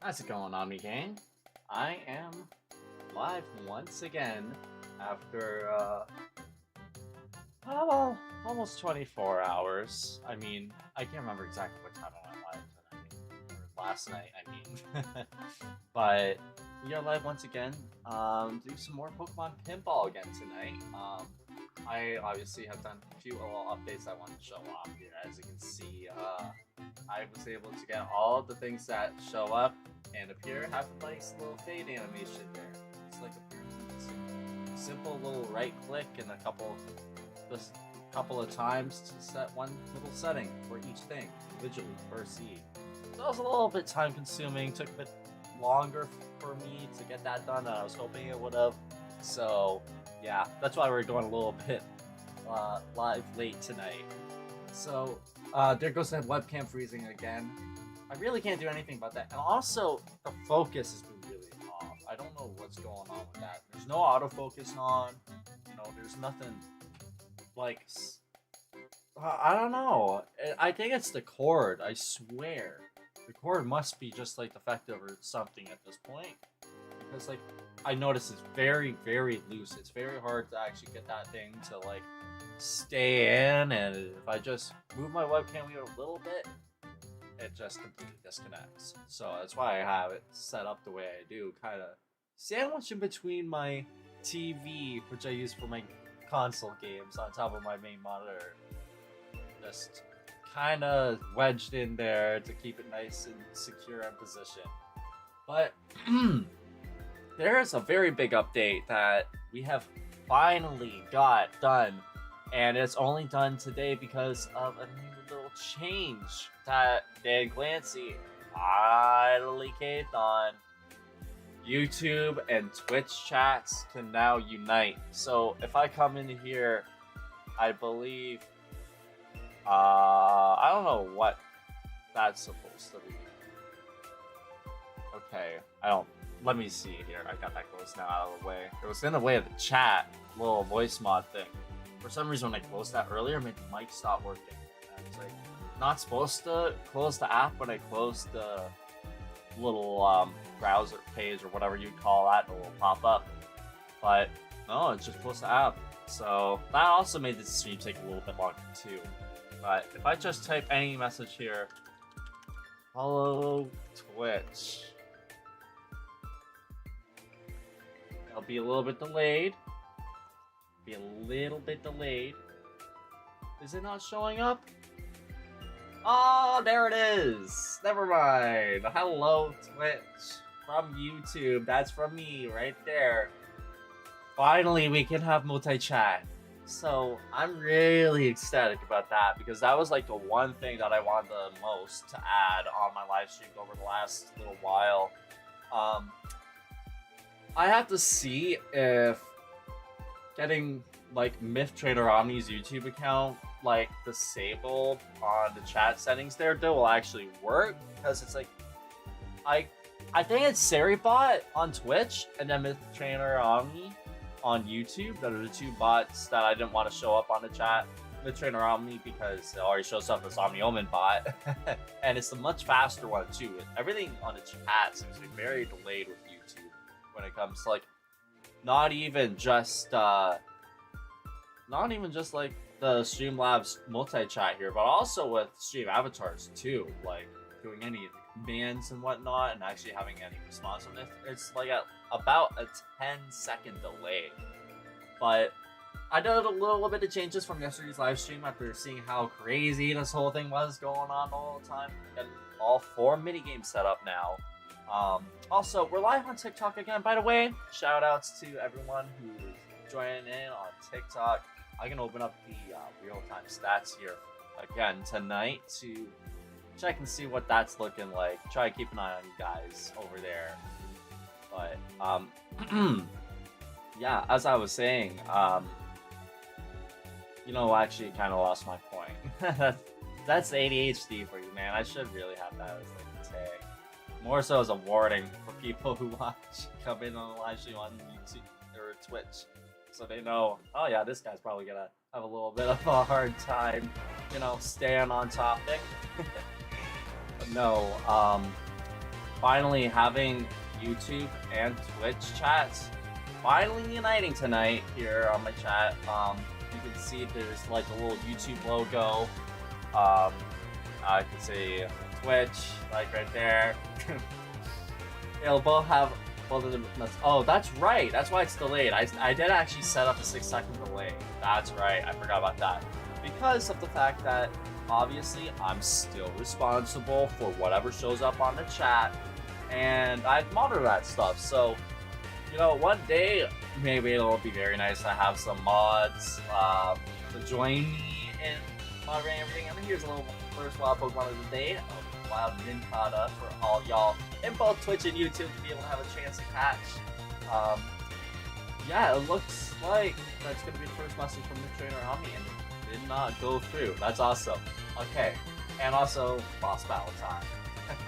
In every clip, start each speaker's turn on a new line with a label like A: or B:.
A: How's it going, Omni Gang? I am live once again after, well, almost 24 hours. I mean, I can't remember exactly what time I went live tonight, or last night, I mean. But we are live once again, do some more Pokemon Pinball again tonight. I obviously have done a few little updates I want to show off here. As you can see, I was able to get all of the things that show up and appear have a nice little fade animation there. It's like a simple little right click and just a couple of times to set one little setting for each thing individually per seed. So that was a little bit time consuming, took a bit longer for me to get that done than I was hoping it would have. So yeah, that's why we're going a little bit live late tonight. So there goes that webcam freezing again. I really can't do anything about that. And also, the focus has been really off. I don't know what's going on with that. There's no autofocus on. You know, there's nothing like. I don't know. I think it's the cord. I swear, the cord must be just like defective or something at this point. Because like, I notice it's very, very loose. It's very hard to actually get that thing to like stay in. And if I just move my webcam a little bit, it just completely disconnects. So that's why I have it set up the way I do, kind of sandwiched in between my TV, which I use for my console games, on top of my main monitor. Just kind of wedged in there to keep it nice and secure in position. But there's a very big update that we have finally got done, and it's only done today because of a new little change that Dan Clancy finally caved on. YouTube and Twitch chats can now unite. So if I come in here, I believe, I don't know what that's supposed to be. Okay, let me see here. I got that close now out of the way. It was in the way of the chat, little voice mod thing. For some reason, when I closed that earlier, my mic stopped working. And it's like, not supposed to close the app when I closed the little browser page or whatever you'd call that, it will pop up. But no, it's just close the app. So that also made the stream take a little bit longer too. But if I just type any message here, follow Twitch, it'll be a little bit delayed. Is it not showing up? Oh, there it is. Never mind. Hello, Twitch. From YouTube. That's from me right there. Finally, we can have multi-chat. So, I'm really ecstatic about that because that was like the one thing that I wanted the most to add on my live stream over the last little while. I have to see if getting like Myth Trader Omni's YouTube account like disabled on the chat settings there will actually work, because it's like I think it's Seribot on Twitch and then Myth Trainer Omni on YouTube that are the two bots that I didn't want to show up on the chat. Myth Trainer Omni because it already shows up as Omni Omen bot and it's a much faster one too. Everything on the chat seems to be very delayed with YouTube when it comes to like not even just like the Streamlabs multi-chat here, but also with StreamAvatars too, like doing any commands and whatnot and actually having any responsiveness. It's like about a 10-second delay. But I did a little bit of changes from yesterday's live stream after seeing how crazy this whole thing was going on all the time. And all 4 minigames set up now. Also, we're live on TikTok again, by the way. Shout outs to everyone who's joining in on TikTok. I can open up the real-time stats here again tonight to check and see what that's looking like. Try to keep an eye on you guys over there. But yeah, as I was saying, you know, actually kind of lost my point. That's ADHD for you, man. I should really have that as like a tag. More so as a warning for people who come in on the live stream on YouTube or Twitch. So they know, oh yeah, this guy's probably gonna have a little bit of a hard time, you know, staying on topic. But no, finally having YouTube and Twitch chats finally uniting tonight here on my chat. You can see there's like a little YouTube logo. I could say Twitch, like right there. It'll both have both of them. Oh, that's right. That's why it's delayed. I did actually set up a 6-second delay. That's right. I forgot about that. Because of the fact that obviously I'm still responsible for whatever shows up on the chat, and I monitor that stuff. So, you know, one day maybe it'll be very nice to have some mods to join me in moderating everything. And here's a little first wild Pokemon of the day, a wild Nincada for all y'all in both Twitch and YouTube to be able to have a chance to catch. Yeah, it looks like that's gonna be the first message from the trainer on me, and it did not go through. That's awesome. Okay, and also boss battle time.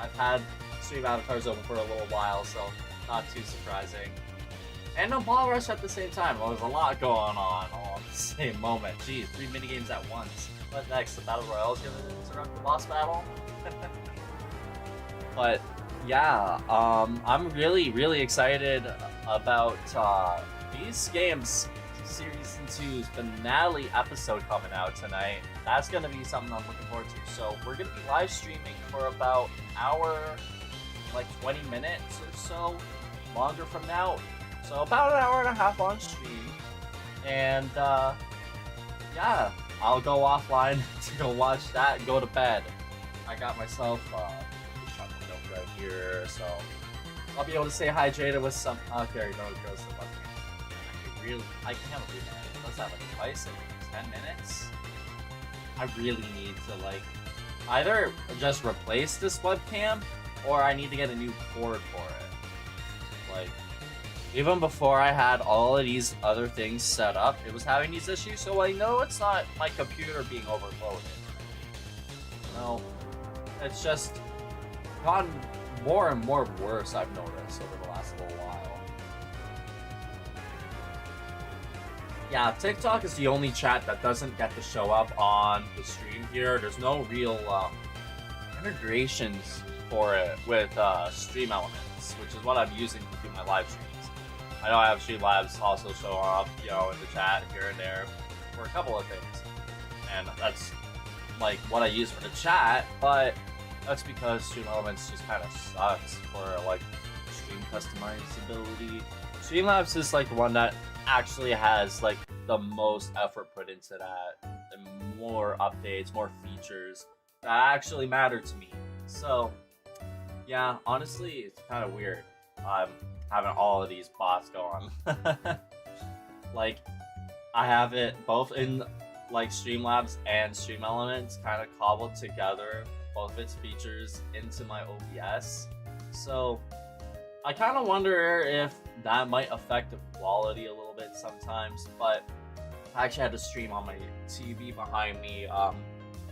A: I've had StreamAvatars open for a little while, so not too surprising. And no ball rush at the same time. Well, there's a lot going on all at the same moment. Jeez, 3 minigames at once. What next? The Battle Royale is going to interrupt the boss battle? But yeah, I'm really excited about these games. Season 2's finale episode coming out tonight. That's going to be something I'm looking forward to. So we're going to be live streaming for about an hour, like 20 minutes or so, longer from now. So about an hour and a half on stream. And yeah, I'll go offline to go watch that and go to bed. I got myself chocolate milk right here, so I'll be able to stay hydrated with some. Okay, no, it goes to the I can't believe that. What's that, like twice in 10 minutes? I really need to like either just replace this webcam or I need to get a new cord for it. Like, even before I had all of these other things set up, it was having these issues, so I know it's not my computer being overloaded. No, it's just gotten more and more worse, I've noticed, over the last little while. Yeah, TikTok is the only chat that doesn't get to show up on the stream here. There's no real integrations for it with StreamAvatars, which is what I'm using to do my live streams. I know I have Streamlabs also show up, you know, in the chat here and there for a couple of things. And that's like what I use for the chat, but that's because StreamElements just kind of sucks for like stream customizability. Streamlabs is like the one that actually has like the most effort put into that, and more updates, more features that actually matter to me. So yeah, honestly, it's kind of weird having all of these bots go on. Like, I have it both in like Streamlabs and StreamElements kind of cobbled together, both of its features into my OBS. So I kind of wonder if that might affect the quality a little bit sometimes, but I actually had to stream on my TV behind me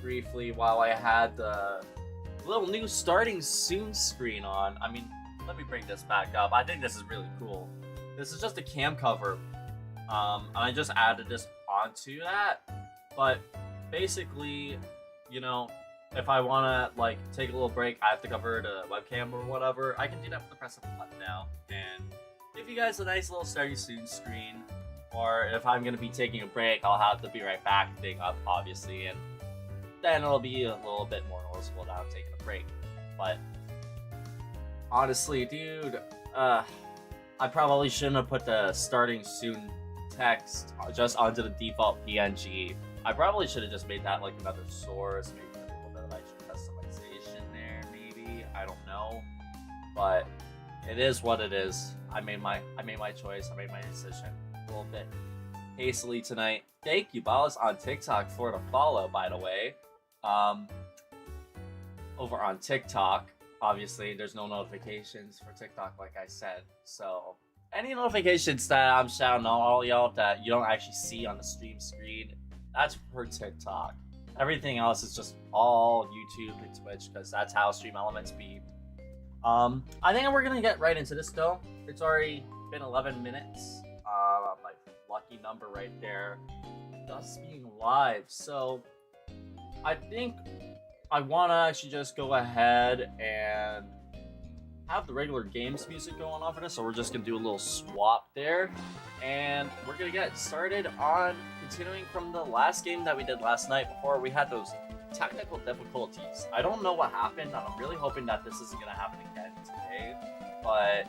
A: briefly while I had the little new starting soon screen on. I mean, let me bring this back up. I think this is really cool. This is just a cam cover, and I just added this onto that. But basically, you know, if I want to like take a little break, I have to cover the webcam or whatever, I can do that with the press of a button now and give you guys a nice little starting soon screen. Or if I'm going to be taking a break, I'll have to be right back thing up, obviously, and then it'll be a little bit more noticeable that I'm taking a break. But honestly, dude, I probably shouldn't have put the starting soon text just onto the default PNG. I probably should have just made that like another source, maybe a little bit of extra customization there, maybe. I don't know. But it is what it is. I made my choice, I made my decision a little bit hastily tonight. Thank you, Ballas, on TikTok for the follow, by the way. Over on TikTok, obviously, there's no notifications for TikTok, like I said. So, any notifications that I'm shouting out all y'all that you don't actually see on the stream screen, that's for TikTok. Everything else is just all YouTube and Twitch, because that's how StreamElements be. I think we're gonna get right into this though. It's already been 11 minutes. My lucky number right there. Thus being live. So I think I want to actually just go ahead and have the regular games music going on for this, so we're just gonna do a little swap there. And we're gonna get started on continuing from the last game that we did last night before we had those technical difficulties. I don't know what happened, and I'm really hoping that this isn't gonna happen again today, but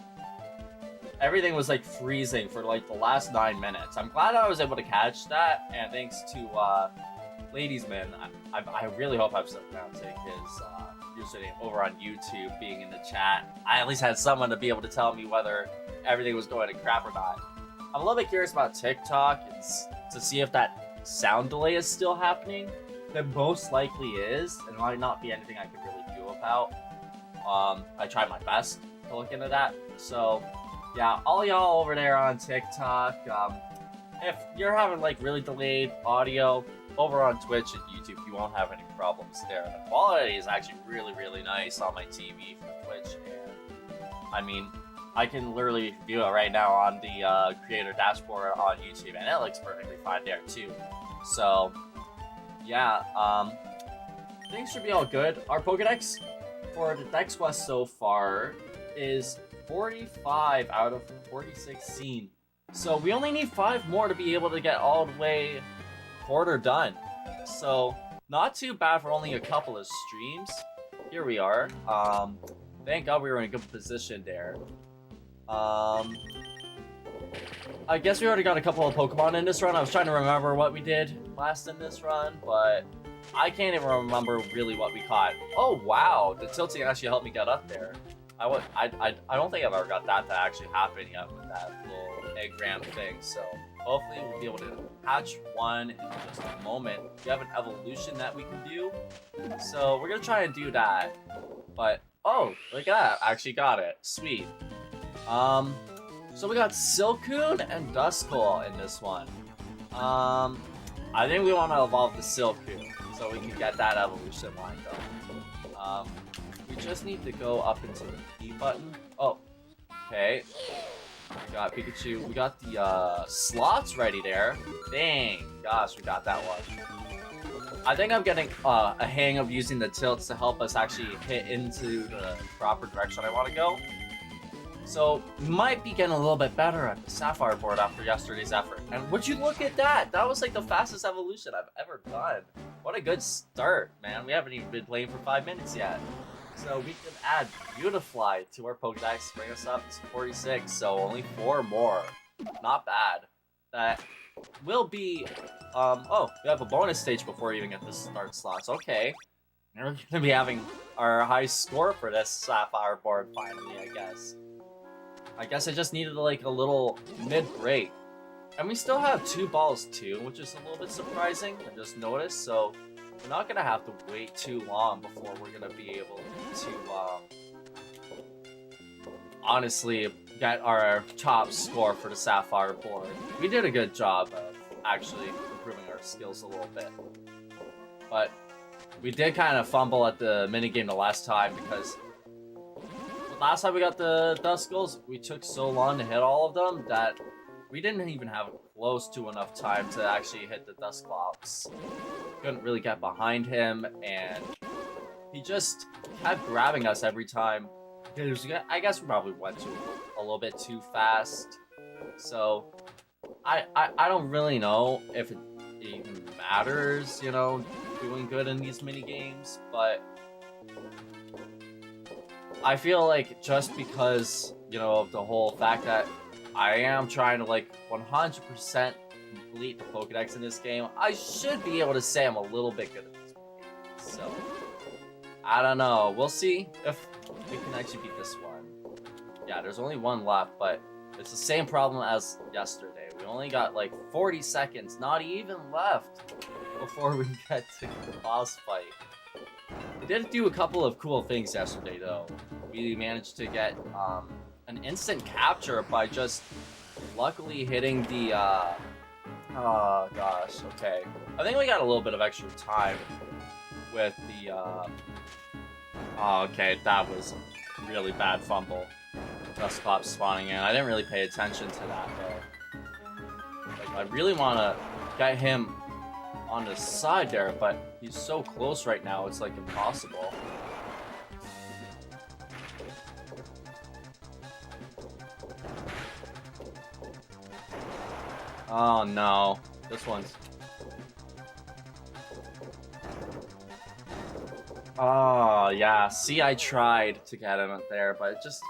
A: everything was like freezing for like the last 9 minutes. I'm glad I was able to catch that, and thanks to Ladiesman, I really hope I'm still pronouncing his username over on YouTube being in the chat. I at least had someone to be able to tell me whether everything was going to crap or not. I'm a little bit curious about TikTok to see if that sound delay is still happening. It most likely is. It might not be anything I can really do about. I tried my best to look into that. So yeah, all y'all over there on TikTok, if you're having like really delayed audio, over on Twitch and YouTube, you won't have any problems there. The quality is actually really, really nice on my TV for Twitch, and I mean, I can literally view it right now on the creator dashboard on YouTube, and it looks perfectly fine there too. So, yeah, things should be all good. Our Pokedex for the Dex Quest so far is 45 out of 46 seen. So we only need 5 more to be able to get all the way quarter done. So not too bad for only a couple of streams. Here we are. Thank God we were in a good position there. I guess we already got a couple of Pokemon in this run. I was trying to remember what we did last in this run, but I can't even remember really what we caught. Oh wow, the tilting actually helped me get up there. I don't think I've ever got that to actually happen yet with that little egg ramp thing, so hopefully we'll be able to hatch one in just a moment. We have an evolution that we can do, so we're gonna try and do that. But oh, look at that! I actually got it. Sweet. So we got Silcoon and Duskull in this one. I think we want to evolve the Silcoon so we can get that evolution lined up. We just need to go up into the B button. Oh, okay. We got Pikachu. We got the slots ready there. Dang, gosh, we got that one. I think I'm getting a hang of using the tilts to help us actually hit into the proper direction I want to go. So, we might be getting a little bit better at the Sapphire board after yesterday's effort. And would you look at that? That was like the fastest evolution I've ever done. What a good start, man. We haven't even been playing for 5 minutes yet. So we can add Beautifly to our Pokedex, bring us up to 46, so only 4 more. Not bad. That will be, oh, we have a bonus stage before we even get the start slots. Okay. We're gonna be having our high score for this Sapphire board finally, I guess. I guess I just needed like a little mid-break. And we still have 2 balls too, which is a little bit surprising, I just noticed, so we're not gonna have to wait too long before we're gonna be able to, honestly get our top score for the Sapphire board. We did a good job of actually improving our skills a little bit. But we did kind of fumble at the minigame the last time because the last time we got the Duskulls, we took so long to hit all of them that we didn't even have close to enough time to actually hit the Dusclops. Couldn't really get behind him, and he just kept grabbing us every time. I guess we probably went a little bit too fast. So I don't really know if it even matters, you know, doing good in these mini games, but I feel like just because, you know, of the whole fact that I am trying to like 100% complete the Pokedex in this game, I should be able to say I'm a little bit good at this game. So I don't know. We'll see if we can actually beat this one. Yeah, there's only 1 left, but it's the same problem as yesterday. We only got like 40 seconds, not even left, before we get to the boss fight. We did do a couple of cool things yesterday, though. We managed to get an instant capture by just luckily hitting the, oh gosh, okay. I think we got a little bit of extra time with the, oh, okay, that was a really bad fumble. Dusclops spawning in. I didn't really pay attention to that, though. Like, I really want to get him on the side there, but he's so close right now, it's like impossible. Oh no, this one's. Oh yeah, see, I tried to get him up there, but it just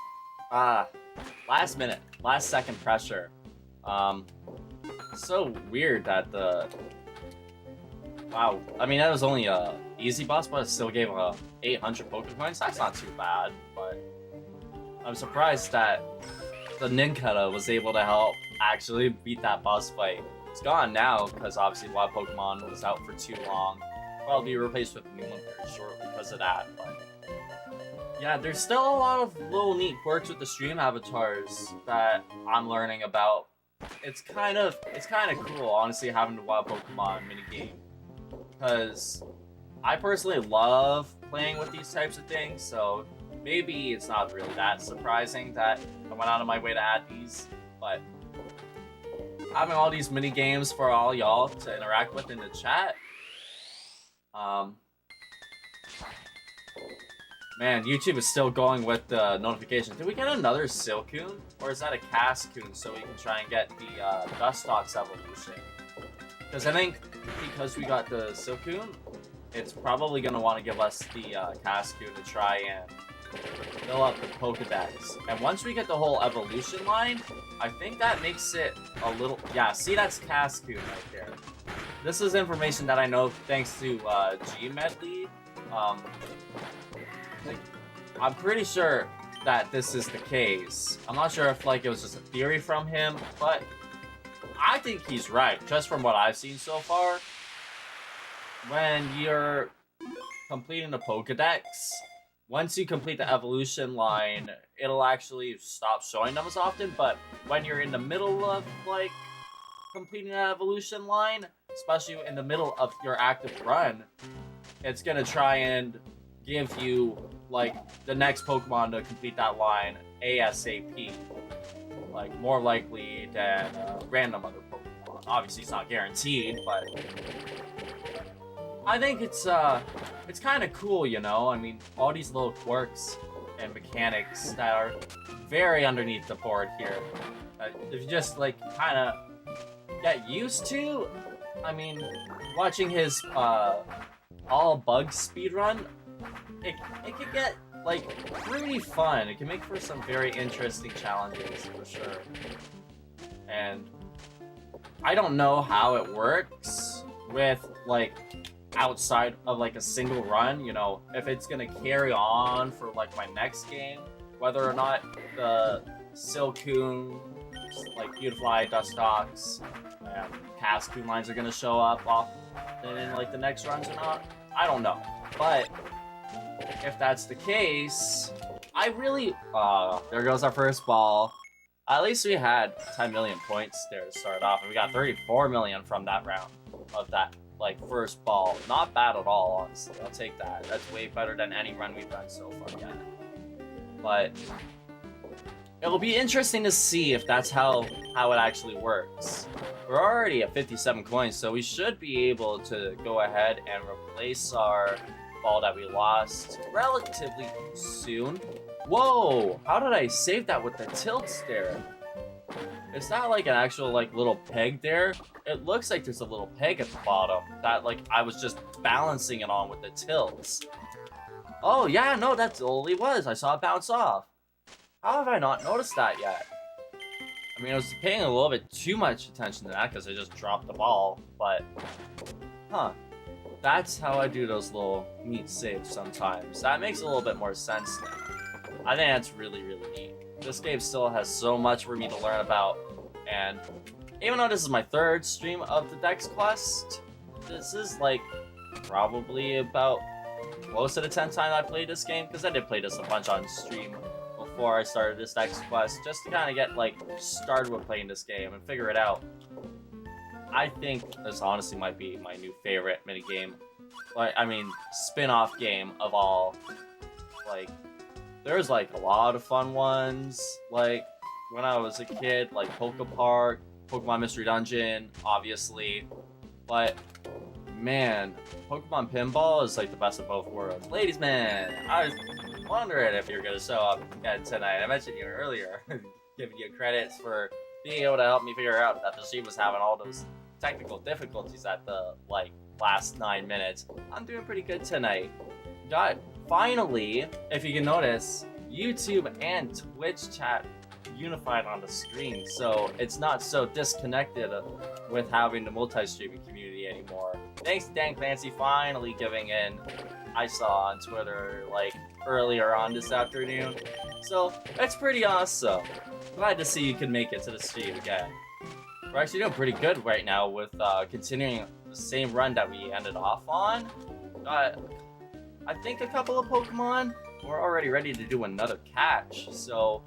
A: last minute, last second pressure. So weird that the wow. I mean, that was only a easy boss, but it still gave 800 Pokémon points. That's not too bad, but I'm surprised that the Ninkata was able to help actually beat that boss fight. It's gone now because obviously a lot of Pokemon was out for too long. Probably be replaced with a new one very shortly because of that. But yeah, there's still a lot of little neat quirks with the StreamAvatars that I'm learning about. It's kind of cool, honestly, having the Wild Pokemon minigame, because I personally love playing with these types of things. So maybe it's not really that surprising that I went out of my way to add these, but having all these mini games for all y'all to interact with in the chat, man, YouTube is still going with the notification. Did we get another Silcoon, or is that a Cascoon so we can try and get the Dustox evolution? Because I think because we got the Silcoon, it's probably going to want to give us the Cascoon to try and fill up the Pokedex. And once we get the whole evolution line, I think that makes it a little... Yeah, see, that's Cascoon right there. This is information that I know thanks to G-Medley. I'm pretty sure that this is the case. I'm not sure if it was just a theory from him, but I think he's right, just from what I've seen so far. When you're completing the Pokedex, once you complete the evolution line, it'll actually stop showing them as often, but when you're in the middle of, completing that evolution line, especially in the middle of your active run, it's gonna try and give you, the next Pokemon to complete that line ASAP. More likely than random other Pokemon. Obviously, it's not guaranteed, but I think it's kind of cool, you know? I mean, all these little quirks and mechanics that are very underneath the board here. If you just, kind of get used to, I mean, watching his all bug speedrun, it could get, pretty fun. It can make for some very interesting challenges, for sure. And I don't know how it works with, outside of, a single run, you know, if it's gonna carry on for, my next game, whether or not the Silcoon, Beautifly, Dustox, and Cascoon lines are gonna show up often in, the next runs or not. I don't know. But if that's the case, I really... there goes our first ball. At least we had 10 million points there to start off, and we got 34 million from that round of that, first ball. Not bad at all, honestly. I'll take that. That's way better than any run we've done so far yet. But it'll be interesting to see if that's how it actually works. We're already at 57 coins, so we should be able to go ahead and replace our ball that we lost relatively soon. Whoa! How did I save that with the tilts there? It's not an actual little peg there. It looks like there's a little peg at the bottom that I was just balancing it on with the tilts. Oh yeah, no, that's all it was. I saw it bounce off. How have I not noticed that yet? I mean, I was paying a little bit too much attention to that because I just dropped the ball, but huh. That's how I do those little neat saves sometimes. That makes a little bit more sense now. I think that's really, really neat. This game still has so much for me to learn about, and even though this is my third stream of the Dex Quest, this is probably about close to the 10th time I played this game, because I did play this a bunch on stream before I started this Dex Quest, just to kind of get started with playing this game and figure it out. I think this honestly might be my new favorite minigame. Spin-off game of all. There's a lot of fun ones. When I was a kid, Poke Park, Pokemon Mystery Dungeon, obviously. But man, Pokemon Pinball is the best of both worlds. Ladies man, I was wondering if you're gonna show up again tonight. I mentioned you earlier, giving you credits for being able to help me figure out that the stream was having all those technical difficulties at the like last 9 minutes. I'm doing pretty good tonight. Finally, if you can notice, YouTube and Twitch chat unified on the stream, so it's not so disconnected with having the multi-streaming community anymore. Thanks to Dan Clancy finally giving in. I saw on Twitter like earlier on this afternoon, so it's pretty awesome. Glad to see you can make it to the stream again. We're actually doing pretty good right now with continuing the same run that we ended off on. Got, I think, a couple of Pokemon. We're already ready to do another catch, so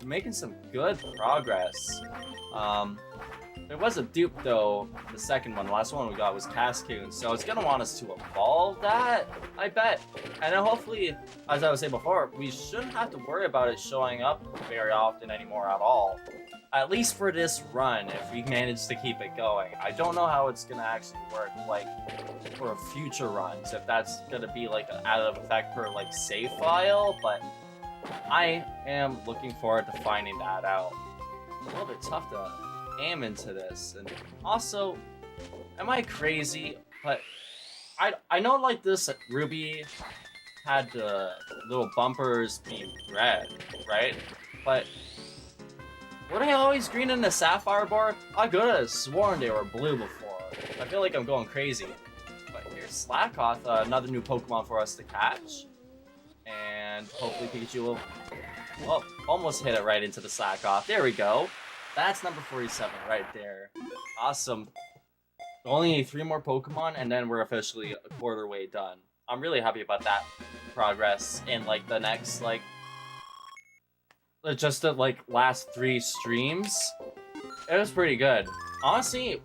A: we're making some good progress. There was a dupe though, the second one. The last one we got was Cascoon, so it's gonna want us to evolve that, I bet. And then hopefully, as I was saying before, we shouldn't have to worry about it showing up very often anymore at all. At least for this run, if we manage to keep it going. I don't know how it's gonna actually work, like, for future runs, if that's gonna be like an added effect per like save file, but I am looking forward to finding that out. It's a little bit tough to aim into this, and also, am I crazy? But I know like this Ruby had the little bumpers being red, right? But were they always green in the Sapphire bar? I could have sworn they were blue before. I feel like I'm going crazy. But here's Slackoth, another new Pokemon for us to catch. And hopefully Pikachu will, well, almost hit it right into the Slackoth. There we go. That's number 47 right there. Awesome. Only need 3 more Pokemon, and then we're officially a quarter way done. I'm really happy about that progress in like the next like just the like last 3 streams. It was pretty good. Honestly,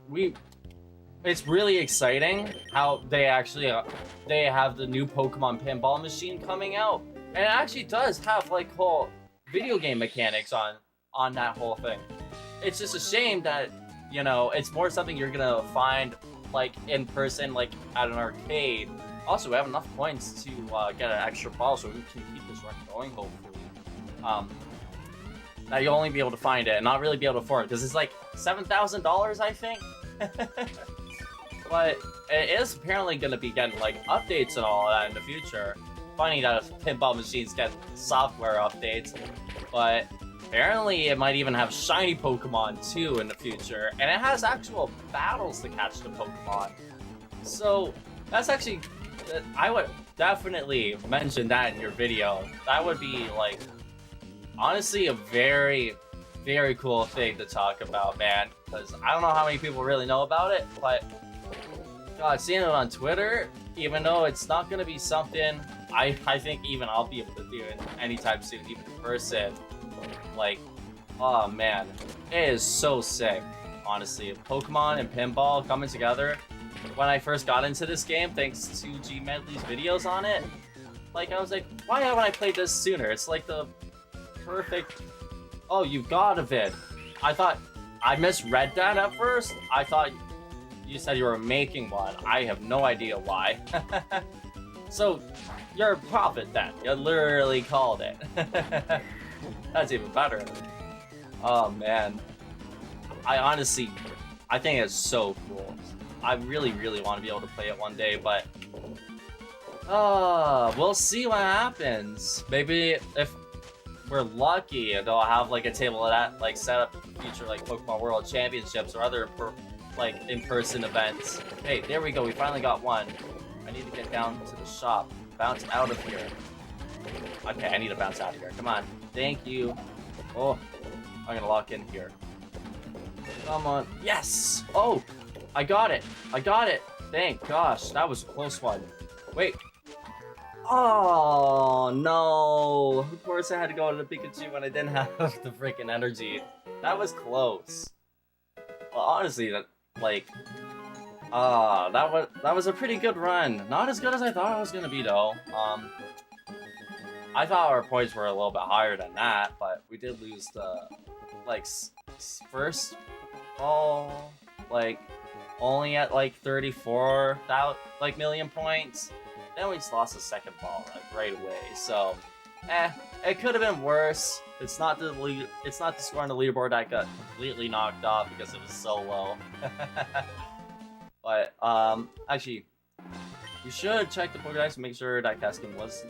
A: it's really exciting how they actually they have the new Pokemon pinball machine coming out, and it actually does have like whole video game mechanics on that whole thing. It's just a shame that, you know, it's more something you're gonna find like in person, like at an arcade. Also, we have enough points to get an extra ball, so we can keep this run going, hopefully. Now you'll only be able to find it and not really be able to afford it, because it's like $7,000, I think. But it is apparently going to be getting like updates and all that in the future. Funny that pinball machines get software updates, but apparently it might even have shiny Pokemon too in the future, and it has actual battles to catch the Pokemon. So that's actually, I would definitely mention that in your video. That would be like, honestly, a very, very cool thing to talk about, man. Because I don't know how many people really know about it, but God, seeing it on Twitter, even though it's not going to be something I think even I'll be able to do it anytime soon, even in person. Like, oh man, it is so sick, honestly. Pokemon and pinball coming together. When I first got into this game, thanks to G Medley's videos on it, like, I was like, why haven't I played this sooner? It's like the perfect... Oh, you got a vid. I thought... I misread that at first. I thought you said you were making one. I have no idea why. So, you're a prophet then. You literally called it. That's even better. Oh, man. I think it's so cool. I really, really want to be able to play it one day, but... we'll see what happens. Maybe if we're lucky, they'll have like a table of that, like set up for future like Pokemon World Championships or other like in-person events. Hey, there we go. We finally got one. I need to get down to the shop. Bounce out of here. Okay, I need to bounce out of here. Come on. Thank you. Oh, I'm gonna lock in here. Come on. Yes! Oh, I got it. I got it. Thank gosh, that was a close one. Wait. Oh, no. Of course I had to go to the Pikachu when I didn't have the freaking energy. That was close. Well, honestly, that, like... that was a pretty good run. Not as good as I thought it was gonna be, though. I thought our points were a little bit higher than that, but we did lose the, like, first ball, like, only at, like, 34 million points. Then we just lost the second ball, like, right away, so it could have been worse. It's not the score on the leaderboard that got completely knocked off because it was so low. But actually, you should check the Pokédex and make sure that Cascade was.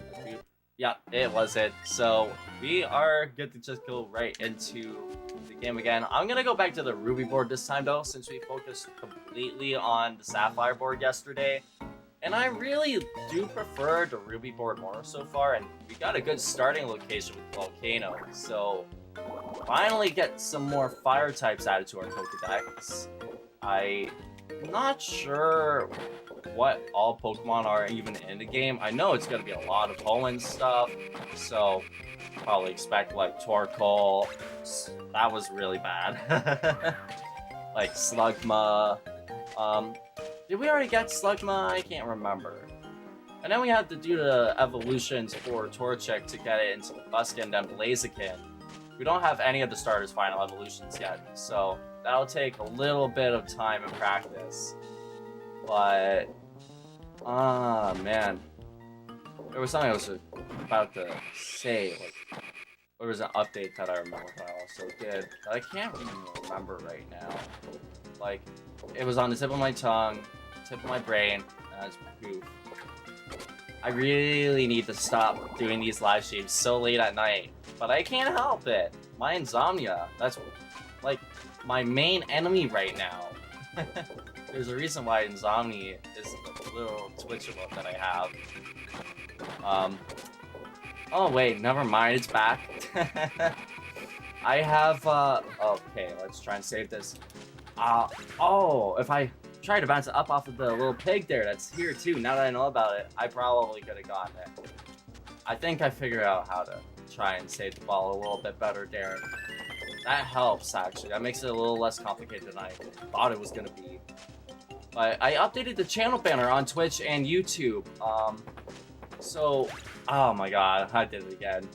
A: Yeah, it was it. So we are good to just go right into the game again. I'm gonna go back to the Ruby board this time though, since we focused completely on the Sapphire board yesterday. And I really do prefer the Ruby board more so far, and we got a good starting location with Volcano. So finally get some more fire types added to our Pokédex. I'm not sure what all Pokemon are even in the game. I know it's gonna be a lot of Poland stuff, so probably expect like Torkoal. That was really bad. Like Slugma. Did we already get Slugma? I can't remember. And then we have to do the evolutions for Torchic to get it into Buskin, then Blaziken. We don't have any of the starters' final evolutions yet, so that'll take a little bit of time and practice. But, man. There was something I was about to say, like, there was an update that I remember that I also did, that I can't even remember right now. Like, it was on the tip of my tongue, tip of my brain, and that's poof. I really need to stop doing these live streams so late at night, but I can't help it. My insomnia, that's, like, my main enemy right now. There's a reason why insomnia is a little Twitch emote that I have. Oh wait, never mind, it's back. I have, okay, let's try and save this. Oh, if I tried to bounce it up off of the little pig there that's here too, now that I know about it, I probably could have gotten it. I think I figured out how to try and save the ball a little bit better, Darren. That helps, actually. That makes it a little less complicated than I thought it was going to be. But I updated the channel banner on Twitch and YouTube. So, oh my god, I did it again.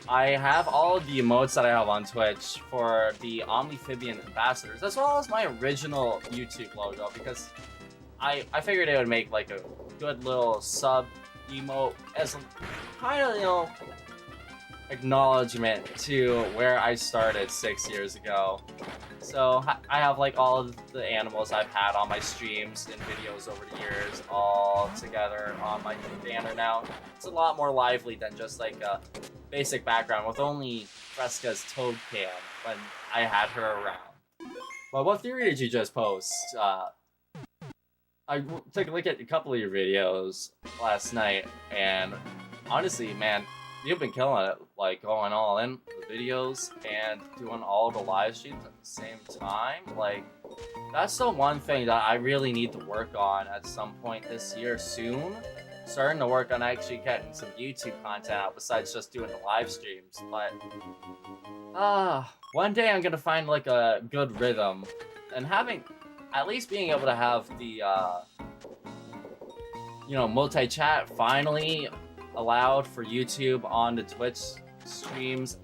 A: I have all of the emotes that I have on Twitch for the Omniphibian ambassadors, as well as my original YouTube logo, because I figured it would make like a good little sub emote as kind of, you know, acknowledgement to where I started 6 years ago. So I have like all of the animals I've had on my streams and videos over the years all together on my banner now. It's a lot more lively than just like a basic background with only Fresca's Toad Cam when I had her around. Well, what theory did you just post? I took a look at a couple of your videos last night, and honestly, man, you've been killing it, like going all in the videos and doing all the live streams at the same time. Like, that's the one thing that I really need to work on at some point this year soon. Starting to work on actually getting some YouTube content out besides just doing the live streams. But, one day I'm gonna find like a good rhythm, and at least being able to have the, you know, multi-chat finally allowed for YouTube on the Twitch streams,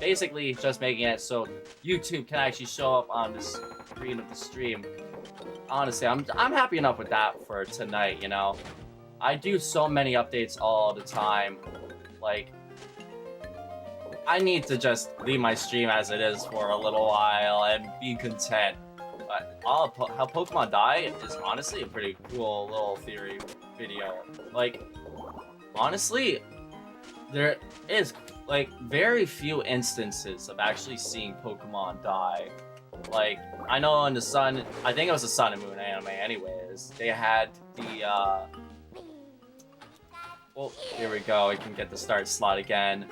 A: basically just making it so YouTube can actually show up on the screen of the stream. Honestly, I'm happy enough with that for tonight, you know. I do so many updates all the time, like, I need to just leave my stream as it is for a little while and be content. But how Pokemon die is honestly a pretty cool little theory video. Like, honestly, there is like very few instances of actually seeing Pokemon die. Like, I know in the Sun, I think it was the Sun and Moon anime anyways, they had the, well, here we go, I can get the start slot again.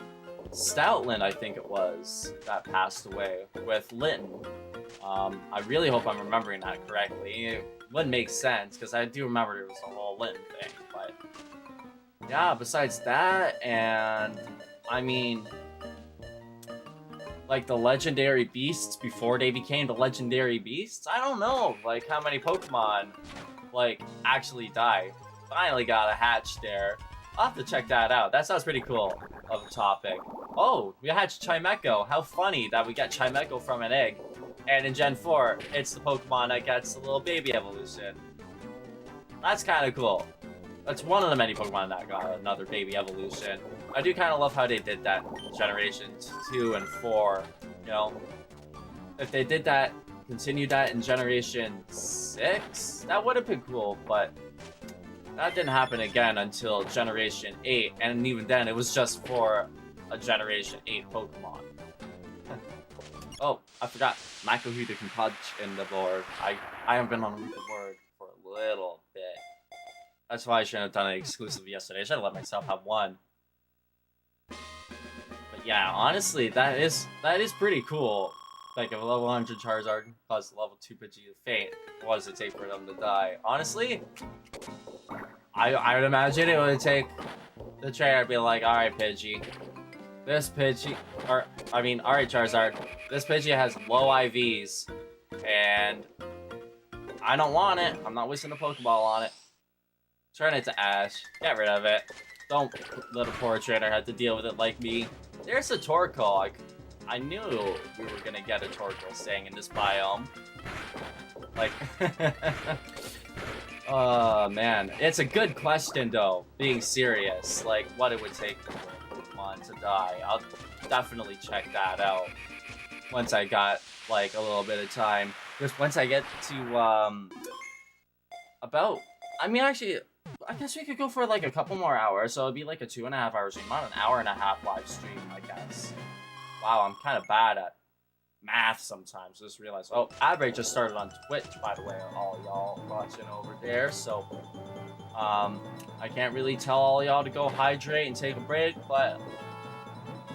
A: Stoutland, I think it was, that passed away with Litten. I really hope I'm remembering that correctly. It wouldn't make sense, because I do remember it was a whole Litten thing, but yeah, besides that, and I mean, like the legendary beasts before they became the legendary beasts, I don't know, like how many Pokemon, like, actually die. Finally got a hatch there. I'll have to check that out. That sounds pretty cool of a topic. Oh, we hatched Chimecho. How funny that we got Chimecho from an egg. And in Gen 4, it's the Pokemon that gets a little baby evolution. That's kind of cool. That's one of the many Pokemon that got another baby evolution. I do kind of love how they did that Generation 2 and 4, you know? If they did that, continued that in Generation 6, that would have been cool, but that didn't happen again until Generation 8, and even then, it was just for a Generation 8 Pokemon. Oh, I forgot. Makuhita can punch in the board. I haven't been on the board for a little bit. That's why I shouldn't have done it exclusively yesterday. I should have let myself have one. But yeah, honestly, that is pretty cool. Like, if a level 100 Charizard caused a level 2 Pidgey to faint, what does it take for them to die? Honestly, I would imagine it would take the trainer to be like, alright, Pidgey. This Pidgey, alright, Charizard. This Pidgey has low IVs, and I don't want it. I'm not wasting a Pokeball on it. Turn it to Ash. Get rid of it. Don't let a poor trainer have to deal with it like me. There's a Torkoal. I knew we were gonna get a Torkoal staying in this biome. Like, oh man. It's a good question though, being serious. Like, what it would take for Pokemon to die. I'll definitely check that out once I got, like, a little bit of time. Just once I get to, actually, I guess we could go for like a couple more hours, so it'd be like a 2.5 hour stream, not an hour and a half live stream, I guess. Wow, I'm kind of bad at math sometimes. Just realized. Oh, Adbreak just started on Twitch, by the way, all y'all watching over there. So, I can't really tell all y'all to go hydrate and take a break, but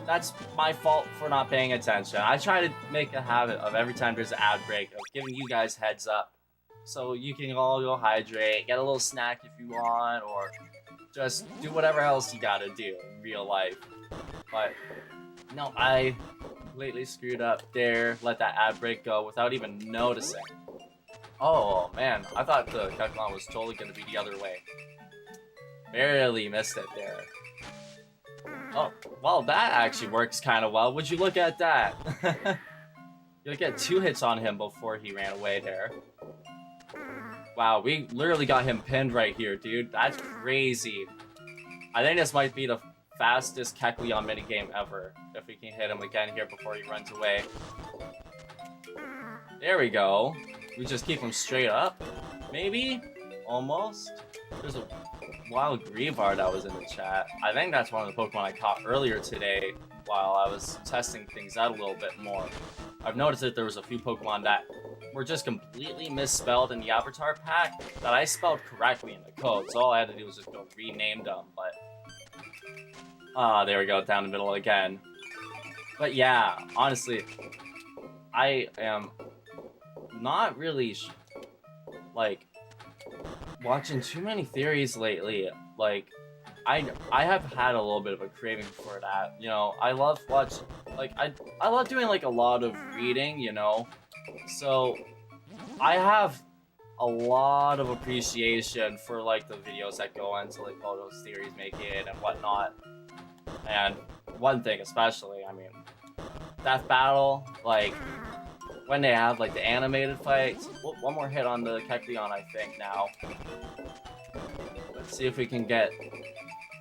A: that's my fault for not paying attention. I try to make a habit of every time there's an ad break of giving you guys heads up. So you can all go hydrate, get a little snack if you want, or just do whatever else you gotta do in real life. But, no, I completely screwed up there, let that ad break go without even noticing. Oh, man, I thought the Pokemon was totally gonna be the other way. Barely missed it there. Oh, well, that actually works kind of well. Would you look at that? You'll get 2 hits on him before he ran away there. Wow, we literally got him pinned right here, dude. That's crazy. I think this might be the fastest Kecleon minigame ever. If we can hit him again here before he runs away. There we go. We just keep him straight up. Maybe? Almost? There's a wild Greavard that was in the chat. I think that's one of the Pokemon I caught earlier today while I was testing things out a little bit more. I've noticed that there was a few Pokemon that were just completely misspelled in the Avatar pack that I spelled correctly in the code, so all I had to do was just go rename them, but... there we go, down the middle again. But yeah, honestly, I am not really, like, watching too many theories lately. Like, I have had a little bit of a craving for that, you know. I love watching, like, I love doing, like, a lot of reading, you know. So, I have a lot of appreciation for, like, the videos that go into, like, all those theories making it and whatnot. And one thing especially, I mean, Death Battle, like, when they have, like, the animated fights. One more hit on the Kecleon, I think, now. Let's see if we can get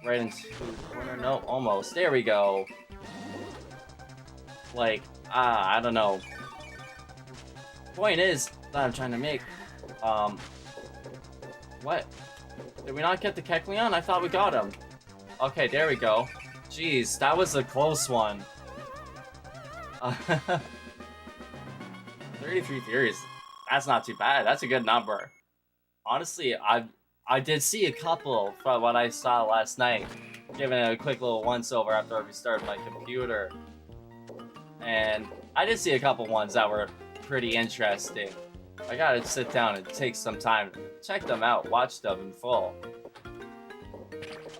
A: right into the corner. No, almost. There we go. Like, I don't know. Point is that I'm trying to make, what? Did we not get the Kecleon? I thought we got him. Okay, there we go. Jeez, that was a close one. 33 theories. That's not too bad. That's a good number. Honestly, I did see a couple from what I saw last night. Giving it a quick little once-over after I restarted my computer. And I did see a couple ones that were pretty interesting. I gotta sit down and take some time to check them out, watch them in full.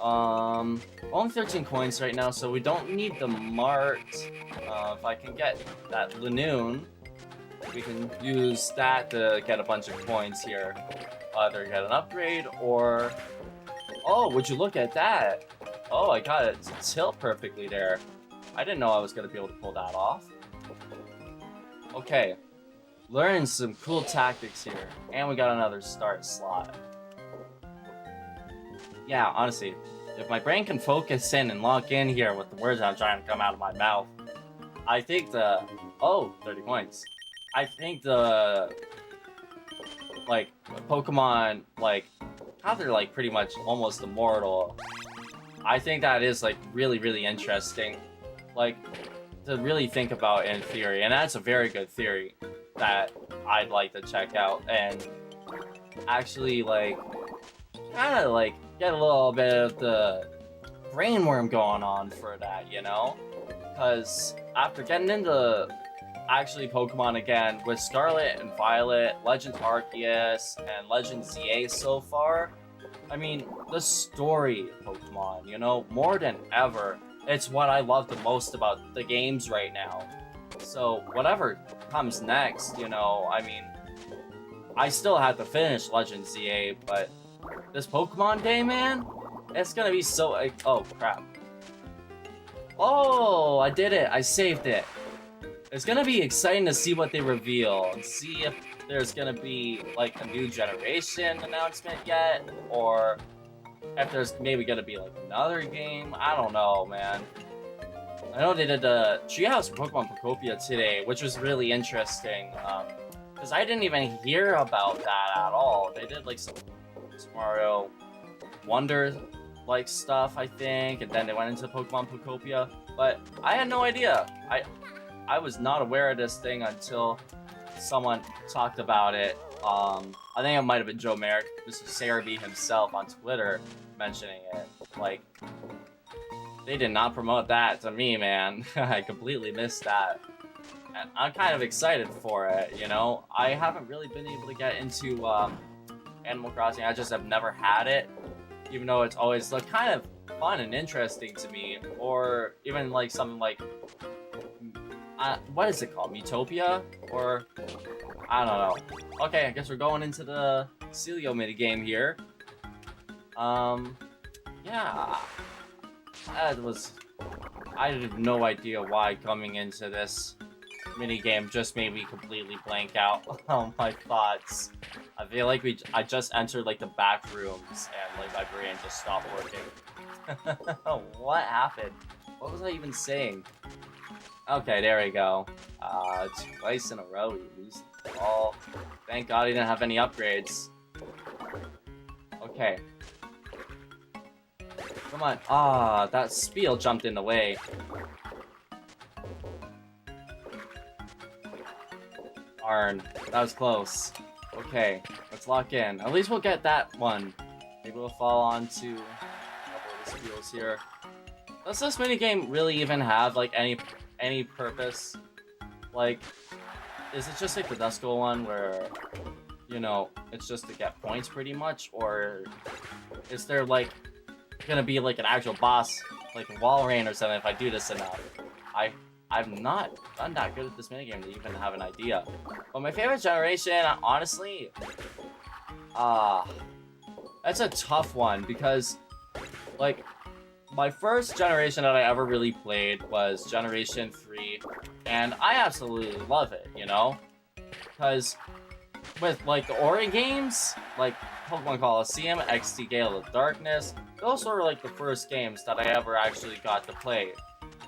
A: Only 13 coins right now, so we don't need the Mart. If I can get that Lanoon, we can use that to get a bunch of coins here. Either get an upgrade or... Oh, would you look at that? Oh, I got it to tilt perfectly there. I didn't know I was going to be able to pull that off. Okay. Learning some cool tactics here. And we got another start slot. yeah, honestly, if my brain can focus in and lock in here with the words I'm trying to come out of my mouth, I think oh, 30 points. I think like, Pokemon, like, how they're, like, pretty much almost immortal. I think that is, like, really, really interesting. Like, to really think about in theory, and that's a very good theory that I'd like to check out and actually, like, kind of, like, get a little bit of the brainworm going on for that, you know? Because after getting into actually Pokemon again with Scarlet and Violet, Legends Arceus, and Legends ZA so far, I mean, the story of Pokemon, you know, more than ever, it's what I love the most about the games right now. So whatever comes next, you know, I mean, I still have to finish Legends ZA, but this Pokemon Day, man, it's gonna be so, oh crap. Oh, I did it, I saved it. It's gonna be exciting to see what they reveal and see if there's gonna be like a new generation announcement yet, or if there's maybe gonna be like another game. I don't know, man. I know they did the Treehouse for Pokemon Pocopia today, which was really interesting, because I didn't even hear about that at all. They did like some Mario Wonder like stuff, I think, and then they went into Pokemon Pocopia, but I had no idea. I was not aware of this thing until someone talked about it. I think it might have been Joe Merrick, Mr. Sarabee himself on Twitter mentioning it. Like, they did not promote that to me, man. I completely missed that. And I'm kind of excited for it, you know? I haven't really been able to get into Animal Crossing. I just have never had it, even though it's always looked kind of fun and interesting to me. Or even like something like what is it called? Miitopia? Or I don't know. Okay, I guess we're going into the Celio minigame here. Yeah. I had no idea why coming into this minigame just made me completely blank out on my thoughts. I feel like I just entered like the back rooms and like my brain just stopped working. What happened? What was I even saying? Okay, there we go. Twice in a row he loses the ball. Thank God he didn't have any upgrades. Okay. Come on. Ah, that Spiel jumped in the way. Darn, that was close. Okay, let's lock in. At least we'll get that one. Maybe we'll fall onto a couple of the Spiels here. Does this minigame really even have like any purpose? Like, is it just like the Duskull one where, you know, it's just to get points pretty much? Or is there like gonna be like an actual boss, like a wall rain or something if I do this enough? I've not done that good at this minigame to even have an idea. But my favorite generation, honestly, that's a tough one because, like, my first generation that I ever really played was Generation 3, and I absolutely love it, you know? Because with, like, the Ori games, like Pokemon Coliseum, XD Gale of Darkness, those were, like, the first games that I ever actually got to play.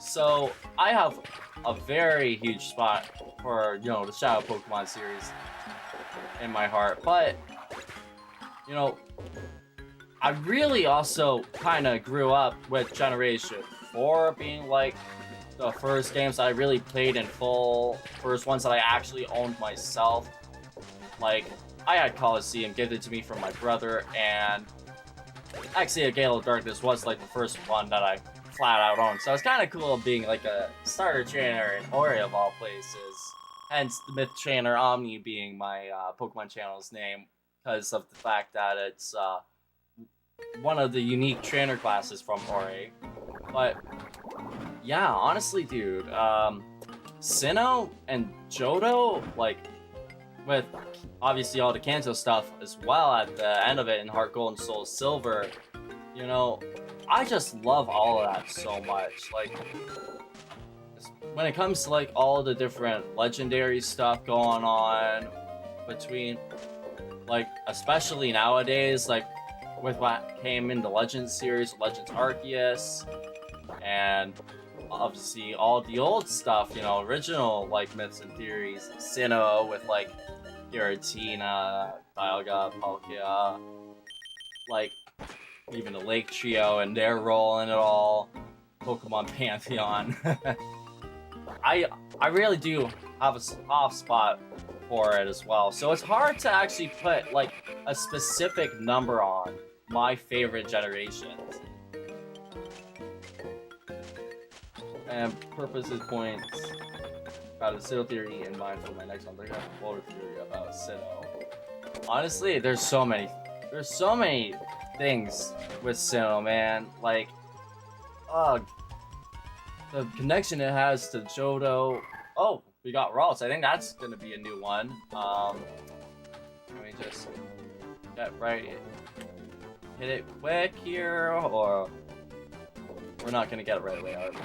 A: So, I have a very huge spot for, you know, the Shadow Pokemon series in my heart, but, you know, I really also kind of grew up with Generation 4 being, like, the first games that I really played in full, first ones that I actually owned myself. Like, I had Coliseum gifted to me from my brother, and actually, a Gale of Darkness was, like, the first one that I flat out owned. So it's kind of cool being, like, a starter trainer in Ori of all places. Hence, the Myth Trainer Omni being my Pokemon channel's name, because of the fact that it's one of the unique trainer classes from Ori. But yeah, honestly, dude, Sinnoh and Johto, like, with obviously all the Kanto stuff as well at the end of it in Heart Gold and Soul Silver, you know, I just love all of that so much. Like, when it comes to like all the different legendary stuff going on between, like, especially nowadays, like with what came in the Legends series, Legends Arceus, and obviously all the old stuff, you know, original like myths and theories, Sinnoh with like Giratina, Dialga, Palkia, like even the Lake Trio and their role in it all, Pokemon Pantheon. I really do have a soft spot for it as well. So it's hard to actually put like a specific number on my favorite generations. And purposes points got a Sinnoh theory in mind for my next one. They're gonna have a fuller theory about Sinnoh. Honestly, there's so many things with Sinnoh, man. Like, the connection it has to Johto. Oh, we got Ralts. I think that's gonna be a new one. Let me just get right, hit it quick here, or we're not gonna get it right away, are we?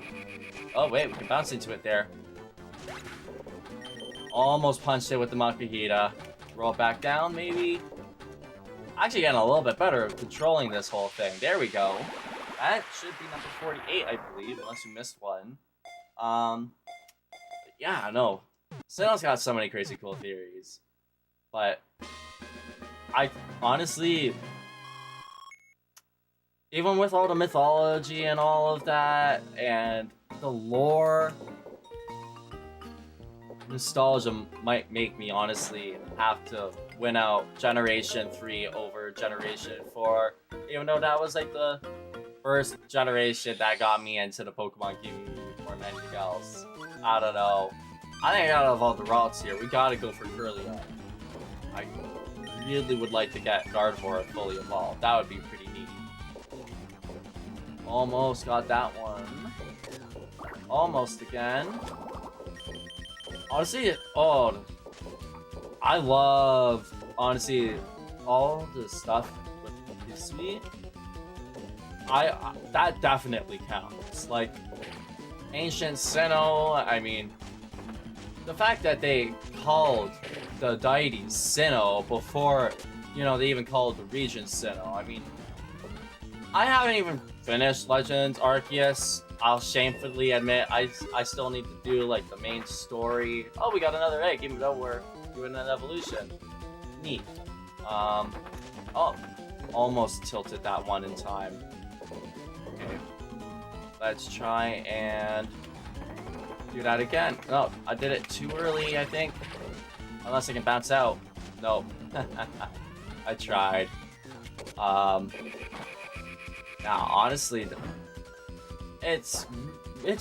A: Oh wait, we can bounce into it there. Almost punched it with the Makahita. Roll back down, maybe. Actually getting a little bit better at controlling this whole thing. There we go. That should be number 48, I believe, unless you missed one. Yeah, no. Sinnoh's got so many crazy cool theories. But I honestly, even with all the mythology and all of that, and the lore, nostalgia might make me honestly have to win out Generation 3 over Generation 4, even though that was like the first generation that got me into the Pokemon community more than anything else. I don't know. I think out of all the routes here, we gotta go for Kirlia. I really would like to get Gardevoir fully evolved. That would be pretty neat. Almost got that one. Almost again. Honestly, oh, I love, honestly, all the stuff with the Sweet. That definitely counts. Like, Ancient Sinnoh, I mean, the fact that they called the deities Sinnoh before, you know, they even called the region Sinnoh. I mean, I haven't even finished Legends Arceus. I'll shamefully admit I still need to do like the main story. Oh, we got another egg, even though we're doing an evolution. Neat. Oh, almost tilted that one in time. Okay. Let's try and do that again. No, I did it too early, I think. Unless I can bounce out. Nope. I tried. Now, honestly, it's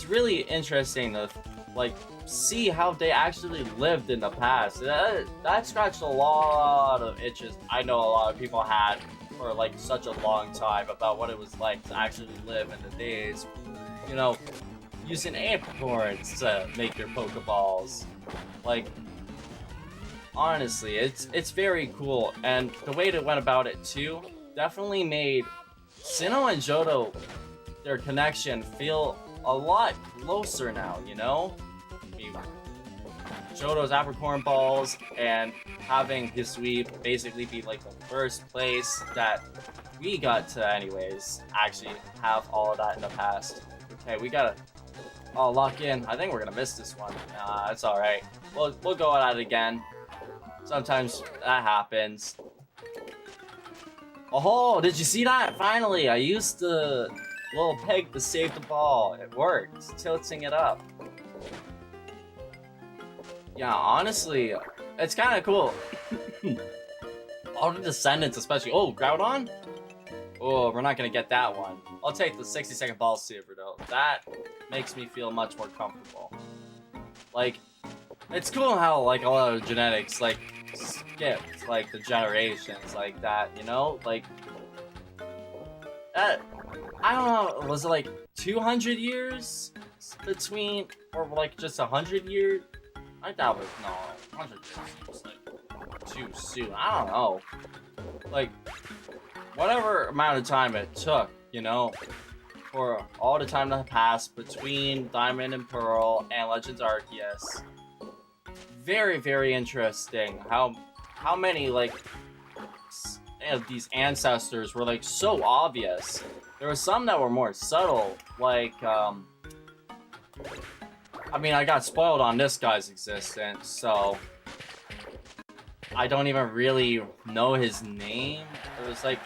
A: really interesting to like see how they actually lived in the past. That scratched a lot of itches I know a lot of people had for like such a long time about what it was like to actually live in the days, you know, using acorns to make your Pokeballs. Like, honestly, it's very cool, and the way they went about it too definitely made Sinnoh and Johto, their connection, feel a lot closer now, you know? I mean, Johto's Apricorn Balls and having his sweep basically be like the first place that we got to anyways actually have all of that in the past. Okay, we gotta lock in. I think we're gonna miss this one. Nah, it's alright. We'll go at it again. Sometimes that happens. Oh, did you see that? Finally, I used the little peg to save the ball. It worked, tilting it up. Yeah, honestly, it's kind of cool. All the Descendants especially. Oh, Groudon? Oh, we're not going to get that one. I'll take the 60-second ball saver, though. That makes me feel much more comfortable. Like, it's cool how, like, a lot of genetics, like, skipped, like, the generations like that, you know? Like, I don't know, was it, like, 200 years between, or, like, just 100 years? I doubt it, no, 100 years seems, like, too soon. I don't know. Like, whatever amount of time it took, you know, for all the time that passed between Diamond and Pearl and Legends Arceus. Very, very interesting how many, like, these ancestors were like so obvious. There were some that were more subtle, like I mean, I got spoiled on this guy's existence, so I don't even really know his name. It was like,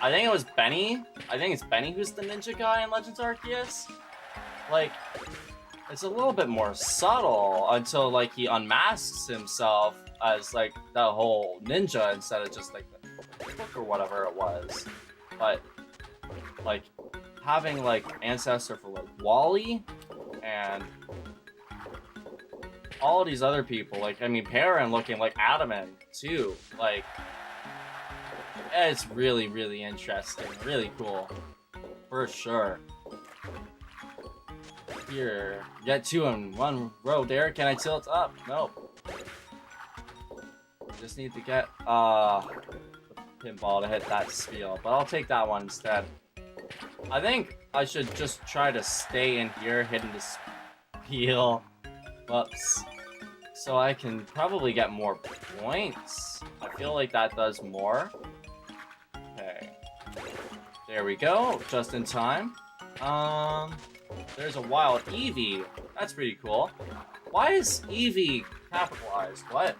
A: I think it was Benny. I think it's Benny who's the ninja guy in Legends Arceus. Like, it's a little bit more subtle until like he unmasks himself as like the whole ninja instead of just like the book or whatever it was. But like having like ancestor for like Wally and all these other people, like I mean Perrin looking like adamant too, like it's really, really interesting, really cool, for sure. Here, get 2 in 1 row there. Can I tilt up? Nope. Just need to get the pinball to hit that spiel, but I'll take that one instead. I think I should just try to stay in here hitting the spiel. Whoops. So I can probably get more points. I feel like that does more. Okay. There we go. Just in time. There's a wild Eevee. That's pretty cool. Why is Eevee capitalized? What?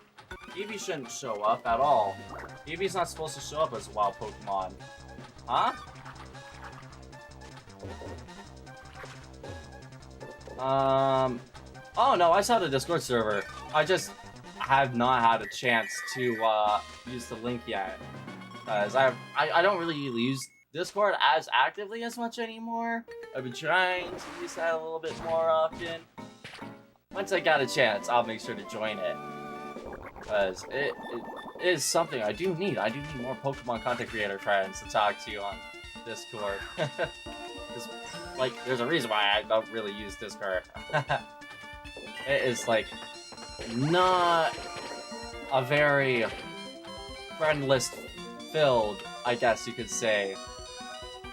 A: Eevee shouldn't show up at all. Eevee's not supposed to show up as a wild Pokemon. Huh? Oh no, I saw the Discord server. I just have not had a chance to use the link yet. Because I don't really use Discord as actively as much anymore. I've been trying to use that a little bit more often. Once I got a chance, I'll make sure to join it. Because it is something I do need. I do need more Pokemon content creator friends to talk to on Discord. Like, there's a reason why I don't really use Discord. It is, like, not a very friend list filled, I guess you could say,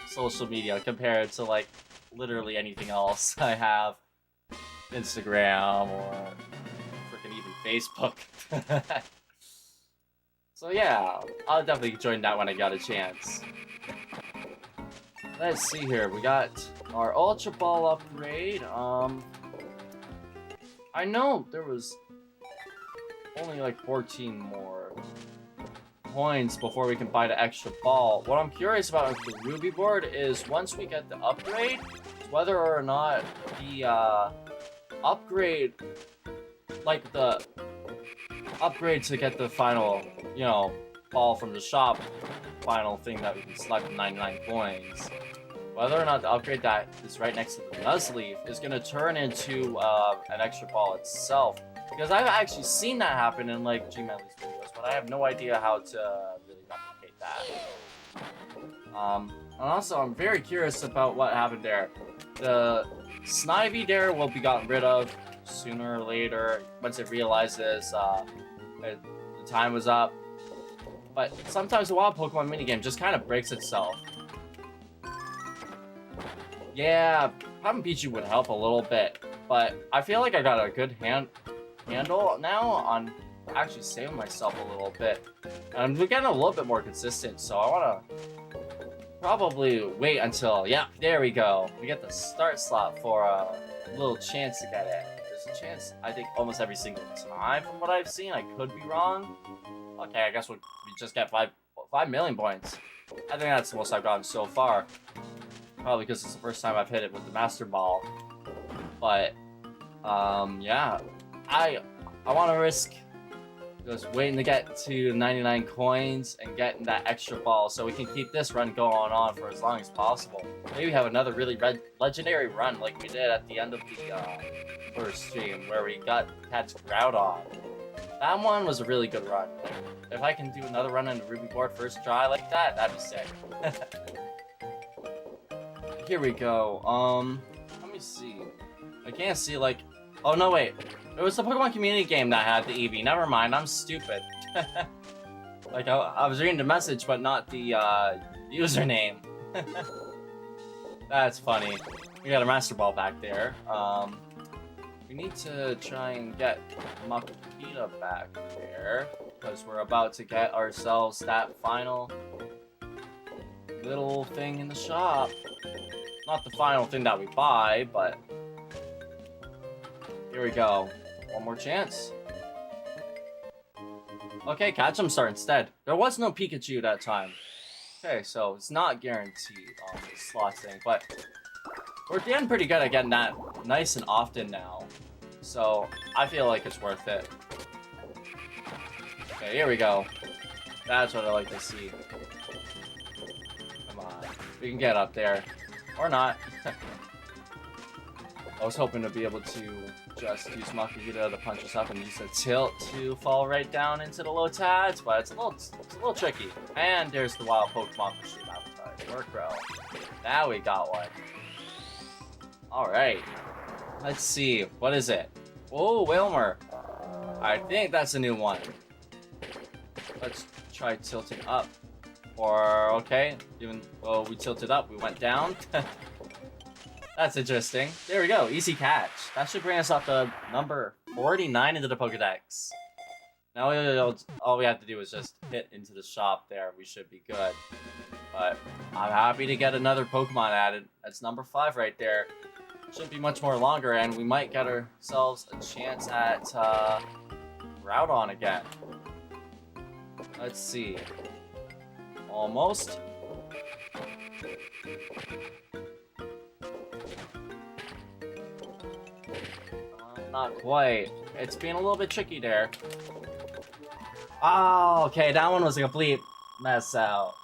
A: social media compared to, like, literally anything else I have. Instagram or freaking even Facebook. So yeah, I'll definitely join that when I got a chance. Let's see here, we got our Ultra Ball upgrade. I know there was only like 14 more coins before we can buy the extra ball. What I'm curious about with the Ruby board is once we get the upgrade, whether or not the upgrade, like the upgrade to get the final, you know, ball from the shop, final thing that we can select with 99 coins. Whether or not the upgrade that is right next to the Nuzleaf is going to turn into an extra ball itself. Because I've actually seen that happen in like G-Manly's videos, but I have no idea how to really replicate that. And also, I'm very curious about what happened there. The Snivy there will be gotten rid of sooner or later once it realizes the time was up. But sometimes the wild Pokemon minigame just kind of breaks itself. Yeah, having Pichu would help a little bit, but I feel like I got a good handle now on actually saving myself a little bit. And we're getting a little bit more consistent, so I want to probably wait until, yeah, there we go. We get the start slot for a little chance to get it. There's a chance, I think, almost every single time from what I've seen. I could be wrong. Okay, I guess we just get 5 million points. I think that's the most I've gotten so far. Probably because it's the first time I've hit it with the Master Ball. But, yeah. I want to risk just waiting to get to 99 coins and getting that extra ball so we can keep this run going on for as long as possible. Maybe have another really legendary run like we did at the end of the first stream where we had Groudon. That one was a really good run. Like, if I can do another run on the Ruby board first try like that, that'd be sick. Here we go. Let me see. I can't see, like... Oh, no, wait. It was the Pokemon community game that had the Eevee. Never mind, I'm stupid. Like, I was reading the message, but not the, username. That's funny. We got a Master Ball back there. We need to try and get Makita back there, because we're about to get ourselves that final little thing in the shop. Not the final thing that we buy, but here we go. One more chance. Okay, catch 'em star instead. There was no Pikachu that time. Okay, so it's not guaranteed on the slot thing, but we're getting pretty good at getting that nice and often now. So I feel like it's worth it. Okay, here we go. That's what I like to see. Come on. We can get up there. Or not. I was hoping to be able to just use Makihita to punch us up and use the tilt to fall right down into the low tabs, but it's a little tricky. And there's the wild Pokemon for StreamAvatars. Murkrow. Now we got one. Alright. Let's see. What is it? Oh, Wilmer. I think that's a new one. Let's try tilting up. Or, okay. Even though we tilted up, we went down. That's interesting. There we go. Easy catch. That should bring us up to number 49 into the Pokedex. Now all we have to do is just hit into the shop there. We should be good. But I'm happy to get another Pokemon added. That's number 5 right there. Shouldn't be much more longer, and we might get ourselves a chance at Groudon again. Let's see. Almost. Not quite. It's been a little bit tricky there. Oh, okay, that one was a complete mess up.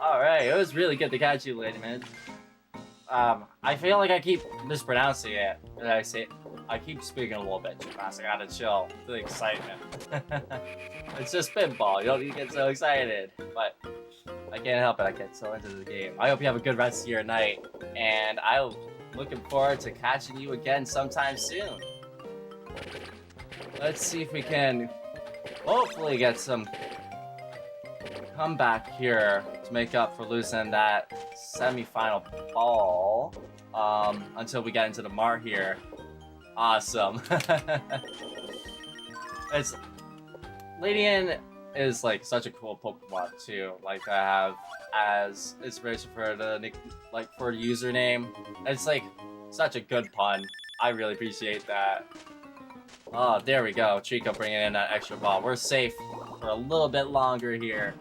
A: Alright, it was really good to catch you, Lady Man. I feel like I keep mispronouncing it. I keep speaking a little bit too fast. I gotta chill. The excitement. It's just Pinball. You don't need to get so excited. But I can't help it. I get so into the game. I hope you have a good rest of your night. And I'm looking forward to catching you again sometime soon. Let's see if we can hopefully get some comeback here to make up for losing that semi-final ball until we get into the Mart here. Awesome. Ladian is like such a cool Pokemon too. Like I have as inspiration for the for the username. It's like such a good pun. I really appreciate that. Oh, there we go. Chico bringing in that extra ball. We're safe for a little bit longer here.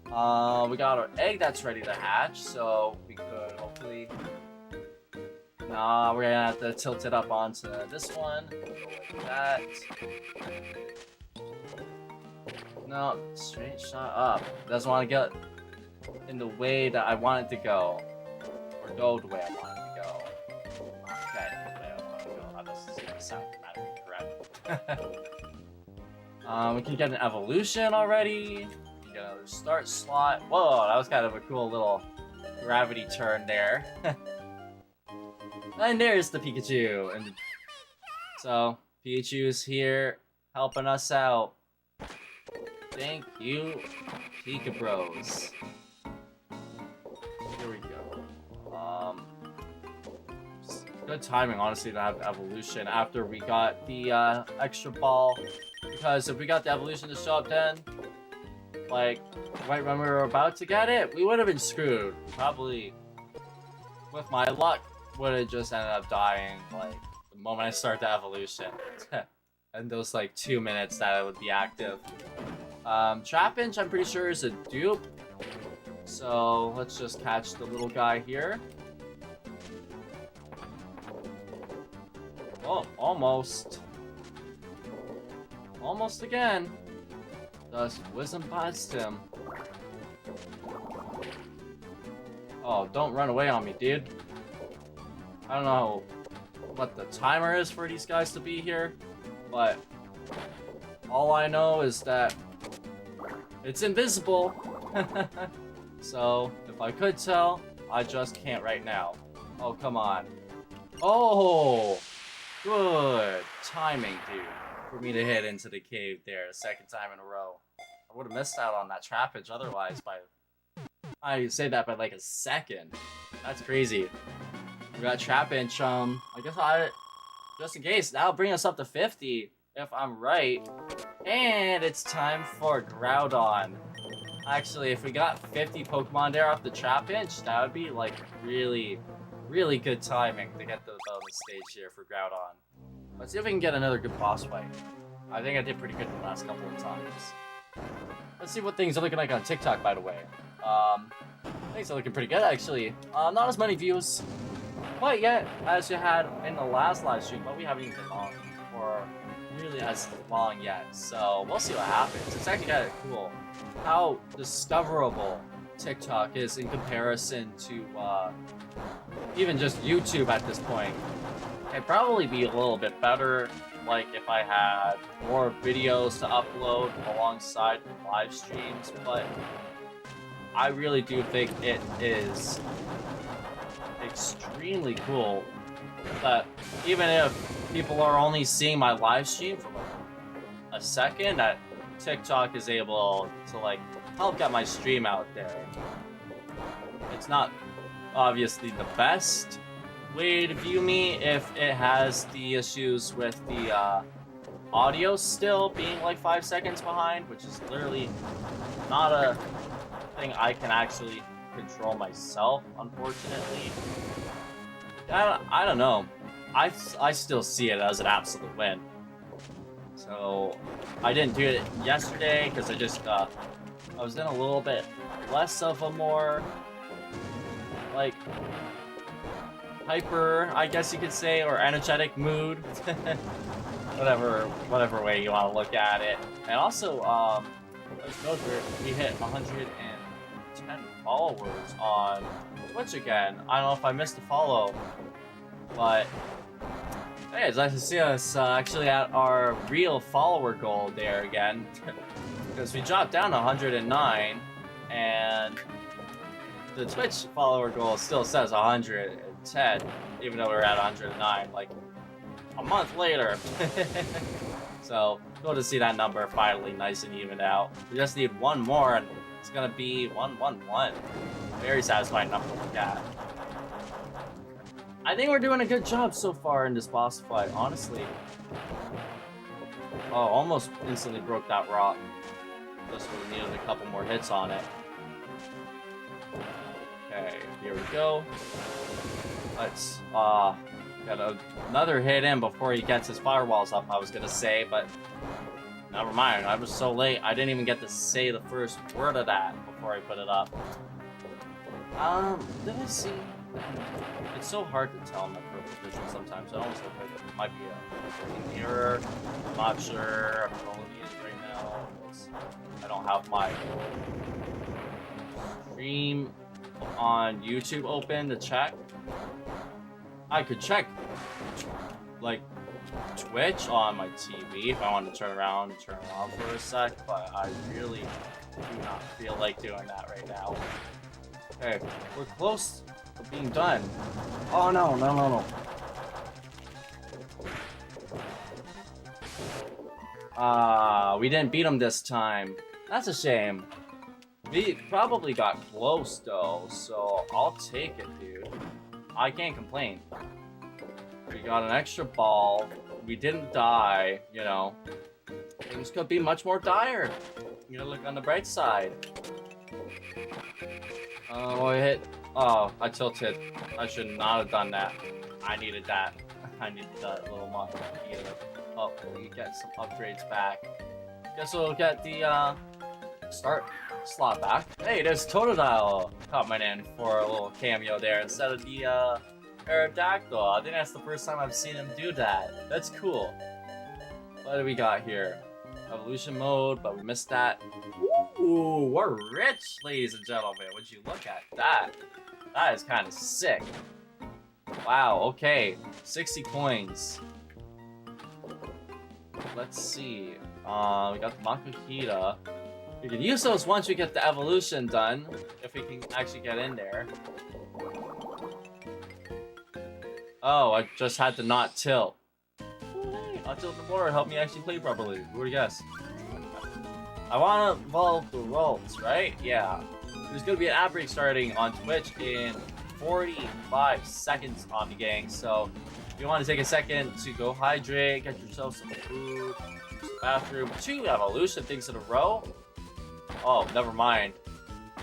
A: We got our egg that's ready to hatch, so we could hopefully... Nah, we're gonna have to tilt it up onto this one. Like that. No, straight shot up. Doesn't want to get in the way that I want it to go. Or go the way I want it to go. Okay, the way I want it to go. Oh, this is gonna sound grammatically correct. We can get an evolution already. We get another start slot. Whoa, that was kind of a cool little gravity turn there. And there's the Pikachu. And so, Pikachu's here helping us out. Thank you, Pika Bros. Here we go. Good timing, honestly, to have evolution after we got the extra ball. Because if we got the evolution to show up then, like, right when we were about to get it, we would have been screwed. Probably, with my luck, would have just ended up dying, like, the moment I start the evolution. And those, like, 2 minutes that it would be active. Trapinch, I'm pretty sure, is a dupe. So, let's just catch the little guy here. Oh, almost. Almost again. Just whizzing past him. Oh, don't run away on me, dude. I don't know what the timer is for these guys to be here, but all I know is that it's invisible. So, if I could tell, I just can't right now. Oh, come on. Oh! Good timing, dude, for me to hit into the cave there a second time in a row. I would have missed out on that trappage otherwise by... I say that by like a second. That's crazy. We got Trapinch, I guess just in case, that'll bring us up to 50, if I'm right. And it's time for Groudon. Actually, if we got 50 Pokemon there off the trap inch, that would be like really, really good timing to get the bonus stage here for Groudon. Let's see if we can get another good boss fight. I think I did pretty good the last couple of times. Let's see what things are looking like on TikTok, by the way. Things are looking pretty good, actually. Not as many views quite yet as you had in the last live stream, but we haven't even been on for really as long yet. So we'll see what happens. It's actually kind of cool how discoverable TikTok is in comparison to even just YouTube at this point. It'd probably be a little bit better, like if I had more videos to upload alongside live streams, but I really do think it is extremely cool that even if people are only seeing my live stream for like a second, that TikTok is able to like help get my stream out there. It's not obviously the best way to view me if it has the issues with the audio still being like 5 seconds behind, which is literally not a thing I can actually control myself, unfortunately. I don't know. I still see it as an absolute win. So I didn't do it yesterday because I just I was in a little bit less of a more like hyper, I guess you could say, or energetic mood. whatever way you want to look at it. And also we hit 110 followers on Twitch again. I don't know if I missed a follow, but hey, it's nice to see us actually at our real follower goal there again. Because we dropped down to 109, and the Twitch follower goal still says 110, even though we're at 109, like a month later. So cool to see that number finally nice and even out. We just need one more, and it's gonna be 111. Very satisfying number to look at. I think we're doing a good job so far in this boss fight, honestly. Oh, almost instantly broke that rock. Just would have needed a couple more hits on it. Okay, here we go. Let's get another hit in before he gets his firewalls up, I was gonna say, but never mind. I was so late, I didn't even get to say the first word of that before I put it up. Did I see? It's so hard to tell in my purple vision sometimes. I almost look like it might be a mirror. I'm not sure. I'm rolling it right now. I don't have my stream on YouTube open to check. I could check like Twitch on my TV if I wanted to turn around and turn it on for a sec, but I really do not feel like doing that right now. Okay, we're close to being done. Oh no. We didn't beat him this time. That's a shame. We probably got close though, so I'll take it, dude. I can't complain. We got an extra ball. We didn't die, you know. Things could be much more dire. You gotta look on the bright side. Oh, I hit. Oh, I tilted. I should not have done that. I needed that. I needed that little mod. Oh, we get some upgrades back. Guess we'll get the start slot back. Hey, there's Totodile coming in for a little cameo there instead of the Aerodactyl. I think that's the first time I've seen him do that. That's cool. What do we got here? Evolution mode, but we missed that. Ooh, we're rich, ladies and gentlemen. Would you look at that? That is kind of sick. Wow, okay. 60 coins. Let's see. We got the Makuhita. We can use those once we get the evolution done, if we can actually get in there. Oh, I just had to not tilt. Not tilt the board, help me actually play properly. Who would you guess? I want to evolve the roles, right? Yeah. There's going to be an ad break starting on Twitch in 45 seconds on the gang, so if you want to take a second to go hydrate, get yourself some food, use the bathroom, 2 evolution things in a row, Oh, never mind.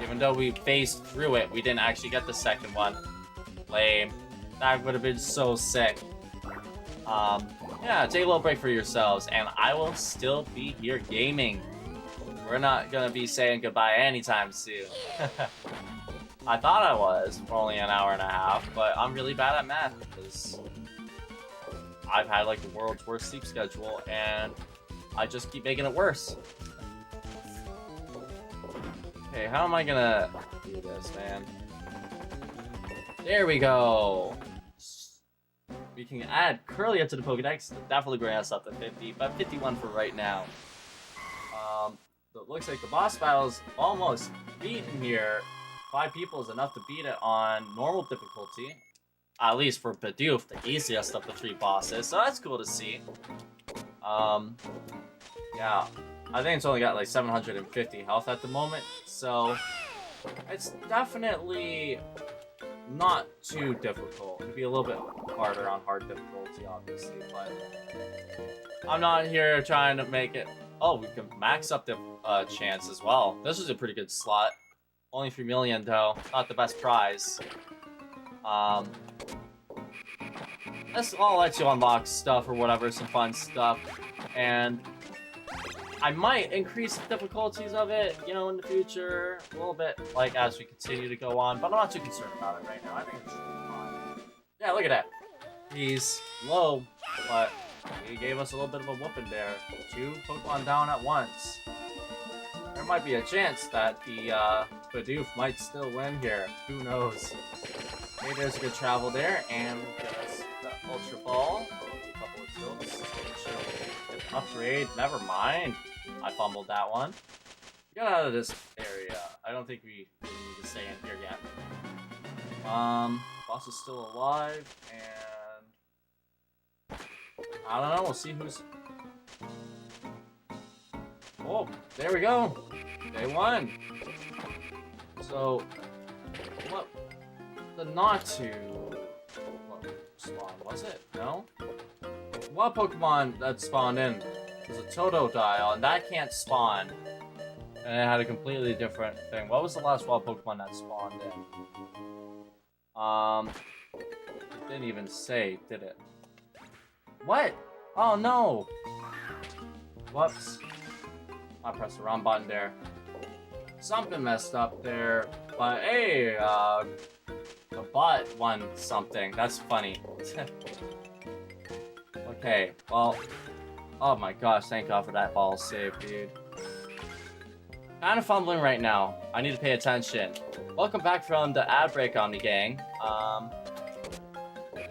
A: Even though we phased through it, we didn't actually get the second one. Lame. That would have been so sick. Yeah, take a little break for yourselves, and I will still be here gaming. We're not gonna be saying goodbye anytime soon. I thought I was for only an hour and a half, but I'm really bad at math because I've had like the world's worst sleep schedule, and I just keep making it worse. Okay, how am I gonna do this, man? There we go. We can add Curlia to the Pokédex. Definitely bring us up to 50, but 51 for right now. It looks like the boss battle's almost beaten here. 5 people is enough to beat it on normal difficulty. At least for Bidoof, the easiest of the 3 bosses. So that's cool to see. Yeah. I think it's only got like 750 health at the moment. So it's definitely not too difficult. It'd be a little bit harder on hard difficulty, obviously, but I'm not here trying to make it. Oh, we can max up the chance as well. This is a pretty good slot. Only 3 million though. Not the best prize. This all lets you unlock stuff or whatever, some fun stuff, and I might increase the difficulties of it, you know, in the future, a little bit, like, as we continue to go on, but I'm not too concerned about it right now. I think it should be fine. Yeah, look at that. He's low, but he gave us a little bit of a whooping there. 2 Pokemon down at once. There might be a chance that the Bidoof might still win here. Who knows? Maybe there's a good travel there, and we'll get us the Ultra Ball. A couple of tilts. Upgrade. Never mind. I fumbled that one. Get out of this area. I don't think we really need to stay in here yet. Boss is still alive, and I don't know. We'll see who's. Oh, there we go. They won. So, what? The Natu. What spawn was it? No. What Pokemon that spawned in was a Totodile, and that can't spawn. And it had a completely different thing. What was the last wild Pokemon that spawned in? It didn't even say, did it? What? Oh no! Whoops. I pressed the wrong button there. Something messed up there. But hey, the bot won something. That's funny. Okay, well, oh my gosh, thank God for that ball save, dude. Kind of fumbling right now. I need to pay attention. Welcome back from the ad break, Omni Gang.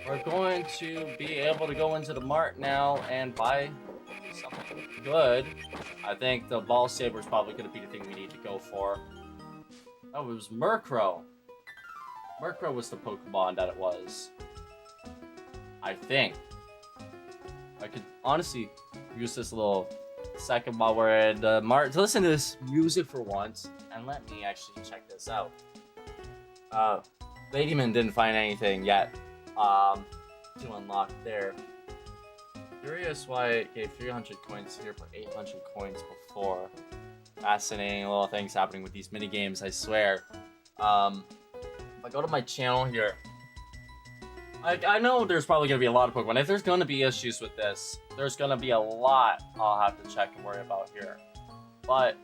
A: We're going to be able to go into the mart now and buy something good. I think the ball saber is probably going to be the thing we need to go for. Oh, it was Murkrow. Murkrow was the Pokemon that it was. I think. I could honestly use this little second while we're in the mart to listen to this music for once, and let me actually check this out. Ladyman didn't find anything yet to unlock there. Curious why it gave 300 coins here for 800 coins before. Fascinating little things happening with these mini games, I swear. If I go to my channel here, I know there's probably going to be a lot of Pokemon. If there's going to be issues with this, there's going to be a lot I'll have to check and worry about here. But,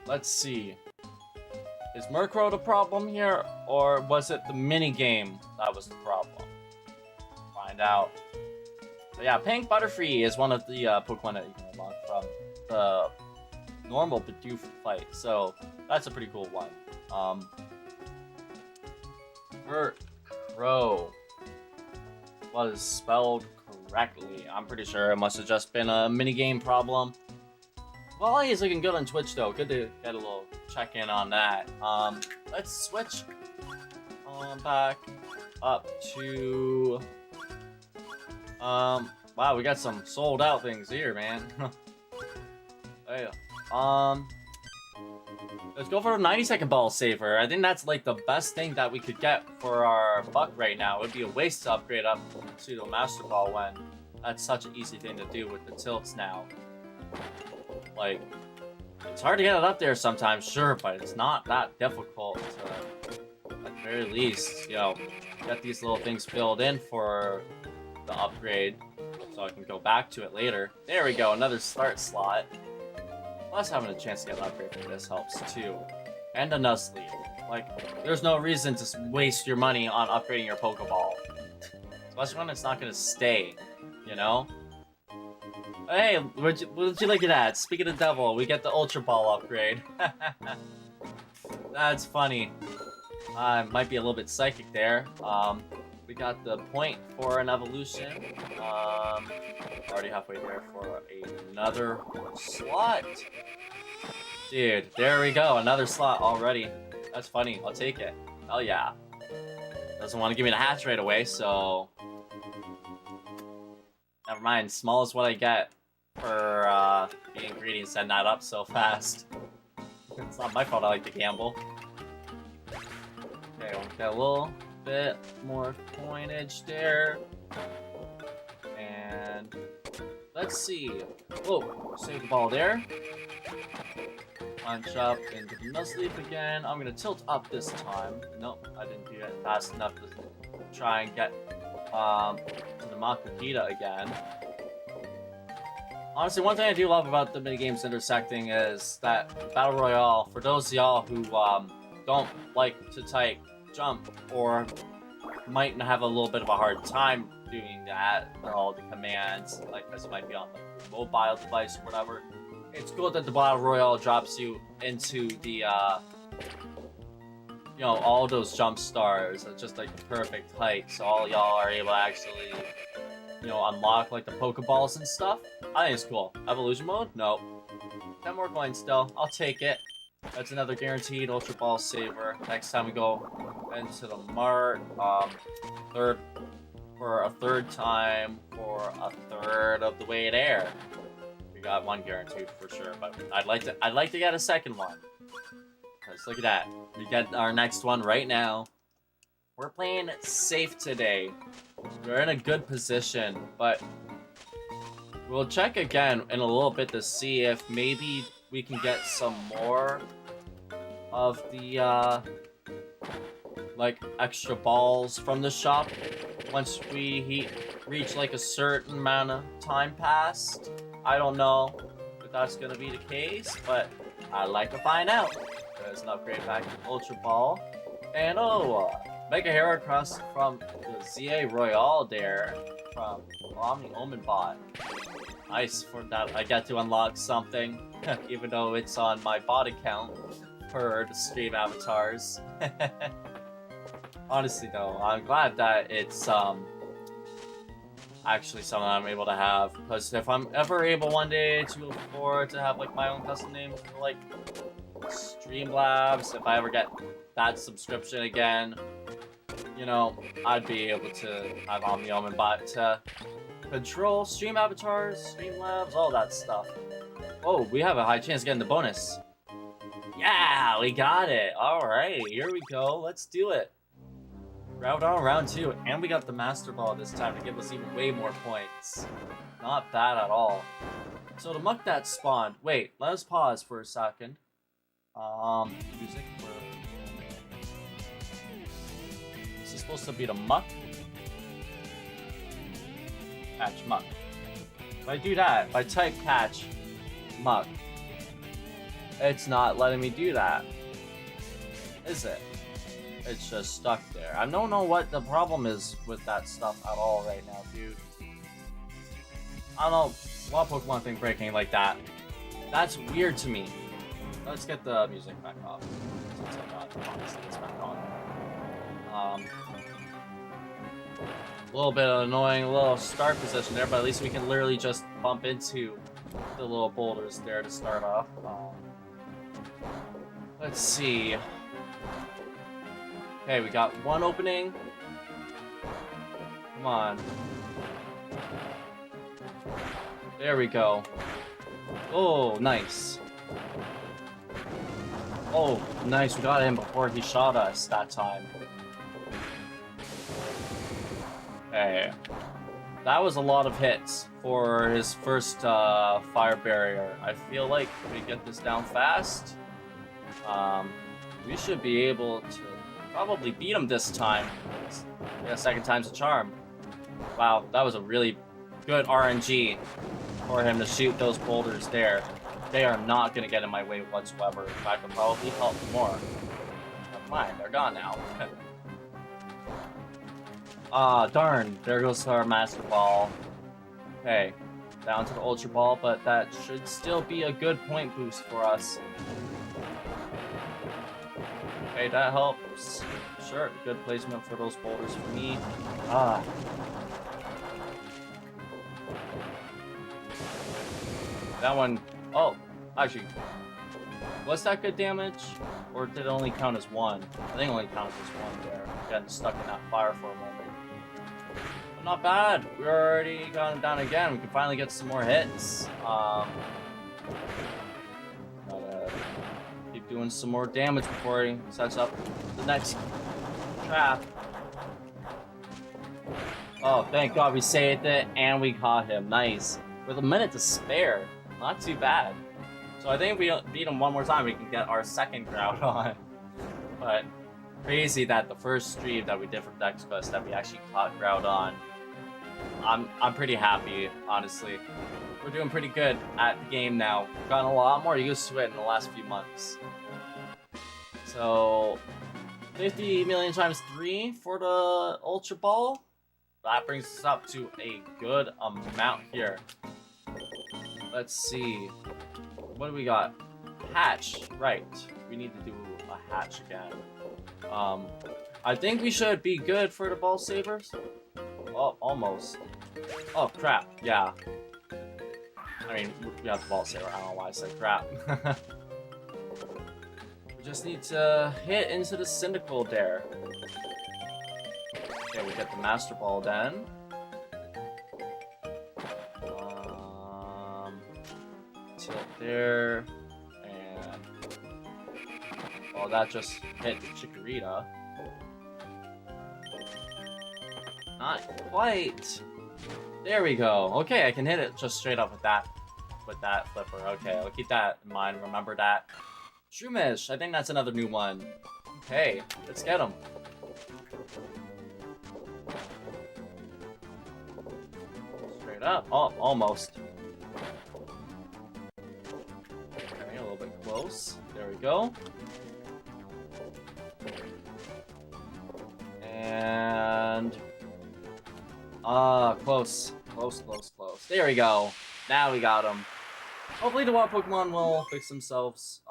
A: let's see. Is Murkrow the problem here, or was it the mini-game that was the problem? Find out. So yeah, Pink Butterfree is one of the Pokemon that you can unlock from the normal Bidoof fight. So, that's a pretty cool one. Murkrow was spelled correctly. I'm pretty sure it must have just been a minigame problem. Well, he's looking good on Twitch though. Good to get a little check-in on that. Let's switch back up to wow, we got some sold out things here, man. Hey, let's go for a 90-second ball saver. I think that's like the best thing that we could get for our buck right now. It would be a waste to upgrade up to the Master Ball when that's such an easy thing to do with the tilts now. Like, It's hard to get it up there sometimes, sure, but it's not that difficult to, at the very least, you know, get these little things filled in for the upgrade, so I can go back to it later. There we go, another start slot. Plus having a chance to get an upgrade for this helps too. And a Nuzleaf. Like, there's no reason to waste your money on upgrading your Pokeball. Especially when it's not gonna stay, you know? Hey, would you look at that? Speaking of devil, we get the Ultra Ball upgrade. That's funny. Might be a little bit psychic there. We got the point for an evolution. Already halfway there for another slot. Dude, there we go. Another slot already. That's funny. I'll take it. Oh yeah. Doesn't want to give me the hatch right away, so... Never mind. Small is what I get for being greedy and setting that up so fast. It's not my fault I like to gamble. Okay, we'll get a little bit more coinage there. And let's see. Whoa, save the ball there. Punch up into the Nuzleaf again. I'm gonna tilt up this time. Nope, I didn't do that fast enough to try and get to the Makapita again. Honestly, one thing I do love about the minigames intersecting is that Battle Royale, for those of y'all who don't like to type jump or might have a little bit of a hard time doing that, all the commands, like because it might be on the mobile device or whatever, it's cool that the Battle Royale drops you into the, you know, all those jump stars at just like the perfect height, so all y'all are able to actually, you know, unlock like the Pokeballs and stuff. I think it's cool. Evolution mode? No. 10 more coins still. I'll take it. That's another guaranteed Ultra Ball saver. Next time we go into the mart, for a third time for a third of the way there. We got one guaranteed for sure, but I'd like to get a second one. Let's look at that. We get our next one right now. We're playing safe today. We're in a good position, but we'll check again in a little bit to see if maybe we can get some more of the like extra balls from the shop once we reach like a certain amount of time passed. I don't know if that's gonna be the case, but I'd like to find out. There's an upgrade back to Ultra Ball. And Mega Heracross from the ZA Royale there from Omni Omenbot. Nice, for that I get to unlock something, even though it's on my bot account for the StreamAvatars. Honestly though, I'm glad that it's actually something I'm able to have, because if I'm ever able one day to afford to have like my own custom name for like Streamlabs, if I ever get that subscription again, you know, I'd be able to have Omni Omenbot to control StreamAvatars, Streamlabs, all that stuff. Oh, we have a high chance of getting the bonus. Yeah, we got it. Alright, here we go. Let's do it. Round on round 2, and we got the Master Ball this time to give us even way more points. Not bad at all. So to muck that spawned. Wait, let us pause for a second. Music for... This is supposed to be the muck. Catch muck. If I do that, if I type catch muck, it's not letting me do that, is it? It's just stuck there. I don't know what the problem is with that stuff at all right now, dude. I don't know what Pokemon thing breaking like that. That's weird to me. Let's get the music back off. Since I got it's back on. A little bit annoying, little start position there, but at least we can literally just bump into the little boulders there to start off. Let's see. Okay, we got one opening. Come on. There we go. Oh, nice. Oh, nice. We got him before he shot us that time. Okay. that was a lot of hits for his first fire barrier. I feel like if we get this down fast, we should be able to probably beat him this time. Yeah, second time's a charm. Wow, that was a really good RNG for him to shoot those boulders there. They are not going to get in my way whatsoever. In fact, they'll probably help more. Never mind, they're gone now. Ah, darn. There goes our Master Ball. Okay, down to the Ultra Ball, but that should still be a good point boost for us. Okay, that helps. Sure, good placement for those boulders for me. Ah. That one... Oh, actually, was that good damage? Or did it only count as one? I think it only counted as one there. Getting stuck in that fire for a moment. But not bad. We already got him down again. We can finally get some more hits. Gotta keep doing some more damage before he sets up the next trap. Oh, thank God we saved it and we caught him. Nice. With a minute to spare. Not too bad. So I think if we beat him one more time, we can get our second crowd on. But crazy that the first stream that we did from Dex Quest that we actually caught crowd on. I'm pretty happy, honestly. We're doing pretty good at the game now. We've gotten a lot more used to it in the last few months. So 50 million times 3 for the Ultra Ball. That brings us up to a good amount here. Let's see. What do we got? Hatch. Right. We need to do a hatch again. I think we should be good for the ball savers. Oh, almost. Oh, crap. Yeah. I mean, we have the ball saver. I don't know why I said crap. We just need to hit into the Syndical there. Okay, we get the Master Ball then. Tilt there, and well, that just hit the Chikorita. Not quite. There we go. Okay, I can hit it just straight up with that flipper. Okay, I'll keep that in mind. Remember that. Shroomish, I think that's another new one. Okay, let's get him. Straight up. Oh, almost. Close. There we go. And close. Close. There we go. Now we got him. Hopefully the wild Pokemon will fix themselves.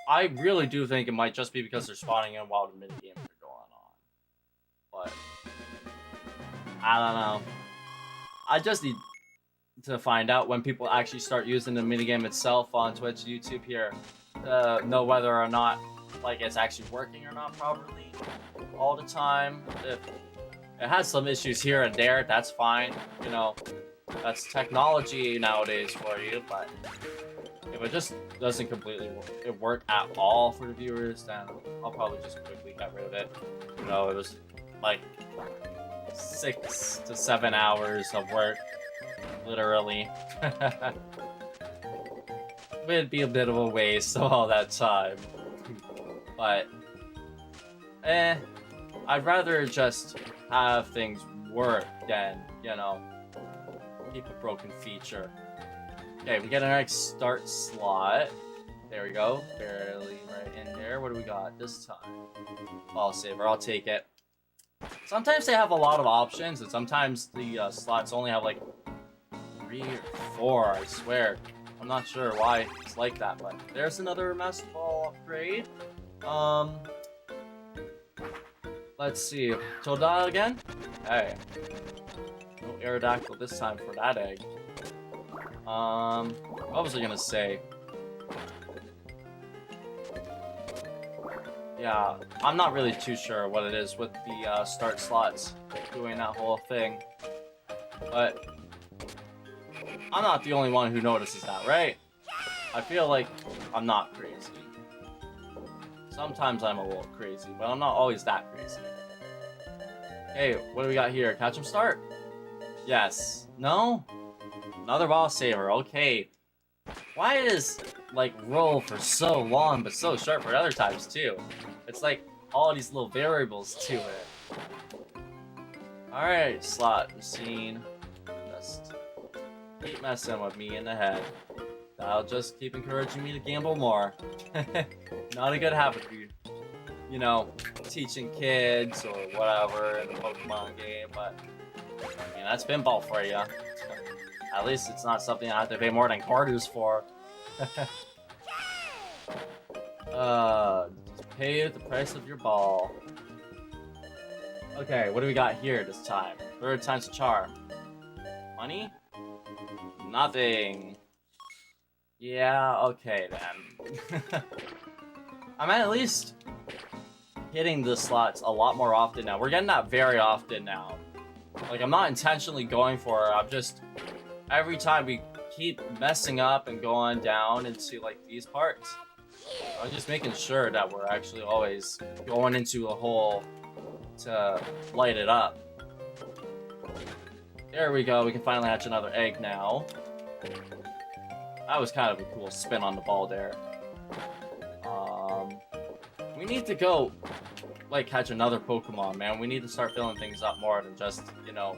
A: I really do think it might just be because they're spawning in while the minigames are going on. But I don't know. I just need to find out when people actually start using the minigame itself on Twitch, YouTube here, know whether or not like it's actually working or not properly all the time. If it has some issues here and there, that's fine. You know, that's technology nowadays for you. But if it just doesn't completely work at all for the viewers, then I'll probably just quickly get rid of it. You know, it was like 6 to 7 hours of work. Literally. It'd be a bit of a waste of all that time. But, I'd rather just have things work than, you know, keep a broken feature. Okay, we get our next start slot. There we go. Barely right in there. What do we got this time? Ball saver. I'll take it. Sometimes they have a lot of options, and sometimes the slots only have like 3 or 4, I swear. I'm not sure why it's like that, but there's another Master Ball upgrade. Let's see. Todal again? Hey. No Aerodactyl this time for that egg. What was I gonna say? Yeah, I'm not really too sure what it is with the start slots doing that whole thing. But I'm not the only one who notices that, right? I feel like I'm not crazy. Sometimes I'm a little crazy, but I'm not always that crazy. Hey, what do we got here? Catch 'em start. Yes. No? Another ball saver. Okay. Why is like roll for so long but so short for other times too? It's like all these little variables to it. Alright, slot machine. Just keep messing with me in the head. That'll just keep encouraging me to gamble more. Not a good habit for you. You know, teaching kids or whatever in the Pokemon game, but I mean, that's pinball for you. At least it's not something I have to pay more than quarters for. Just pay the price of your ball. Okay, what do we got here this time? Third time's a charm. Money? Nothing. Yeah, okay then. I'm at least hitting the slots a lot more often now. We're getting that very often now. Like, I'm not intentionally going for it. I'm just... Every time we keep messing up and going down into, like, these parts, I'm just making sure that we're actually always going into a hole to light it up. There we go. We can finally hatch another egg now. That was kind of a cool spin on the ball there. We need to go, like, catch another Pokemon, man. We need to start filling things up more than just, you know,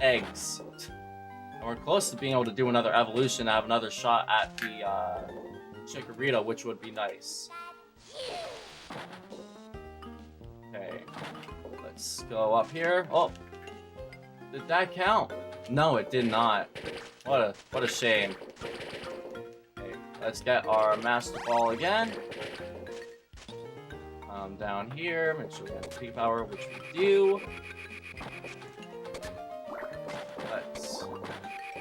A: eggs. And we're close to being able to do another evolution, have another shot at the Chikorita, which would be nice. Okay, let's go up here. Oh, did that count? No, it did not. What a shame. Okay, let's get our Master Ball again. Down here, make sure we have the peak power, which we do. Let's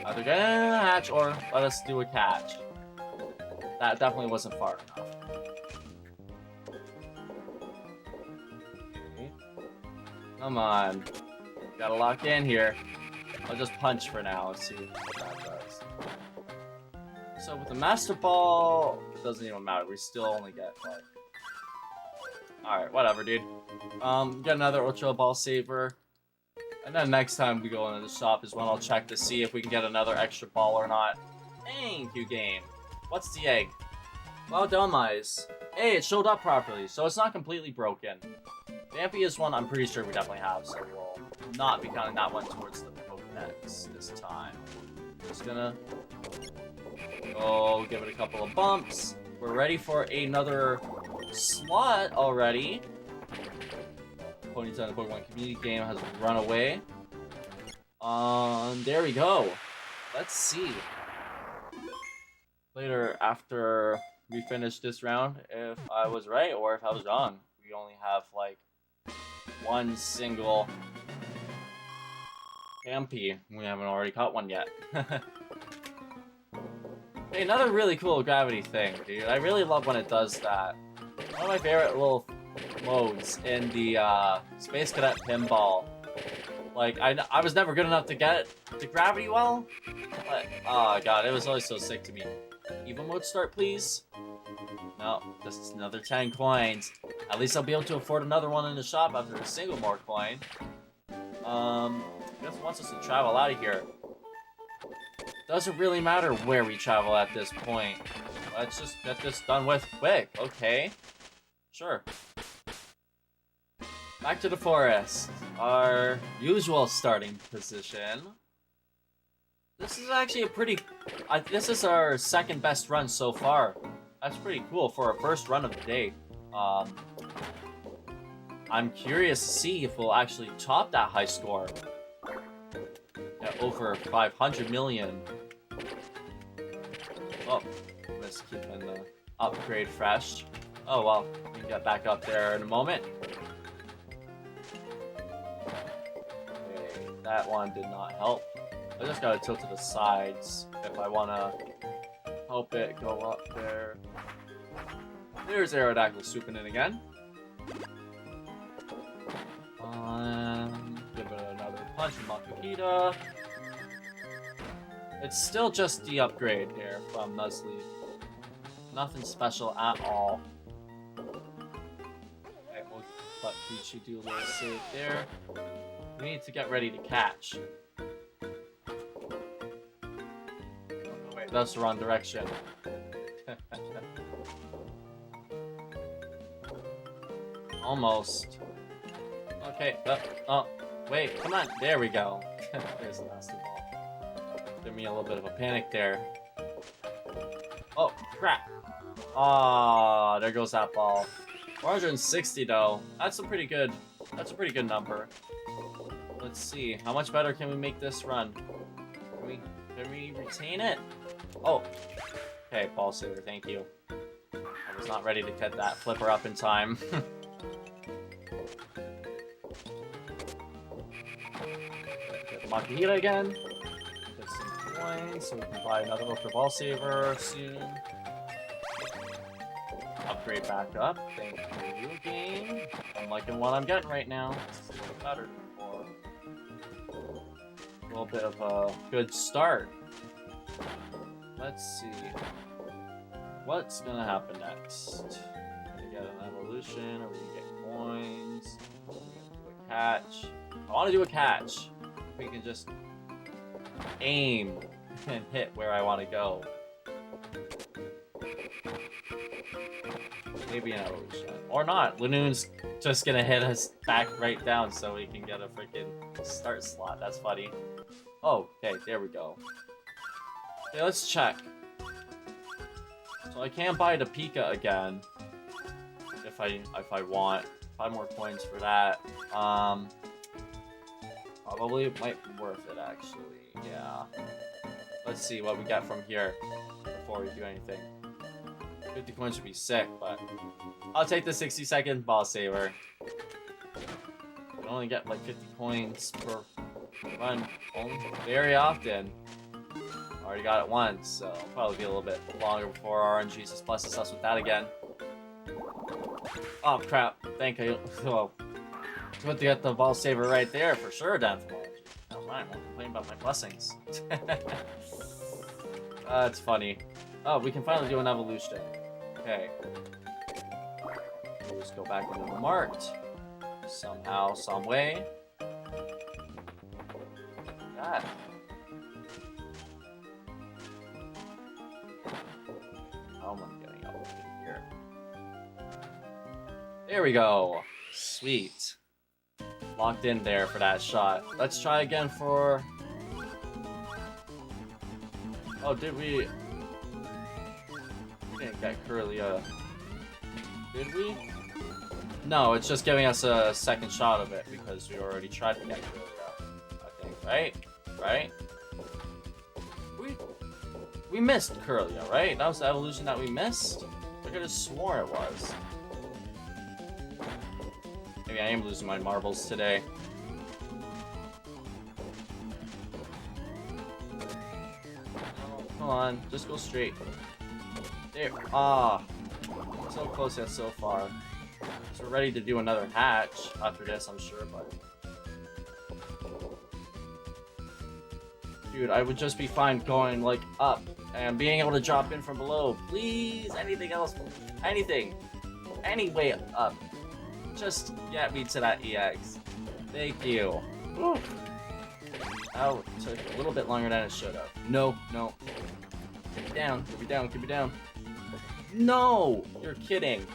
A: either get a hatch or let us do a catch. That definitely wasn't far enough. Okay. Come on. Gotta lock in here. I'll just punch for now and see what that does. So with the Master Ball, it doesn't even matter. We still only get like... Alright, whatever, dude. Get another Ultra Ball Saver. And then next time we go into the shop is when I'll check to see if we can get another extra ball or not. Thank you, game. What's the egg? Well done, Mice. Hey, it showed up properly, so it's not completely broken. The amphibious one, I'm pretty sure we definitely have, so we'll not be counting that one towards the Pokedex this time. Just gonna go give it a couple of bumps. We're ready for another slot already. Ponytail in the Pokemon community game has run away. There we go. Let's see. Later, after we finish this round, if I was right or if I was wrong. We only have like one single Ampy. We haven't already caught one yet. Hey, another really cool gravity thing, dude. I really love when it does that. One of my favorite little modes in the Space Cadet Pinball. Like, I was never good enough to get the gravity well, but, oh god, it was always so sick to me. Evo mode start, please? No, just another 10 coins. At least I'll be able to afford another one in the shop after a single more coin. I guess it wants us to travel out of here. Doesn't really matter where we travel at this point. Let's just get this done with quick, okay? Sure. Back to the forest. Our usual starting position. This is actually a pretty... this is our second best run so far. That's pretty cool for our first run of the day. I'm curious to see if we'll actually top that high score. At over 500 million. Oh, let's keep the upgrade fresh. Oh well, we can get back up there in a moment. Okay, that one did not help. I just gotta tilt to the sides if I wanna help it go up there. There's Aerodactyl swooping in again. Give it another punch from Makukita. It's still just the upgrade here from Nuzleaf. Nothing special at all. Okay, we'll let Peachy do a little save there. We need to get ready to catch. Oh, wait, that's the wrong direction. Almost. Okay, oh, wait, come on. There we go. There's the last ball. Give me a little bit of a panic there. Oh, crap. Ah, there goes that ball. 460 though. That's a pretty good number. Let's see. How much better can we make this run? Can we retain it? Oh. Okay, ball saver, thank you. I was not ready to cut that flipper up in time. Get the Makihira again. Get some coins so we can buy another Ultra Ball Saver soon. Upgrade back up. Thank you, game. I'm liking what I'm getting right now. It's a little better than before. A little bit of a good start. Let's see. What's gonna happen next? We're gonna get an evolution, or we can get coins. We're gonna do a catch. I want to do a catch. We can just aim and hit where I want to go. Maybe an evolution. Or not. Lanoon's just gonna hit us back right down so we can get a freaking start slot. That's funny. Oh, okay, there we go. Okay, let's check. So I can buy the Pika again. If I want. 5 more coins for that. Probably might be worth it actually. Yeah. Let's see what we got from here before we do anything. 50 coins would be sick, but I'll take the 60-second ball saver. You only get like 50 coins per run very often. Already got it once, so it'll probably be a little bit longer before RNG just blesses us with that again. Oh crap! Thank you. Well, good to get the ball saver right there for sure. Down from RNG. Never mind. Won't complain about my blessings. That's funny. Oh, we can finally do an evolution. Okay. We'll just go back into the mart. Somehow, some way. God. How am I getting up in here? There we go. Sweet. Locked in there for that shot. Let's try again for... Oh, did we... We didn't get Curlia. Did we? No, it's just giving us a second shot of it because we already tried to get Curlia. I think, right? Right? We missed Curlia, right? That was the evolution that we missed? I could have swore it was. Maybe I am losing my marbles today. Oh, come on, just go straight. There. Ah. So close yet so far. So we're ready to do another hatch after this, I'm sure, but... Dude, I would just be fine going, like, up and being able to drop in from below. Please, anything else? Anything. Any way up. Just get me to that EX. Thank you. Woo. Oh, it took a little bit longer than it should have. No, no. Get me down, get me down, get me down. No! You're kidding.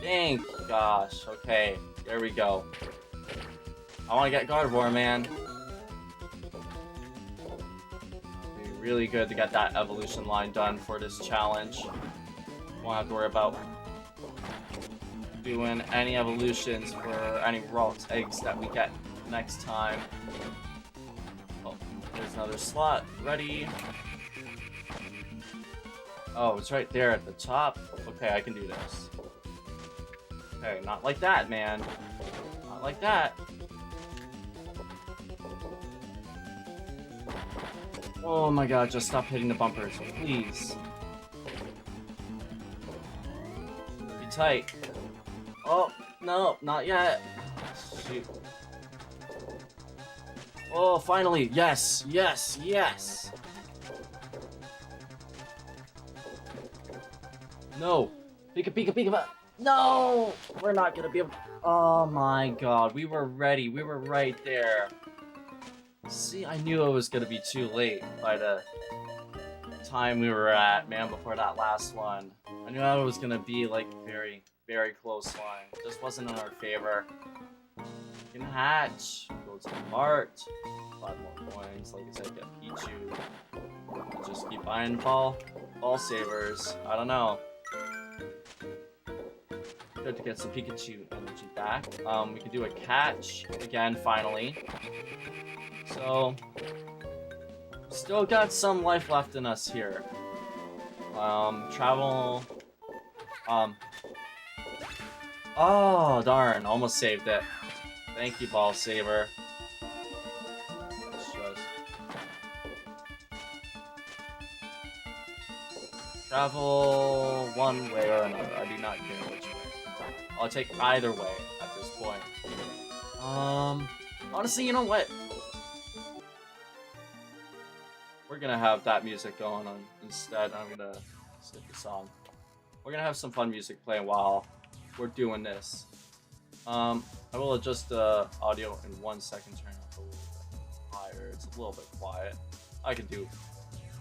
A: Thank gosh. Okay, there we go. I want to get Gardevoir, man. It'd be really good to get that evolution line done for this challenge. Won't have to worry about doing any evolutions for any Ralt eggs that we get next time. Oh, there's another slot. Ready. Oh, it's right there at the top. Okay, I can do this. Okay, not like that, man. Not like that. Oh my god, just stop hitting the bumpers, please. Be tight. Oh, no, not yet. Shoot. Oh, finally. Yes, yes, yes. No. Pika, pika, pika. No! We're not gonna be able to... Oh my god, we were ready. We were right there. See, I knew it was gonna be too late by the time we were at, man, before that last one. I knew it was gonna be, like, very, very close line. It just wasn't in our favor. You can hatch. Go to the mart. 5 more coins. Like I said, get Pichu. Just keep buying ball savers. I don't know. Good to get some Pikachu energy back. We can do a catch again, finally. So, still got some life left in us here. Travel. Oh, darn. Almost saved it. Thank you, Ball Saver. Travel one way or another. I do not care which way. I'll take either way at this point. Honestly, you know what? We're gonna have that music going on instead. I'm gonna skip the song. We're gonna have some fun music playing while we're doing this. I will adjust the audio in 1 second, turn it up a little bit higher. It's a little bit quiet. I could do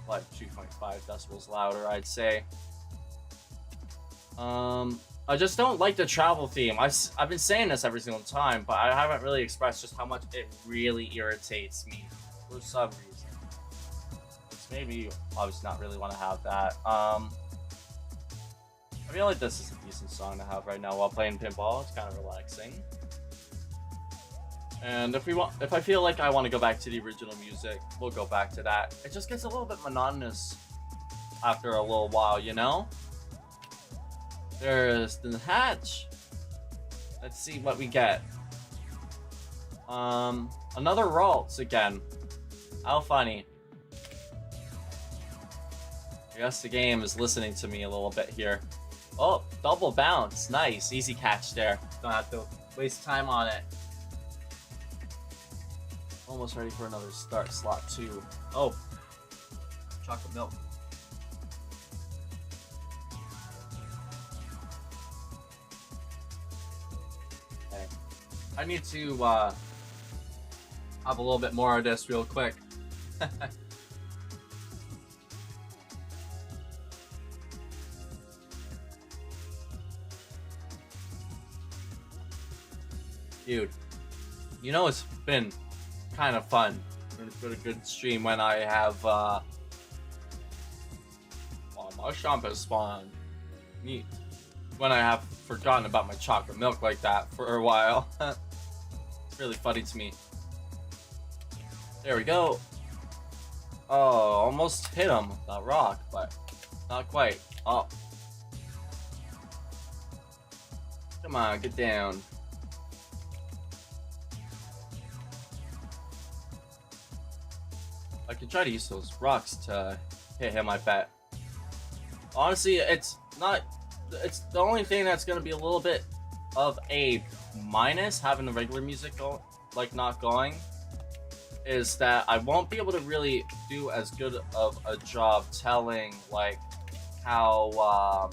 A: like 2.5 decibels louder, I'd say. I just don't like the travel theme. I've been saying this every single time, but I haven't really expressed just how much it really irritates me for some reason. It's maybe you obviously not really want to have that. I feel like this is a decent song to have right now while playing pinball. It's kind of relaxing. And if I feel like I want to go back to the original music, we'll go back to that. It just gets a little bit monotonous after a little while, you know? There's the hatch. Let's see what we get. Another Ralts again. How funny. I guess the game is listening to me a little bit here. Oh, double bounce. Nice. Easy catch there. Don't have to waste time on it. Almost ready for another start slot too. Oh, chocolate milk. Okay. I need to have a little bit more of this real quick. Dude, you know it's been kind of fun. It's been a good stream when I have oh, my shampoo spawn. Neat. When I have forgotten about my chocolate milk like that for a while. It's really funny to me. There we go. Oh, almost hit him with that rock, but not quite. Oh. Come on, get down. I can try to use those rocks to hit him, I bet. Honestly, it's not... It's the only thing that's going to be a little bit of a minus, having the regular music go, like, not going, is that I won't be able to really do as good of a job telling, like, how,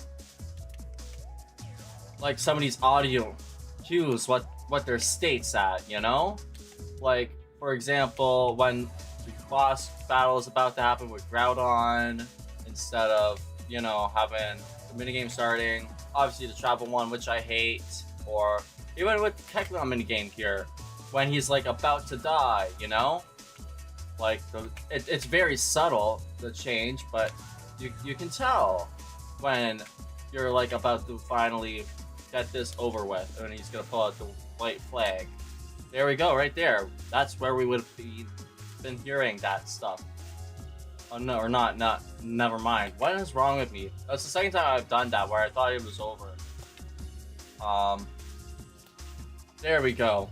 A: like, some of these audio cues, what their state's at, you know? Like, for example, when the boss battle is about to happen with Groudon, instead of, you know, having the minigame starting, obviously the travel one, which I hate, or even with the Kecleon minigame here, when he's like about to die, you know? Like, it's very subtle, the change, but you can tell when you're like about to finally get this over with, and he's gonna pull out the white flag. There we go, right there. That's where we would have been hearing that stuff. Oh no, or not, never mind. What is wrong with me? That's the second time I've done that where I thought it was over. There we go.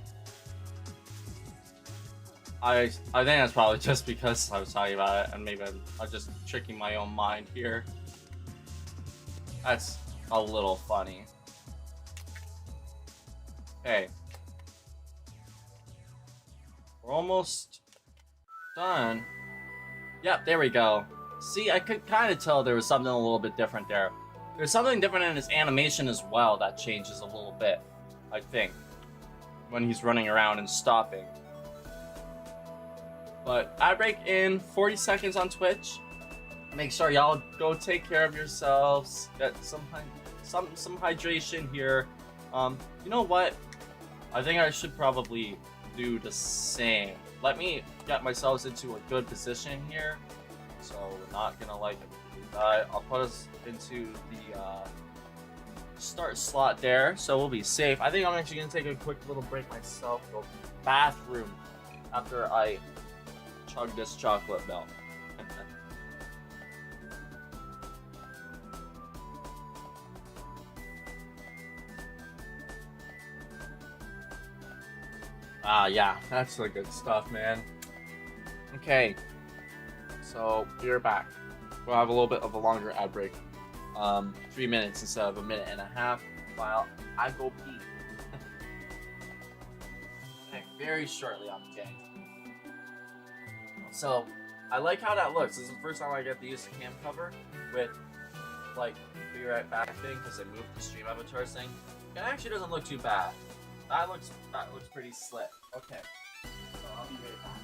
A: I think that's probably just because I was talking about it, and maybe I'm just tricking my own mind here. That's a little funny. Okay. We're almost done. Yep, there we go. See, I could kind of tell there was something a little bit different there. There's something different in his animation as well that changes a little bit, I think, when he's running around and stopping. But ad break in 40 seconds on Twitch. Make sure y'all go take care of yourselves. Get some hydration here. You know what? I think I should probably do the same. Let me get myself into a good position here. So we're not gonna like die. I'll put us into the start slot there, so we'll be safe. I think I'm actually gonna take a quick little break myself. Go to the bathroom after I chug this chocolate milk. Yeah, that's the good stuff, man. Okay, so we're back. We'll have a little bit of a longer ad break. 3 minutes instead of a minute and a half while I go pee. Okay, very shortly on the game. So, I like how that looks. This is the first time I get to use the cam cover with, like, be right back thing, because I moved the StreamAvatars thing. It actually doesn't look too bad. That looks pretty slick. Okay, so I'll be right back.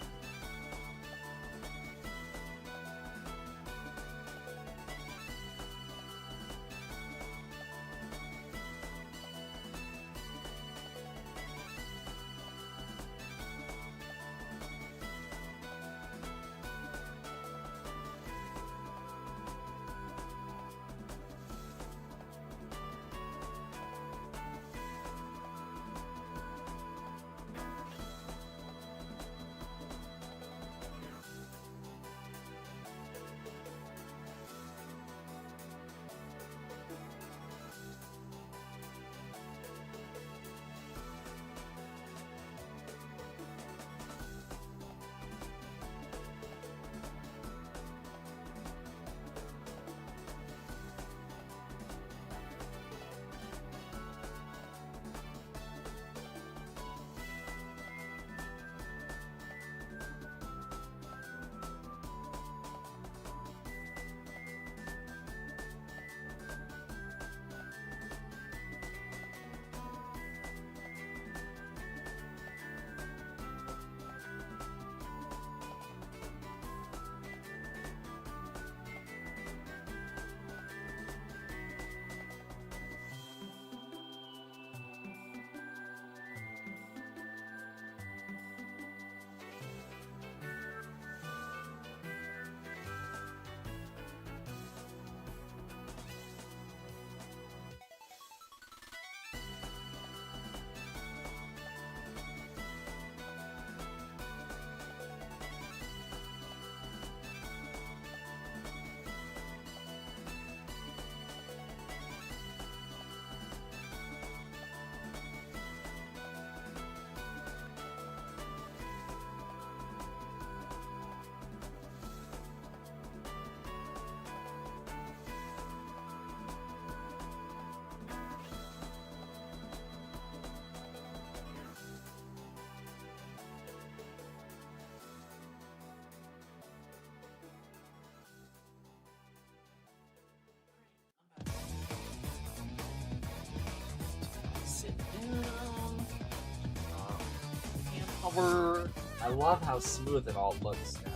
A: I love how smooth it all looks now.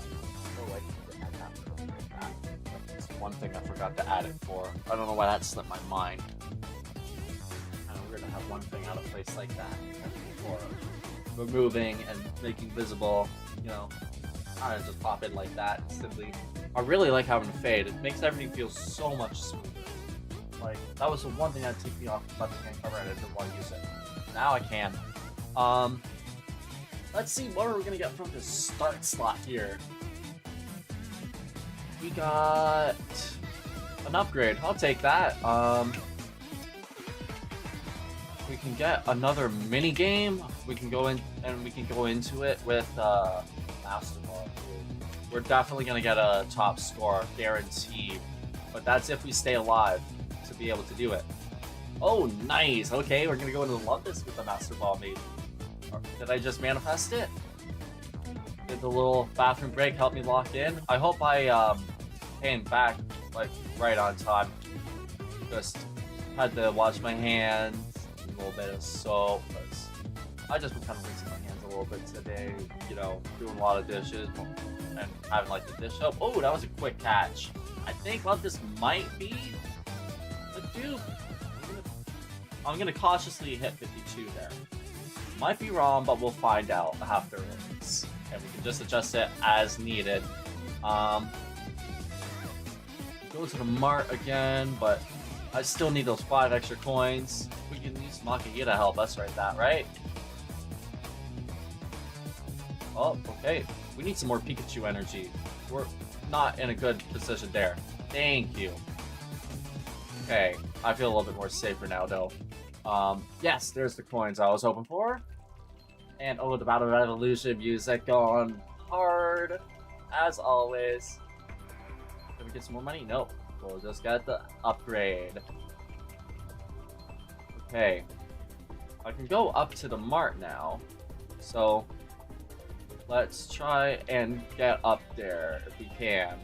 A: Oh, I think I have to look like that. That's one thing I forgot to add it for. I don't know why that slipped my mind. We're gonna have one thing out of place like that for removing and making visible. You know, I don't just pop in like that instantly. I really like having a fade. It makes everything feel so much smoother. Like that was the one thing that took me off about the can cover, and I didn't want to use it. Now I can. Let's see what we're gonna get from the start slot here. We got an upgrade. I'll take that. We can get another mini game. We can go in and we can go into it with Master Ball. We're definitely gonna get a top score, guaranteed. But that's if we stay alive to be able to do it. Oh, nice. Okay, we're gonna go into the Love with the Master Ball, maybe. Did I just manifest it? Did the little bathroom break help me lock in? I hope I came back like right on time. Just had to wash my hands, a little bit of soap. I just been kind of rinsing my hands a little bit today, you know, doing a lot of dishes and having like the dish soap. Oh, that was a quick catch. I think what this might be the dupe. I'm gonna cautiously hit 52 there. Might be wrong, but we'll find out afterwards. And we can just adjust it as needed. Go to the mart again, but I still need those 5 extra coins. We can use Makahita to help us right that, right? Oh, okay. We need some more Pikachu energy. We're not in a good position there. Thank you. Okay, I feel a little bit more safer now, though. Yes, there's the coins I was hoping for. And oh, the Battle Revolution music going hard, as always. Can we get some more money? Nope. We'll just get the upgrade. Okay. I can go up to the mart now. So, let's try and get up there if we can.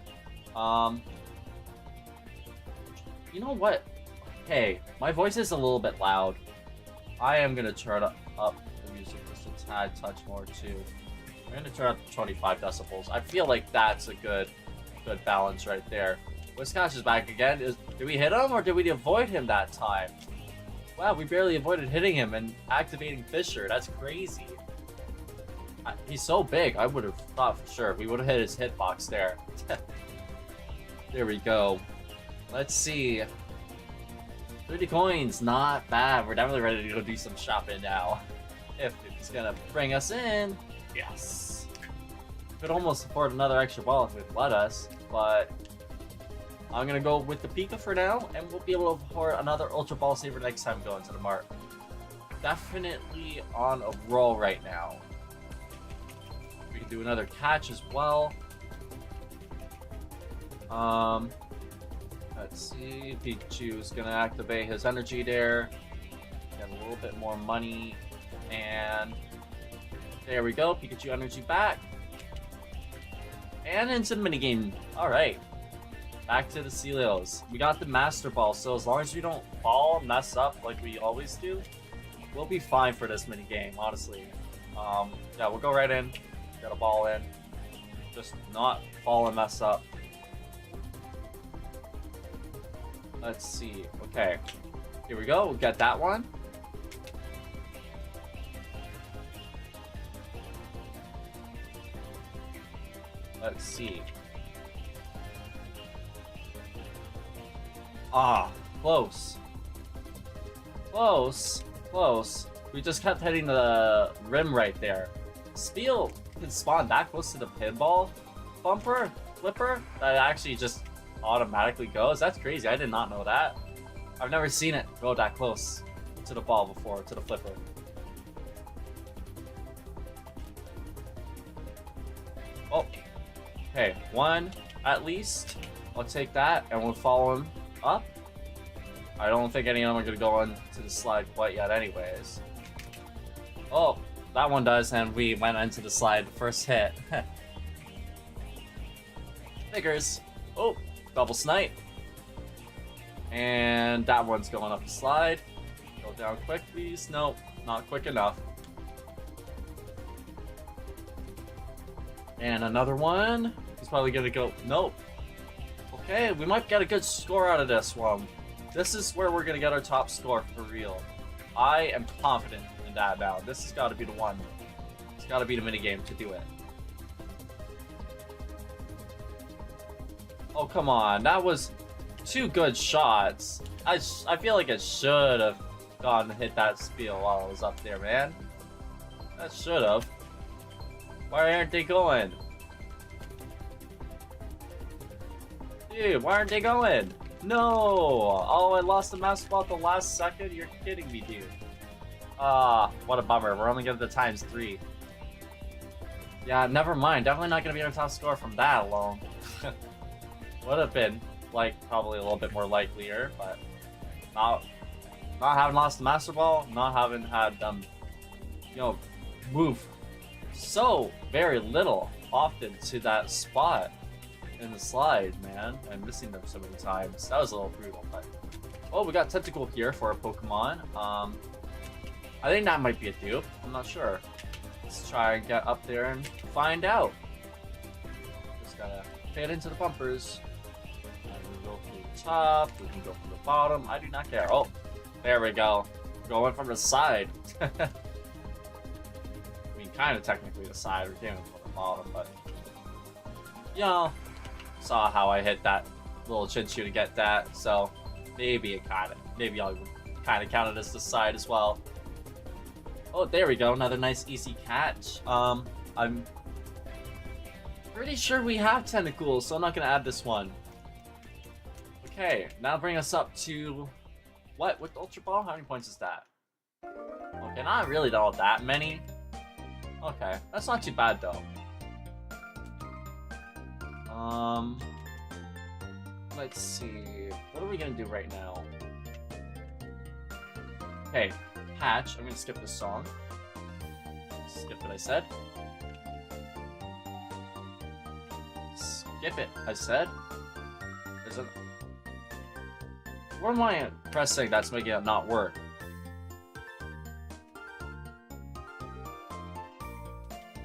A: You know what? Hey, my voice is a little bit loud. I am gonna turn up the music just a tad touch more too. I'm gonna turn up to 25 decibels. I feel like that's a good balance right there. Whiskash is back again. Did we hit him or did we avoid him that time? Wow, we barely avoided hitting him and activating Fisher. That's crazy. He's so big. I would have thought for sure we would have hit his hitbox there. There we go. Let's see. 30 coins, not bad. We're definitely ready to go do some shopping now. If it's gonna bring us in, yes. Could almost afford another extra ball if it let us, but I'm gonna go with the Pika for now, and we'll be able to afford another Ultra Ball Saver next time going to the mart. Definitely on a roll right now. We can do another catch as well. Let's see, Pikachu's gonna activate his energy there. Get a little bit more money, and there we go, Pikachu energy back. And into the minigame. Alright. Back to the Celios. We got the Master Ball, so as long as we don't fall and mess up like we always do, we'll be fine for this minigame, honestly. Yeah, we'll go right in, get a ball in. Just not fall and mess up. Let's see. Okay. Here we go. We'll get that one. Let's see. Ah, close. Close. Close. We just kept hitting the rim right there. Spiel can spawn that close to the pinball bumper, flipper, that actually just automatically goes. That's crazy. I did not know that. I've never seen it go that close to the ball before, to the flipper. Oh, okay, one at least. I'll take that and we'll follow him up. I don't think any of them are gonna go into the slide quite yet anyways. Oh, that one does, and we went into the slide first hit. Figures. Oh, double snipe. And that one's going up the slide. Go down quick, please. Nope, not quick enough. And another one. He's probably gonna go. Nope. Okay, we might get a good score out of this one. This is where we're gonna get our top score for real. I am confident in that now. This has got to be the one. It's got to be the minigame to do it. Oh, come on. That was 2 good shots. I feel like it should have gone and hit that spiel while I was up there, man. That should have. Why aren't they going? Dude, why aren't they going? No! Oh, I lost the Master Ball at the last second? You're kidding me, dude. Ah, what a bummer. We're only getting the ×3. Yeah, never mind. Definitely not going to be our top score from that alone. Would have been, like, probably a little bit more likelier, but not having lost the Master Ball, not having had them, you know, move so very little often to that spot in the slide, man, and missing them so many times. That was a little brutal, but Oh, we got Tentacle here for a Pokemon. I think that might be a dupe. I'm not sure. Let's try and get up there and find out. Just gotta pay it into the bumpers. And we can go through the top. We can go from the bottom. I do not care. Oh, there we go. Going from the side. I mean, kind of technically the side. We're getting from the bottom, but you know, saw how I hit that little Chinchu to get that. So maybe I'll kind of count it as the side as well. Oh, there we go. Another nice easy catch. I'm pretty sure we have Tentacles, so I'm not gonna add this one. Okay, now bring us up to what with Ultra Ball? How many points is that? Okay, not really all that many. Okay, that's not too bad though. Let's see. What are we gonna do right now? Okay, Hatch. I'm gonna skip this song. Skip what I said. Skip it, I said. There's an... What am I pressing that's making it not work?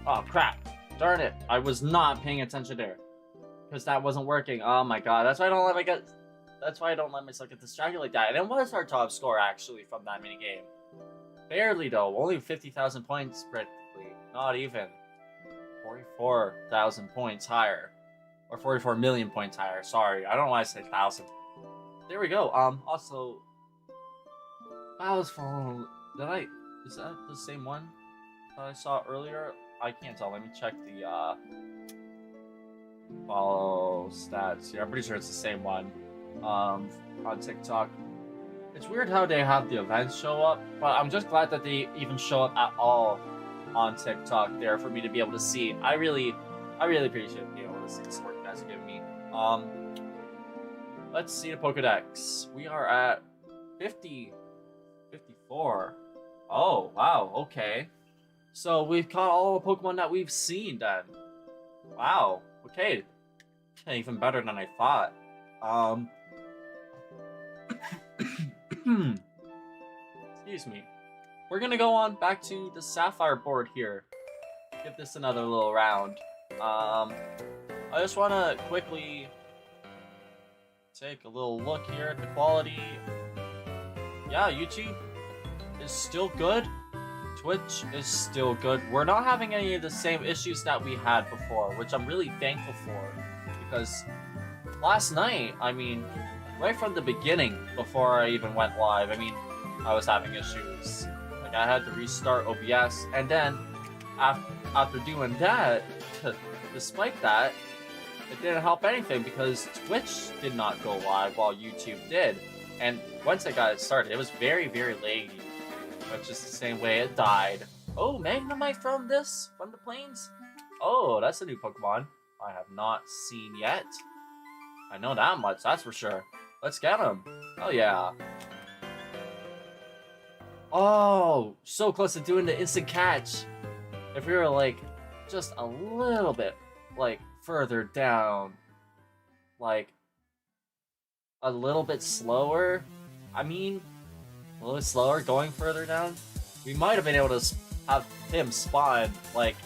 A: Oh crap. Darn it. I was not paying attention there. Because that wasn't working. Oh my god. That's why I don't let myself get distracted like that. And it was our top score actually from that minigame. Barely though. Only 50,000 points practically. Not even. 44,000 points higher. Or 44 million points higher. Sorry. I don't know why I say 1,000. There we go. Also, Bow's Fall. Is that the same one that I saw earlier? I can't tell. Let me check the follow stats here. I'm pretty sure it's the same one. On TikTok. It's weird how they have the events show up, but I'm just glad that they even show up at all on TikTok there for me to be able to see. I really appreciate being able to see the support you guys are giving me. Let's see the Pokedex. We are at 54. Oh, wow, okay. So we've caught all the Pokemon that we've seen then. Wow, okay. Even better than I thought. Excuse me. We're gonna go on back to the Sapphire board here. Give this another little round. I just wanna quickly take a little look here at the quality. Yeah, YouTube is still good. Twitch is still good. We're not having any of the same issues that we had before, which I'm really thankful for. Because last night, I mean, right from the beginning, before I even went live, I mean, I was having issues. Like, I had to restart OBS, and then, after doing that, despite that, it didn't help anything, because Twitch did not go live while YouTube did. And once I got it started, it was very, very laggy. Which is the same way it died. Oh, Magnemite from the plains? Oh, that's a new Pokemon I have not seen yet. I know that much, that's for sure. Let's get him. Oh, yeah. Oh, so close to doing the instant catch. If we were, like, just a little bit, like, further down. Like, a little bit slower. I mean, a little bit slower, going further down. We might have been able to have him spawn, like,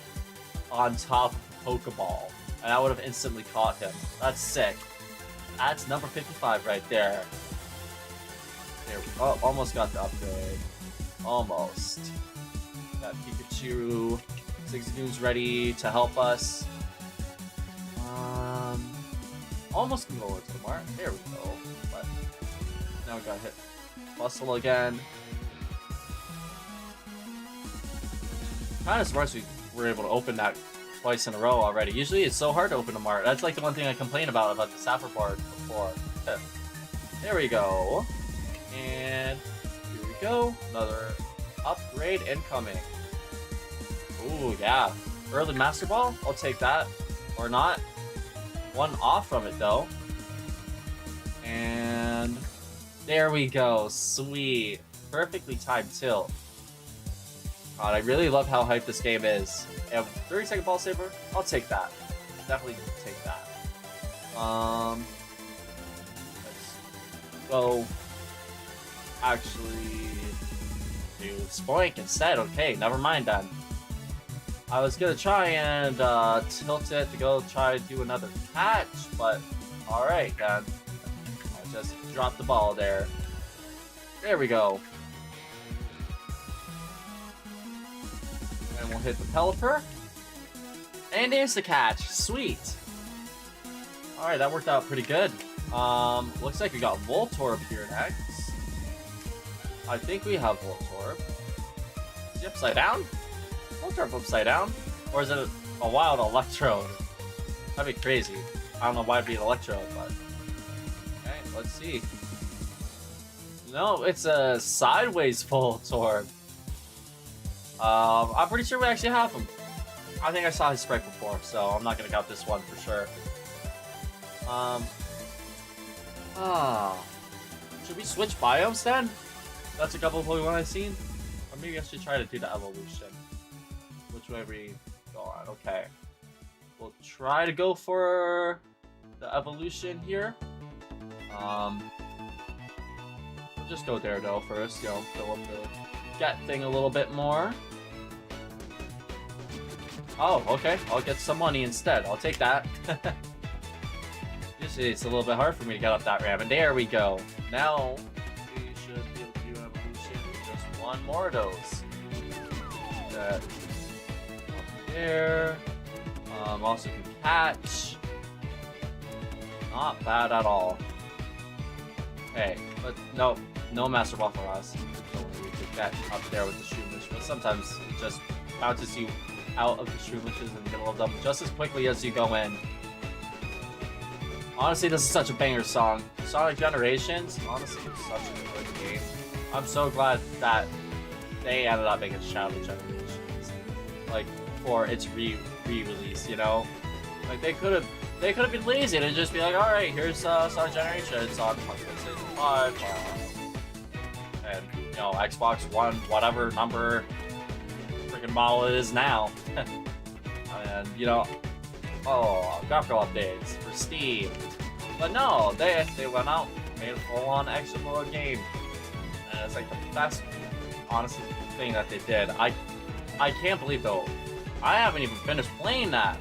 A: on top of the Pokeball. And I would have instantly caught him. That's sick. That's number 55 right there. There we go. Oh, almost got the upgrade. Almost. Got Pikachu. Zigzagoon's ready to help us. Almost can go into the mark. There we go. But now we got hit. Bustle again. Kind of surprised we were able to open that twice in a row already. Usually it's so hard to open a mart. That's like the one thing I complain about the Sapphire board before. There we go. And here we go. Another upgrade incoming. Ooh, yeah. Early Master Ball? I'll take that. Or not. One off from it, though. And there we go. Sweet. Perfectly timed tilt. God, I really love how hyped this game is. And 30-second Ball Saber? I'll take that. Definitely take that. Let's go actually do Spoink instead. Okay, never mind then. I was gonna try and tilt it to go try to do another catch, but alright then. I just dropped the ball there. There we go. And we'll hit the Pelipper. And there's the catch. Sweet. Alright, that worked out pretty good. Looks like we got Voltorb here next. I think we have Voltorb. Is he upside down? Voltorb upside down? Or is it a wild Electrode? That'd be crazy. I don't know why it'd be an Electrode, but... Okay, let's see. No, it's a sideways Voltorb. I'm pretty sure we actually have him. I think I saw his sprite before, so I'm not gonna count this one for sure. Should we switch biomes then? That's a couple of Pokemon I've seen. Or maybe I should try to do the evolution. Which way we go on? Okay. We'll try to go for the evolution here. We'll just go there though first, you know, fill up the get thing a little bit more. Oh, okay. I'll get some money instead. I'll take that. Usually it's a little bit hard for me to get up that ramp, and there we go. Now we should be able to do an evolution. Just one more of those. That up there. Also can catch. Not bad at all. Okay, but no Master Ball for us. We could get up there with the Shroomish, but sometimes it just bounces you out of the Shroomishes in the middle of them just as quickly as you go in. Honestly, this is such a banger song. Sonic Generations, honestly, such a good game. I'm so glad that they ended up making Shadow Generations, like, for its re-release, you know? Like, they could have been lazy and just be like, alright, here's Sonic Generations on PlayStation 5, and, you know, Xbox One, whatever number freaking model it is now. And, you know, graphical updates for Steam. But no, they went out, made a full-on action mode game. And it's like the best, honestly, thing that they did. I can't believe, though, I haven't even finished playing that.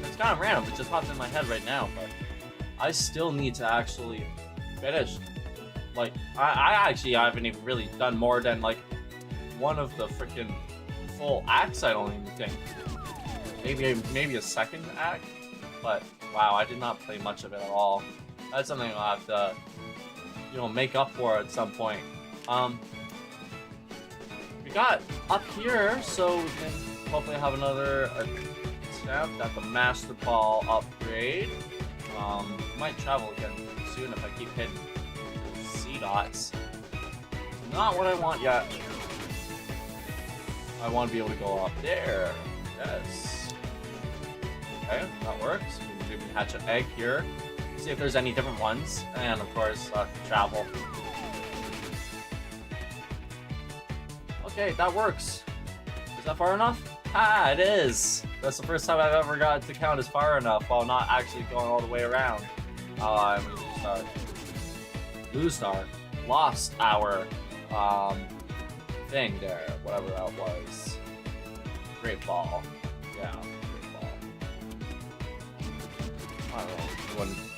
A: It's kind of random, it just popped in my head right now, but I still need to actually finish. Like, I actually haven't even really done more than, like, one of the freaking full acts, I don't even think. Maybe a second act, but wow, I did not play much of it at all. That's something I'll have to, you know, make up for at some point. We got up here, so we can hopefully have another attempt at the Master Ball upgrade. Might travel again soon if I keep hitting C dots. Not what I want yet. I want to be able to go up there. Yes. Okay, that works. We can hatch an egg here. See if there's any different ones. And of course, travel. Okay, that works. Is that far enough? Ah, it is! That's the first time I've ever got to count as far enough while not actually going all the way around. I'm gonna lose star. Lose star. Lost our thing there, whatever that was. Great ball. Yeah.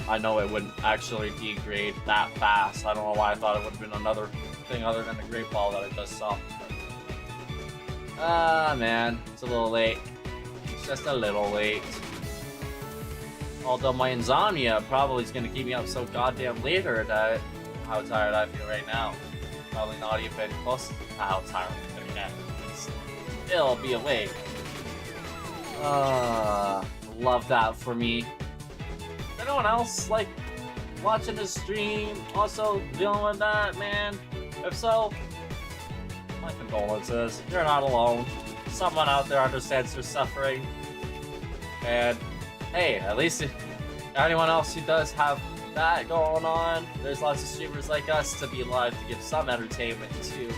A: I know it wouldn't actually degrade that fast. I don't know why I thought it would have been another thing other than the Great Ball that I just saw. Man, it's a little late. It's just a little late. Although my insomnia probably is gonna keep me up so goddamn later that how tired I feel right now. Probably not even close to how tired I'm gonna get. Still be awake. Love that for me. Anyone else like watching this stream also dealing with that, man? If so, my condolences. You're not alone. Someone out there understands your suffering. And hey, at least if anyone else who does have that going on, there's lots of streamers like us to be alive to give some entertainment too.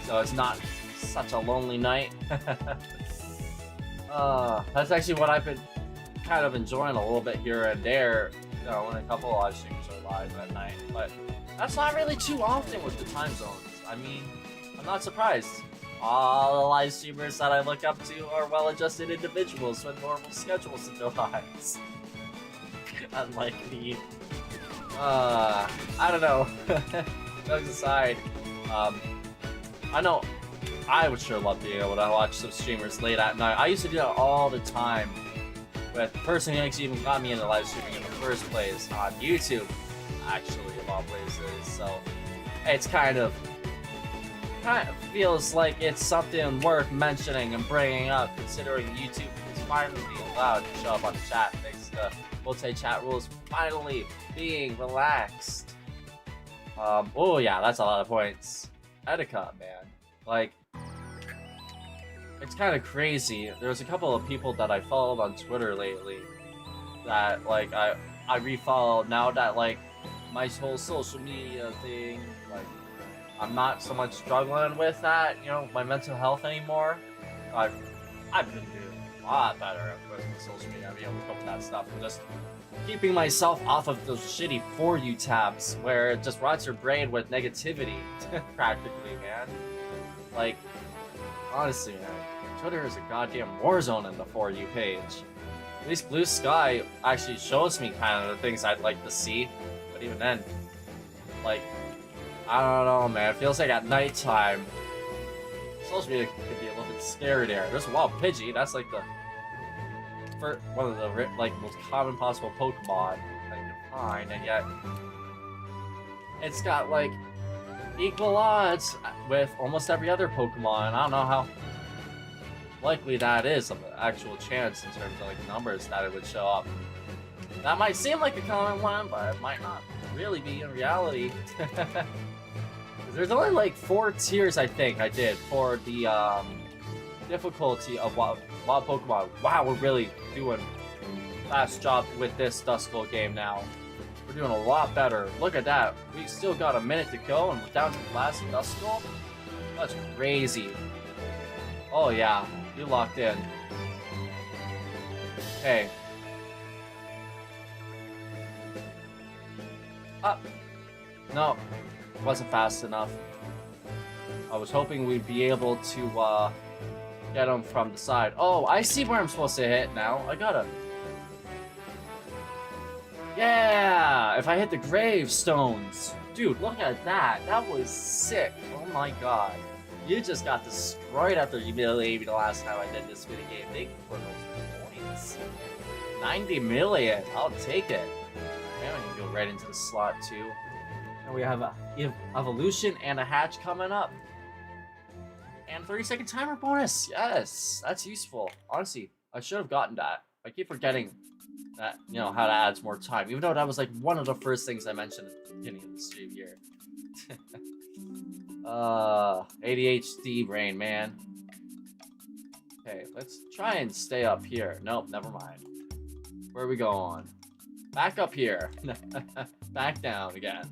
A: So it's not such a lonely night. That's actually what I've been kind of enjoying a little bit here and there, you know, when a couple of live streamers are live at night, but that's not really too often with the time zones. I mean, I'm not surprised. All the live streamers that I look up to are well-adjusted individuals with normal schedules in their lives. Unlike me. I don't know. Jokes aside, I know I would sure love being able to watch some streamers late at night. I used to do that all the time with the person who actually even got me into live streaming in the first place on YouTube, actually, of all places. So it's kind of feels like it's something worth mentioning and bringing up, considering YouTube is finally being allowed to show up on the chat thanks to multi-chat rules finally being relaxed. Oh yeah, that's a lot of points. Etiquette, man. Like, it's kind of crazy. There's a couple of people that I followed on Twitter lately that, like, I refollowed now that, like, my whole social media thing, like, I'm not so much struggling with that, you know, my mental health anymore. I've been doing a lot better with social media. I've been able to cope with that stuff and just keeping myself off of those shitty For You tabs where it just rots your brain with negativity, practically, man. Like, honestly, man, Twitter is a goddamn war zone in the For You page. At least Blue Sky actually shows me kind of the things I'd like to see, but even then, like, I don't know, man. It feels like at nighttime, social media could be a little bit scary there. There's a wild Pidgey. That's like the one of the like most common possible Pokemon that you can find, and yet it's got like equal odds with almost every other Pokemon. I don't know how likely that is of an actual chance in terms of like numbers that it would show up. That might seem like a common one, but it might not really be in reality. There's only like 4 tiers, I think, I did for the difficulty of wild Pokemon. Wow, we're really doing a fast job with this Duskull game now. We're doing a lot better. Look at that. We still got a minute to go and we're down to the last Duskull. That's crazy. Oh yeah, you locked in. Hey. Up. No. Wasn't fast enough. I was hoping we'd be able to get him from the side. Oh, I see where I'm supposed to hit now. I gotta. Yeah! If I hit the gravestones. Dude, look at that. That was sick. Oh my god. You just got destroyed after humiliating me the last time I did this minigame. Thank you for those points. 90 million. I'll take it. Man, I can go right into the slot too. And we have a evolution and a hatch coming up. And 30-second timer bonus. Yes, that's useful. Honestly, I should have gotten that. I keep forgetting that, you know, how to add more time. Even though that was like one of the first things I mentioned at the beginning of the stream here. ADHD brain, man. Okay, let's try and stay up here. Nope, never mind. Where are we going? Back up here. Back down again.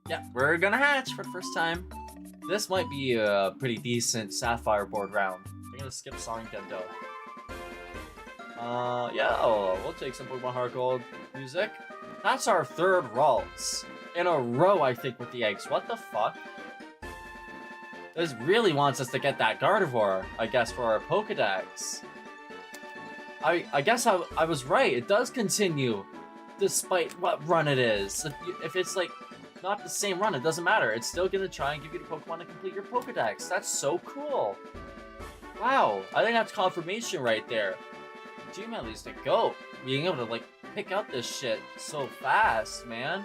A: Yeah, we're gonna hatch for the first time. This might be a pretty decent Sapphire board round. We're gonna skip Sonic Gendo. Yeah, we'll take some Pokemon Heart Gold music. That's our 3rd Ralts in a row, I think, with the eggs. What the fuck? This really wants us to get that Gardevoir, I guess, for our Pokedex. I guess I was right. It does continue, despite what run it is. If it's like not the same run, it doesn't matter. It's still gonna try and give you the Pokemon to complete your Pokedex. That's so cool. Wow, I think that's confirmation right there. G-Man the GOAT, being able to like pick out this shit so fast, man.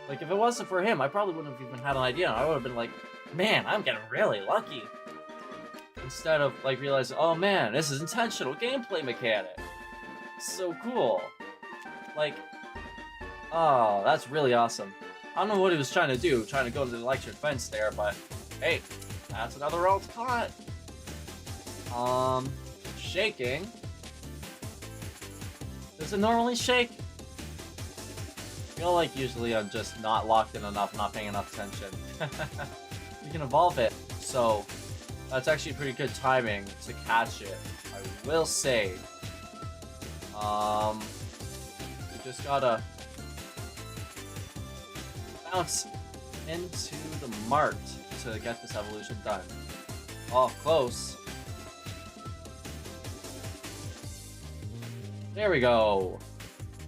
A: Like if it wasn't for him, I probably wouldn't have even had an idea. I would have been like, man, I'm getting really lucky. Instead of like realizing, oh man, this is intentional gameplay mechanic. So cool. Like, oh, that's really awesome. I don't know what he was trying to do, trying to go to the electric fence there, but hey, that's another roll caught. Shaking. Does it normally shake? I feel like usually I'm just not locked in enough, not paying enough attention. You can evolve it, so that's actually pretty good timing to catch it. I will say, We just gotta bounce into the mart to get this evolution done. Oh, close. There we go.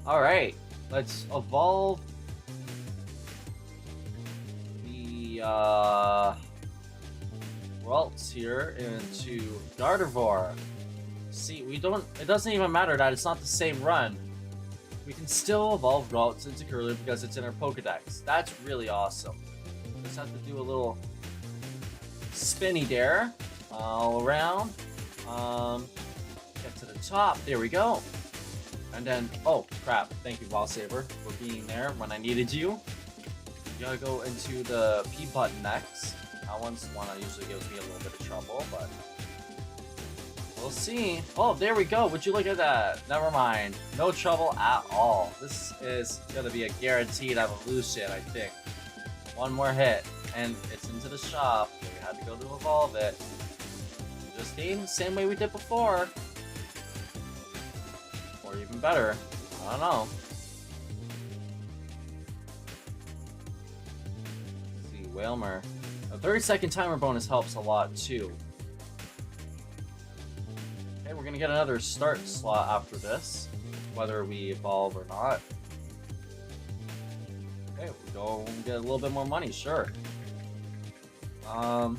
A: Alright, let's evolve the Ralts here into Gardevoir. See, it doesn't even matter that it's not the same run. We can still evolve Ralts into Curler because it's in our Pokedex. That's really awesome. Just have to do a little spinny there, all around. Get to the top, there we go. And then, oh crap, thank you Ball Saber for being there when I needed you. You gotta go into the P button next. That one's one that usually gives me a little bit of trouble, but we'll see. Oh, there we go. Would you look at that? Never mind. No trouble at all. This is gonna be a guaranteed evolution, I think. One more hit, and it's into the shop. We had to go to evolve it. Just game the same way we did before. Or even better. I don't know. Let's see, Wailmer. A 30-second timer bonus helps a lot too. Okay, we're gonna get another start slot after this, whether we evolve or not. Okay, we go get a little bit more money, sure. How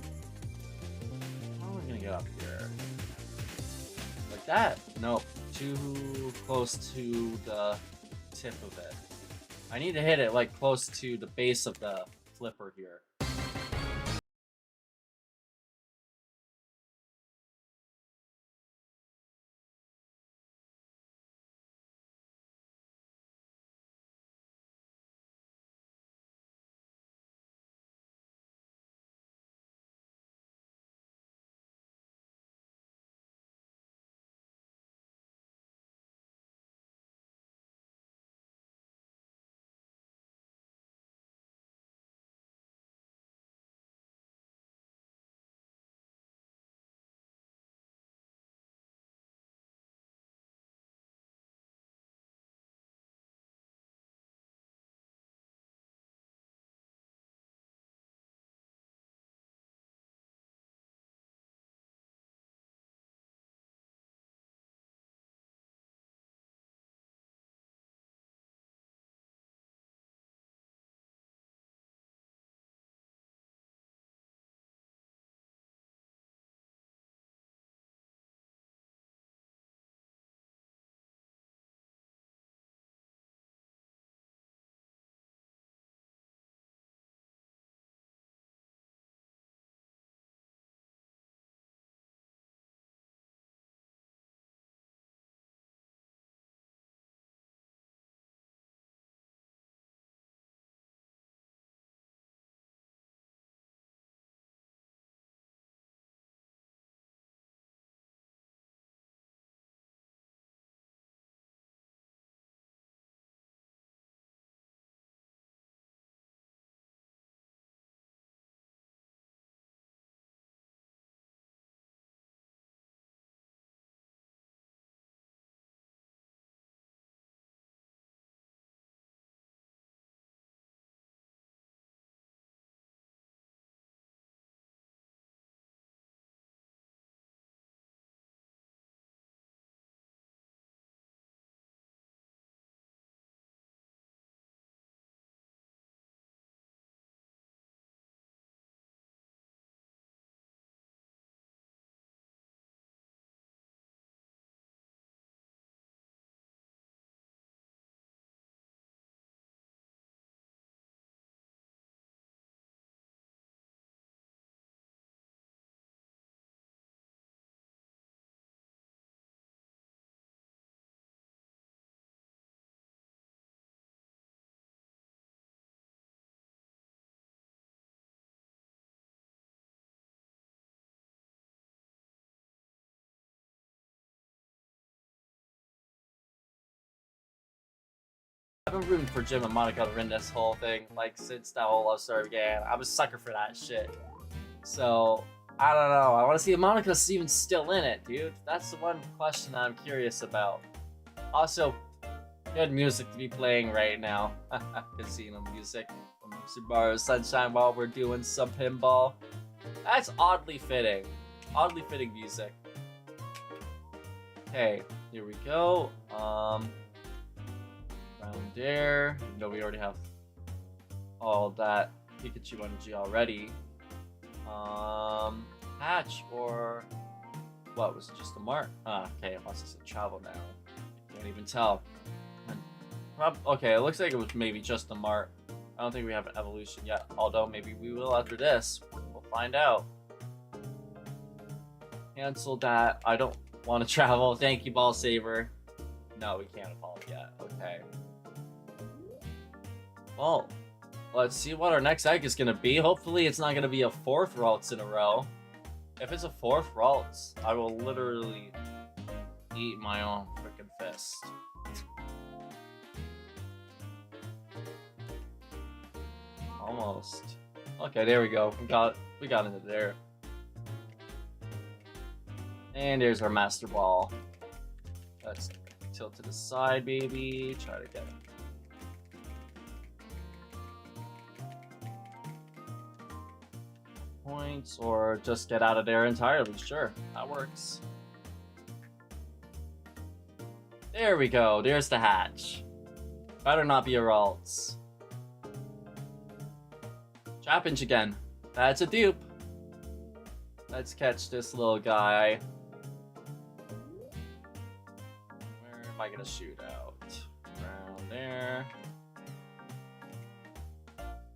A: are we gonna get up here? Like that? Nope. Too close to the tip of it. I need to hit it like close to the base of the flipper here. I've been rooting for Jim and Monica to win this whole thing, like, since that whole love story began. I'm a sucker for that shit. So, I don't know. I want to see if Monica's even still in it, dude. That's the one question I'm curious about. Also, good music to be playing right now. Casino music from Super Mario Sunshine while we're doing some pinball. That's oddly fitting. Oddly fitting music. Okay, here we go. Round there. Even though we already have all that Pikachu energy already. Hatch or what? Was it just a mark? Okay, it must have travel now. Can't even tell. Okay, it looks like it was maybe just a mark. I don't think we have an evolution yet, although maybe we will after this. We'll find out. Cancel that. I don't want to travel. Thank you, Ball Saver. No, we can't evolve yet. Okay. Well, let's see what our next egg is going to be. Hopefully it's not going to be a 4th Ralts in a row. If it's a 4th Ralts, I will literally eat my own freaking fist. Almost. Okay, there we go. We got into there. And there's our Master Ball. Let's tilt to the side, baby. Try to get it. Points, or just get out of there entirely. Sure, that works. There we go. There's the hatch. Better not be a Ralts. Trapinch again. That's a dupe. Let's catch this little guy. Where am I gonna shoot out? Around there.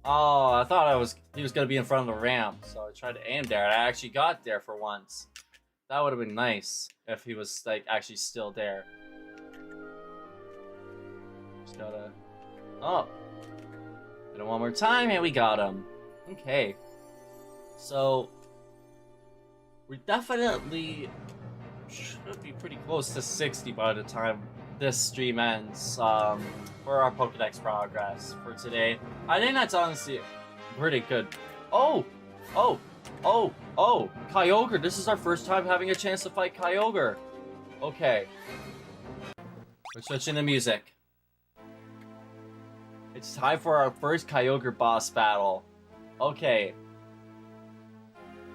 A: Oh, I thought he was gonna be in front of the ramp, so I tried to aim there. I actually got there for once. That would have been nice if he was like actually still there. Just gotta. Oh, hit him one more time, and we got him. Okay, so we definitely should be pretty close to 60 by the time this stream ends. For our Pokédex progress for today. I think that's honestly pretty good. Oh! Kyogre! This is our first time having a chance to fight Kyogre. Okay. We're switching the music. It's time for our first Kyogre boss battle. Okay.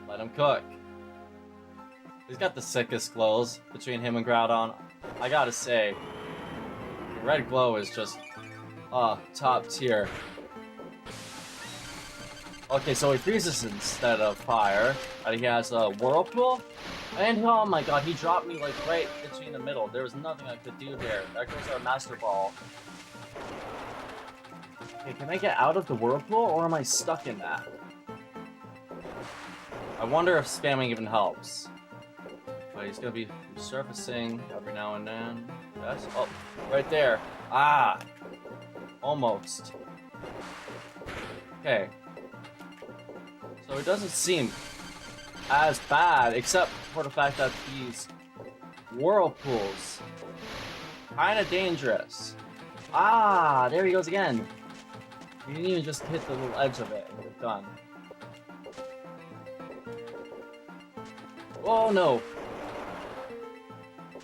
A: Let him cook. He's got the sickest glows between him and Groudon. I gotta say. Red glow is just top tier. Okay, so he freezes instead of fire, and he has a whirlpool. And oh my god, he dropped me like right between the middle. There was nothing I could do there. There goes our Master Ball. Okay, can I get out of the whirlpool, or am I stuck in that? I wonder if spamming even helps. But he's gonna be surfacing every now and then. Yes? Oh, right there. Ah! Almost. Okay. So it doesn't seem as bad, except for the fact that these whirlpools kinda dangerous. Ah! There he goes again. You didn't even just hit the little edge of it and we're done. Oh no!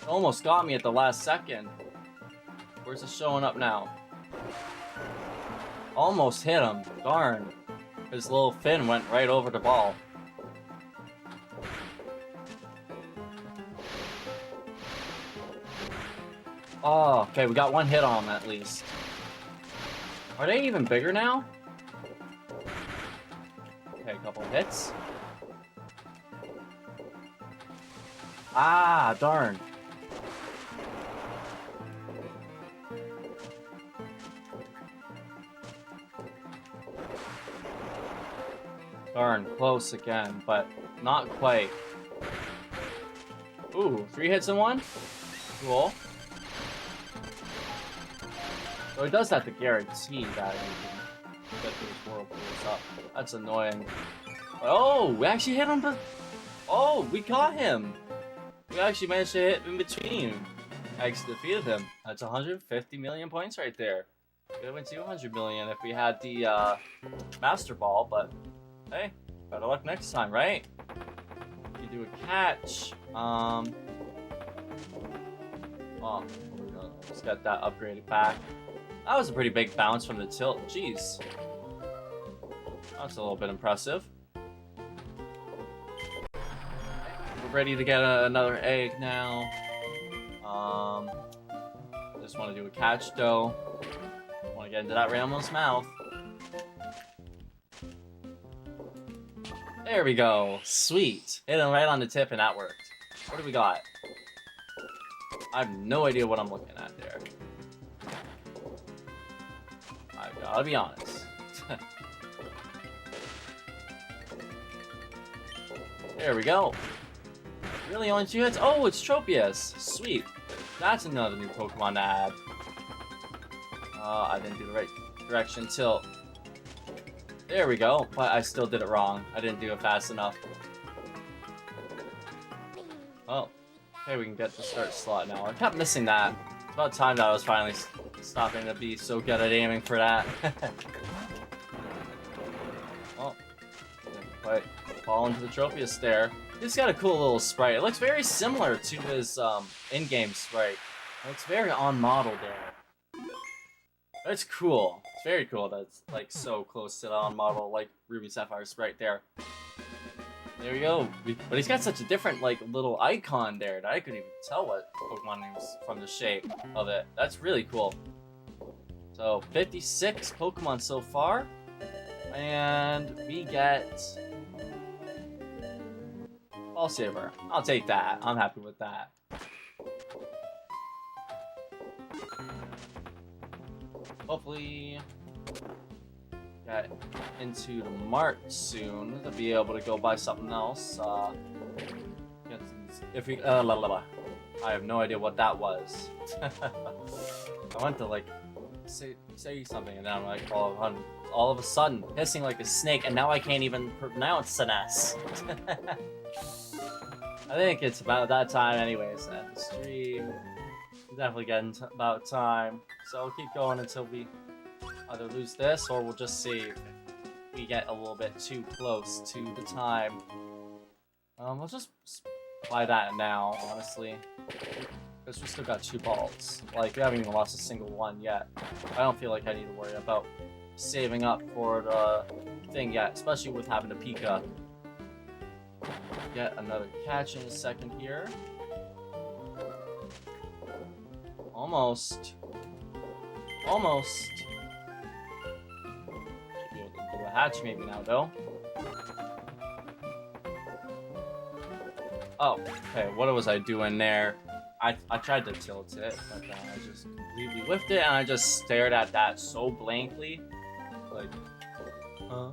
A: Almost got me at the last second. Where's it showing up now? Almost hit him. Darn. His little fin went right over the ball. Oh, okay, we got one hit on him at least. Are they even bigger now? Okay, a couple hits. Ah, darn. Darn, close again, but not quite. Ooh, 3 hits in one? Cool. So he does have to guarantee that he can get those whirlpools up. That's annoying. Oh, we actually hit him, but... Oh, we got him! We actually managed to hit in between. Actually defeated him. That's 150 million points right there. Could have been 200 million if we had the Master Ball, but... Hey, better luck next time, right? You do a catch. Oh, Just got that upgraded back. That was a pretty big bounce from the tilt. Jeez. That's a little bit impressive. We're ready to get another egg now. Just want to do a catch though. Want to get into that Ramo's mouth. There we go. Sweet. Hit him right on the tip and that worked. What do we got? I have no idea what I'm looking at there. I gotta be honest. There we go. Really only 2 hits? Oh, it's Tropius. Sweet. That's another new Pokemon to add. I didn't do the right direction tilt. There we go, but I still did it wrong. I didn't do it fast enough. Oh, okay, we can get the start slot now. I kept missing that. It's about time that I was finally stopping to be so good at aiming for that. Oh, didn't quite fall into the Tropius there. He's got a cool little sprite. It looks very similar to his in-game sprite. It looks very on-model there. That's cool. It's very cool that it's like so close to the on-model like Ruby Sapphire sprite there. There we go. But he's got such a different like little icon there that I couldn't even tell what Pokemon name was from the shape of it. That's really cool. So 56 Pokemon so far. And we get Ball Saber. I'll take that. I'm happy with that. Hopefully get into the mart soon to be able to go buy something else. If we I have no idea what that was. I went to like say something and then I'm like all of a sudden hissing like a snake and now I can't even pronounce an S. I think it's about that time anyways at the stream. Definitely getting about time. So we'll keep going until we either lose this or we'll just see if we get a little bit too close to the time. We'll just buy that now, honestly. Because we still got 2 balls. Like, we haven't even lost a single one yet. I don't feel like I need to worry about saving up for the thing yet, especially with having a Pika. Get another catch in a second here. Almost. Almost. Should be able to do a hatch maybe now, though. Oh, okay, what was I doing there? I tried to tilt it, but then I just completely whiffed it, and I just stared at that so blankly. Like, huh?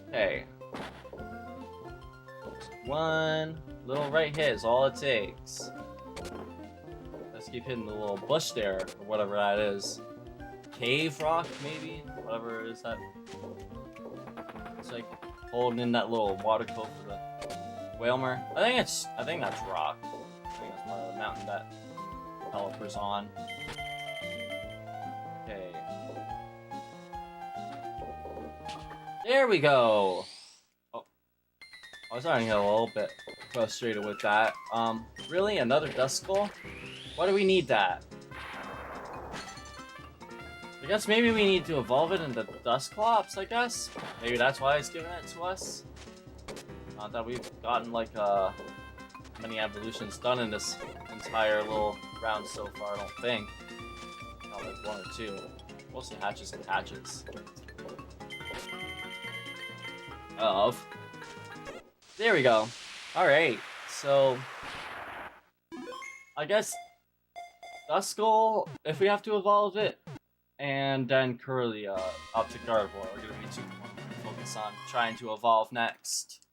A: Okay. One little right hit is all it takes. Let's keep hitting the little bush there, or whatever that is. Cave rock, maybe? Whatever it is that. It's like holding in that little water cove for the Whalmer. I think that's rock. I think that's one of the mountain that developers on. Okay. There we go! Oh. I was starting to get a little bit frustrated with that. Really? Another Duskull? Why do we need that? I guess maybe we need to evolve it into Dusclops, I guess? Maybe that's why it's giving it to us? Not that we've gotten like many evolutions done in this entire little round so far, I don't think. Not like 1 or 2. Mostly hatches and hatches. There we go. Alright, so I guess Duskull, if we have to evolve it, and then Curlia up to Gardevoir. We're gonna be too focused on trying to evolve next.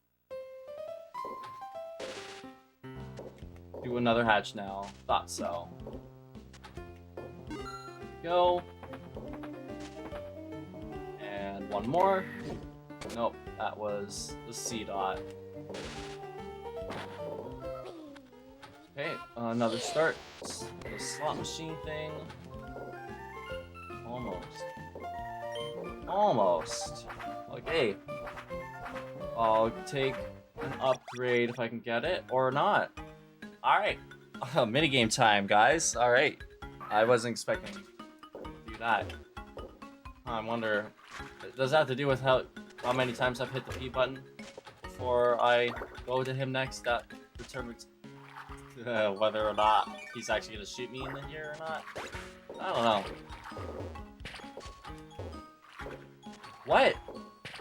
A: Do another hatch now. Thought so. Go. And one more. Nope, that was the C-Dot. Okay, another start. The slot machine thing. Almost. Almost. Okay. I'll take an upgrade if I can get it, or not. Alright. Minigame time, guys. All right. I wasn't expecting to do that. I wonder, does that have to do with how many times I've hit the P button before I go to him next? That determines whether or not he's actually gonna shoot me in the here or not. I don't know. What?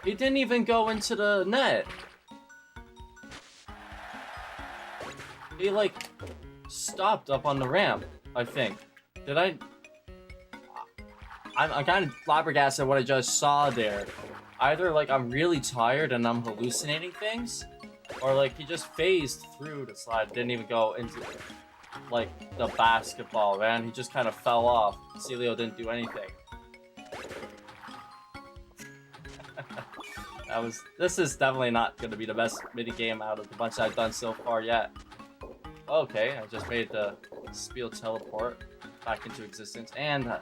A: He didn't even go into the net. He like stopped up on the ramp, I think. Did I? I'm kind of flabbergasted at what I just saw there. Either like I'm really tired and I'm hallucinating things, or like he just phased through the slide, didn't even go into like the basketball, man. He just kind of fell off. Celio didn't do anything. This is definitely not going to be the best minigame out of the bunch I've done so far yet. Okay, I just made the Spiel teleport back into existence, and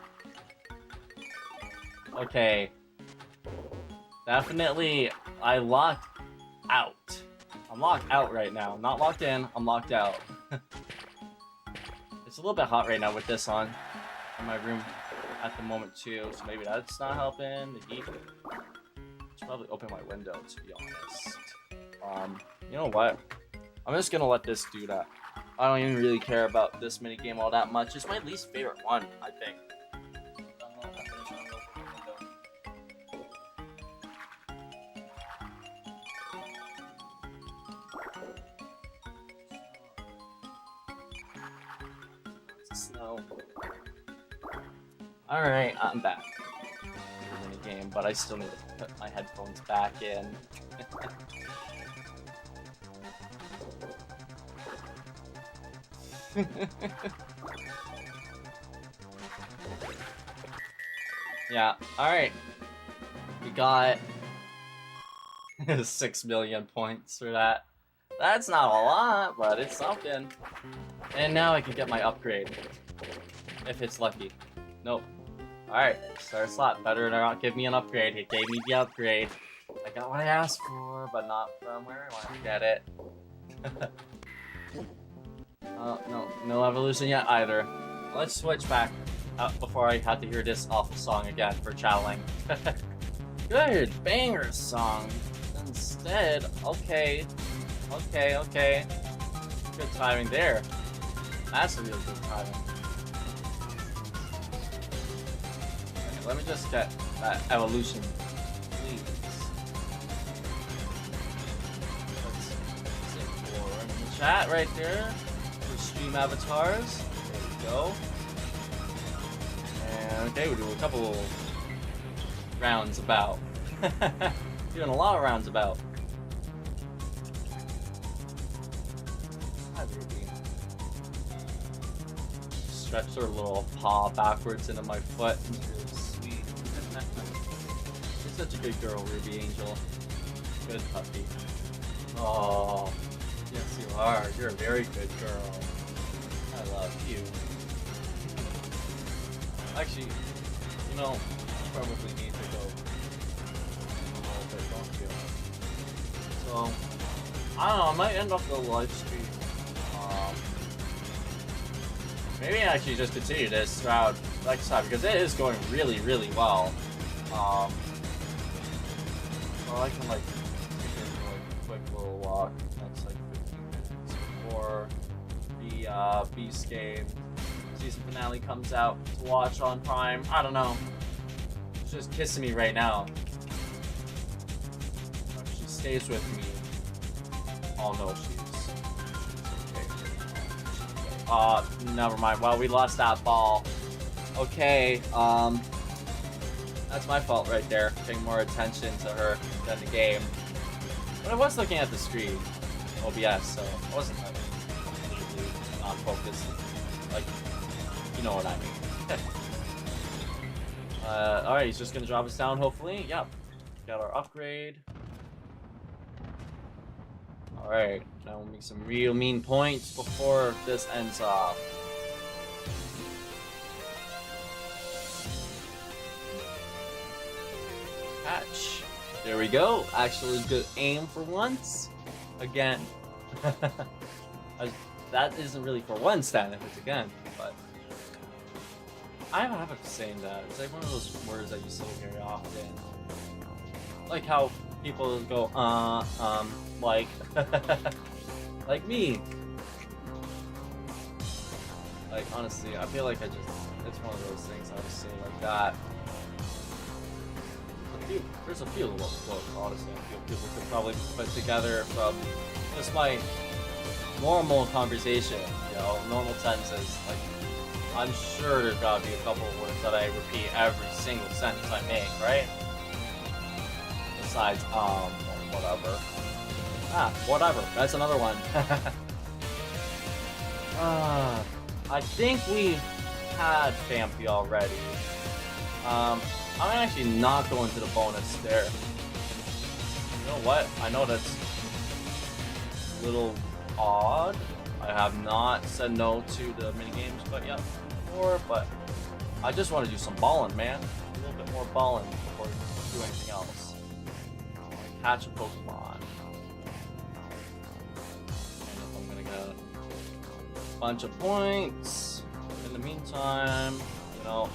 A: okay, definitely I locked out. I'm locked out right now. I'm not locked in, I'm locked out. It's a little bit hot right now with this on in my room at the moment too, so maybe that's not helping. The heat. I should probably open my window, to be honest. You know what? I'm just gonna let this do that. I don't even really care about this minigame all that much. It's my least favorite one, I think. Snow. Alright, I'm back. Minigame, but I still need to put my headphones back in. Yeah, alright. We got 6 million points for that. That's not a lot, but it's something. And now I can get my upgrade. If it's lucky. Nope. Alright, start slot. Better not give me an upgrade. It gave me the upgrade. I got what I asked for, but not from where I want to get it. No evolution yet either. Let's switch back before I have to hear this awful song again for channeling. Good banger song. Instead, okay. Good timing there. That's a real good timing. Okay, let me just get that evolution, please. Let's say for in the chat right there. StreamAvatars. There we go. And okay, we're doing a couple rounds about. Doing a lot of rounds about. Hi, baby. Stretch her little paw backwards into my foot. It's really sweet. You're such a good girl, Ruby Angel. Good puppy. Oh, yes you are. You're a very good girl. I love you. Actually, you know, I probably need to go a little bit, don't you? So, I don't know, I might end up the live stream. Maybe actually just continue this throughout next time because it is going really, really well. So I can like take a quick little walk. That's like 15 minutes before the Beast game season finale comes out to watch on Prime. I don't know. She's just kissing me right now. If she stays with me, I'll know she's okay. Never mind. Well, we lost that ball. Okay, that's my fault right there. Paying more attention to her than the game. But I was looking at the screen, OBS, so I wasn't like completely non-focused. Like, you know what I mean. Alright, he's just gonna drop us down, hopefully. Yep. Got our upgrade. Alright, now we'll make some real mean points before this ends off. Catch. There we go. Actually good aim for once. Again. that isn't really for one stand if it's again, but I have a habit of saying that. It's like one of those words that you say very often. Like how people go, like, like me. Like, honestly, I feel like it's one of those things I just say like that. There's a few little quotes, honestly, I feel people could probably put together from just my normal conversation, you know, normal sentences. Like, I'm sure there's gotta be a couple of words that I repeat every single sentence I make, right? Besides, whatever. Whatever. That's another one. I think we had Fampy already. I'm actually not going to the bonus there. You know what? I know that's a little odd. I have not said no to the minigames but yet before, but I just want to do some balling, man. A little bit more balling before we do anything else. Catch a Pokemon. And if I'm gonna get a bunch of points. In the meantime, you know,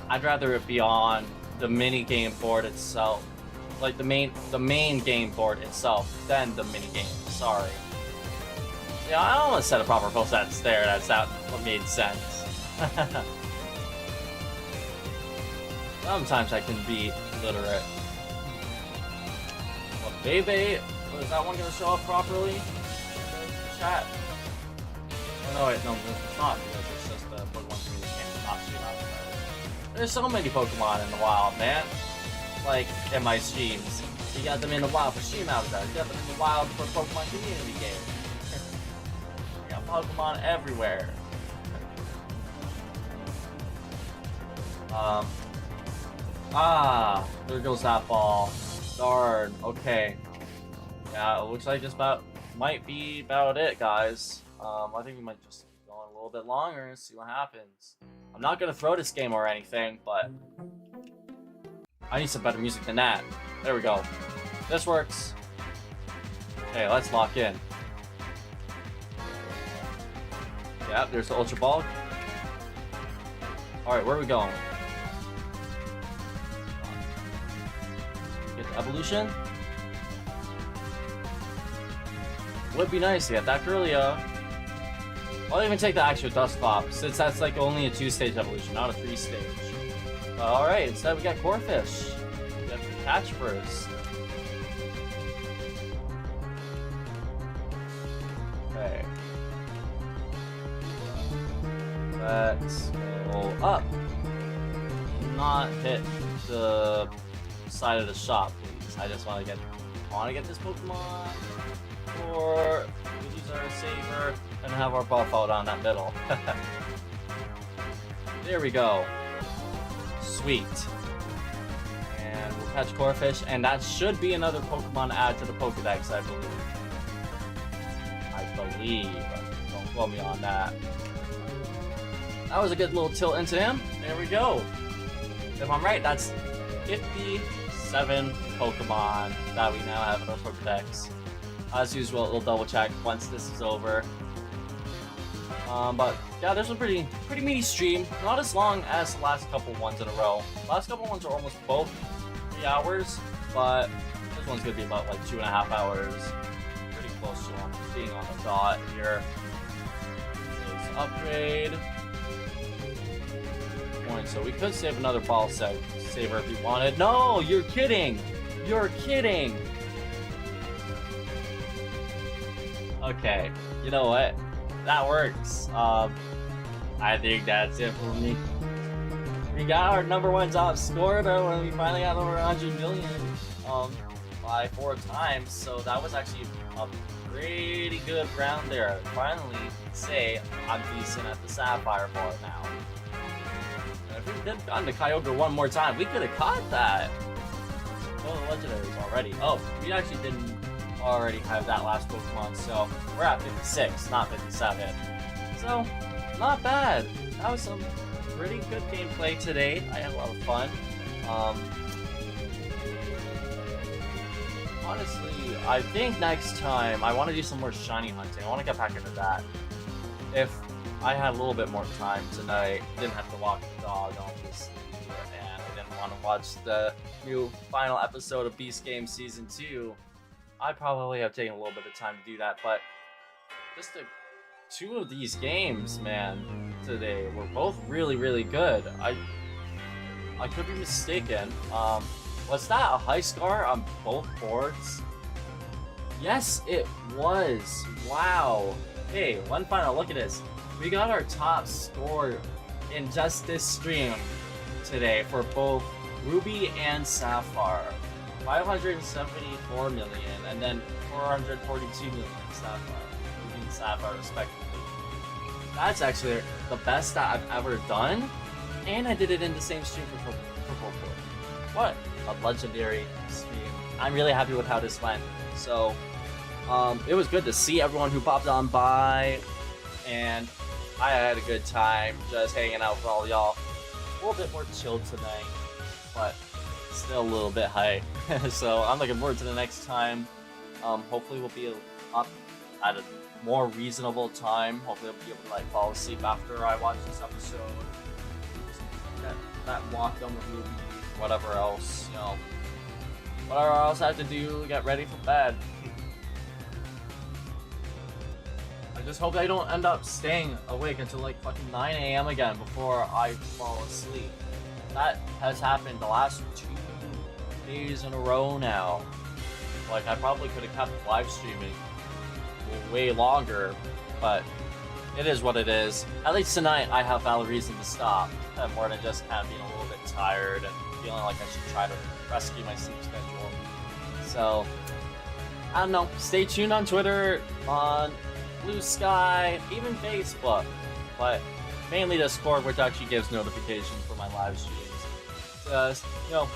A: I'd rather it be on the mini game board itself, like the main game board itself, than the mini game. Sorry. Yeah, I don't want to set a proper post that's there. That made sense. Sometimes I can be literate. Well, Bebe, is that one gonna show up properly? Chat. Oh, no, wait, no, it's not because it's just the Pokemon community game, not StreamAvatars. There's so many Pokemon in the wild, man. Like, in my streams. You got them in the wild for StreamAvatars. You got them in the wild for Pokemon community game. You got Pokemon everywhere. There goes that ball. Darn, okay. Yeah, it looks like just might be about it, guys. I think we might just go on a little bit longer and see what happens. I'm not gonna throw this game or anything, but I need some better music than that. There we go. This works. Okay, let's lock in. Yeah, there's the Ultra Ball. Alright, where are we going? Get the evolution. Would be nice to get that Kirlia. I'll even take the actual Dusclops, since that's like only a 2-stage evolution, not a 3-stage. Alright, instead we got Corphish. We got the catch first. Okay. Let's go up. Not hit the side of the shop, please. I just want to get this Pokemon. Or we use our saver and have our ball fall down that middle. There we go. Sweet. And we'll catch Corphish, and that should be another Pokemon add to the Pokedex, I believe. Don't quote me on that. That was a good little tilt into him. There we go. If I'm right, that's 57 Pokemon that we now have in our Pokedex. As usual, we'll double check once this is over. But yeah, there's a pretty meaty stream. Not as long as the last couple ones in a row. Last couple ones are almost both 3 hours, but this one's gonna be about like 2.5 hours. Pretty close to being on the dot here. Let's upgrade. So we could save another ball saver if you wanted. No, you're kidding! You're kidding! Okay, you know what? That works. I think that's it for me. We got our number 1 top score though when we finally got over 100 million by 4 times, so that was actually a pretty good round there. Finally say I'm decent at the Sapphire Ball now. And if we did gotten the Kyogre one more time, we could have caught that. Oh, the legendaries already. Oh, we actually didn't already have that last Pokemon, so we're at 56, not 57. So, not bad. That was some pretty good gameplay today. I had a lot of fun. honestly, I think next time I want to do some more shiny hunting. I want to get back into that. If I had a little bit more time tonight, didn't have to walk the dog, obviously, and I didn't want to watch the new final episode of Beast Game Season 2, I'd probably have taken a little bit of time to do that, but just two of these games, man, today were both really, really good. I could be mistaken. Was that a high score on both boards? Yes, it was. Wow. Hey, one final look at this. We got our top score in just this stream today for both Ruby and Sapphire. 574 million and then 442 million Sapphire. Ruby and Sapphire respectively. That's actually the best that I've ever done. And I did it in the same stream for both boards. What a legendary stream. I'm really happy with how this went. So, it was good to see everyone who popped on by, and I had a good time just hanging out with all y'all. A little bit more chilled tonight, but still a little bit hype. So I'm looking forward to the next time. Hopefully we'll be up at a more reasonable time. Hopefully I'll be able to like fall asleep after I watch this episode. Get that walk done with Ruby, whatever else, you know. Whatever else I have to do, get ready for bed. I just hope I don't end up staying awake until like fucking 9 AM again before I fall asleep. That has happened the last 2 days in a row now. Like, I probably could have kept live streaming way longer, but it is what it is. At least tonight I have valid reason to stop, more than just kind of being a little bit tired and feeling like I should try to rescue my sleep schedule. So, I don't know, stay tuned on Twitter, on Blue Sky, even Facebook, but mainly Discord, which actually gives notifications for my live streams. Just, you know,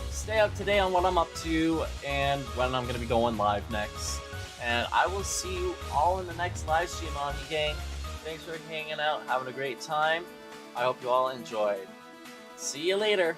A: stay up to date on what I'm up to and when I'm going to be going live next. And I will see you all in the next live stream on E-Gang. Thanks for hanging out, having a great time. I hope you all enjoyed. See you later.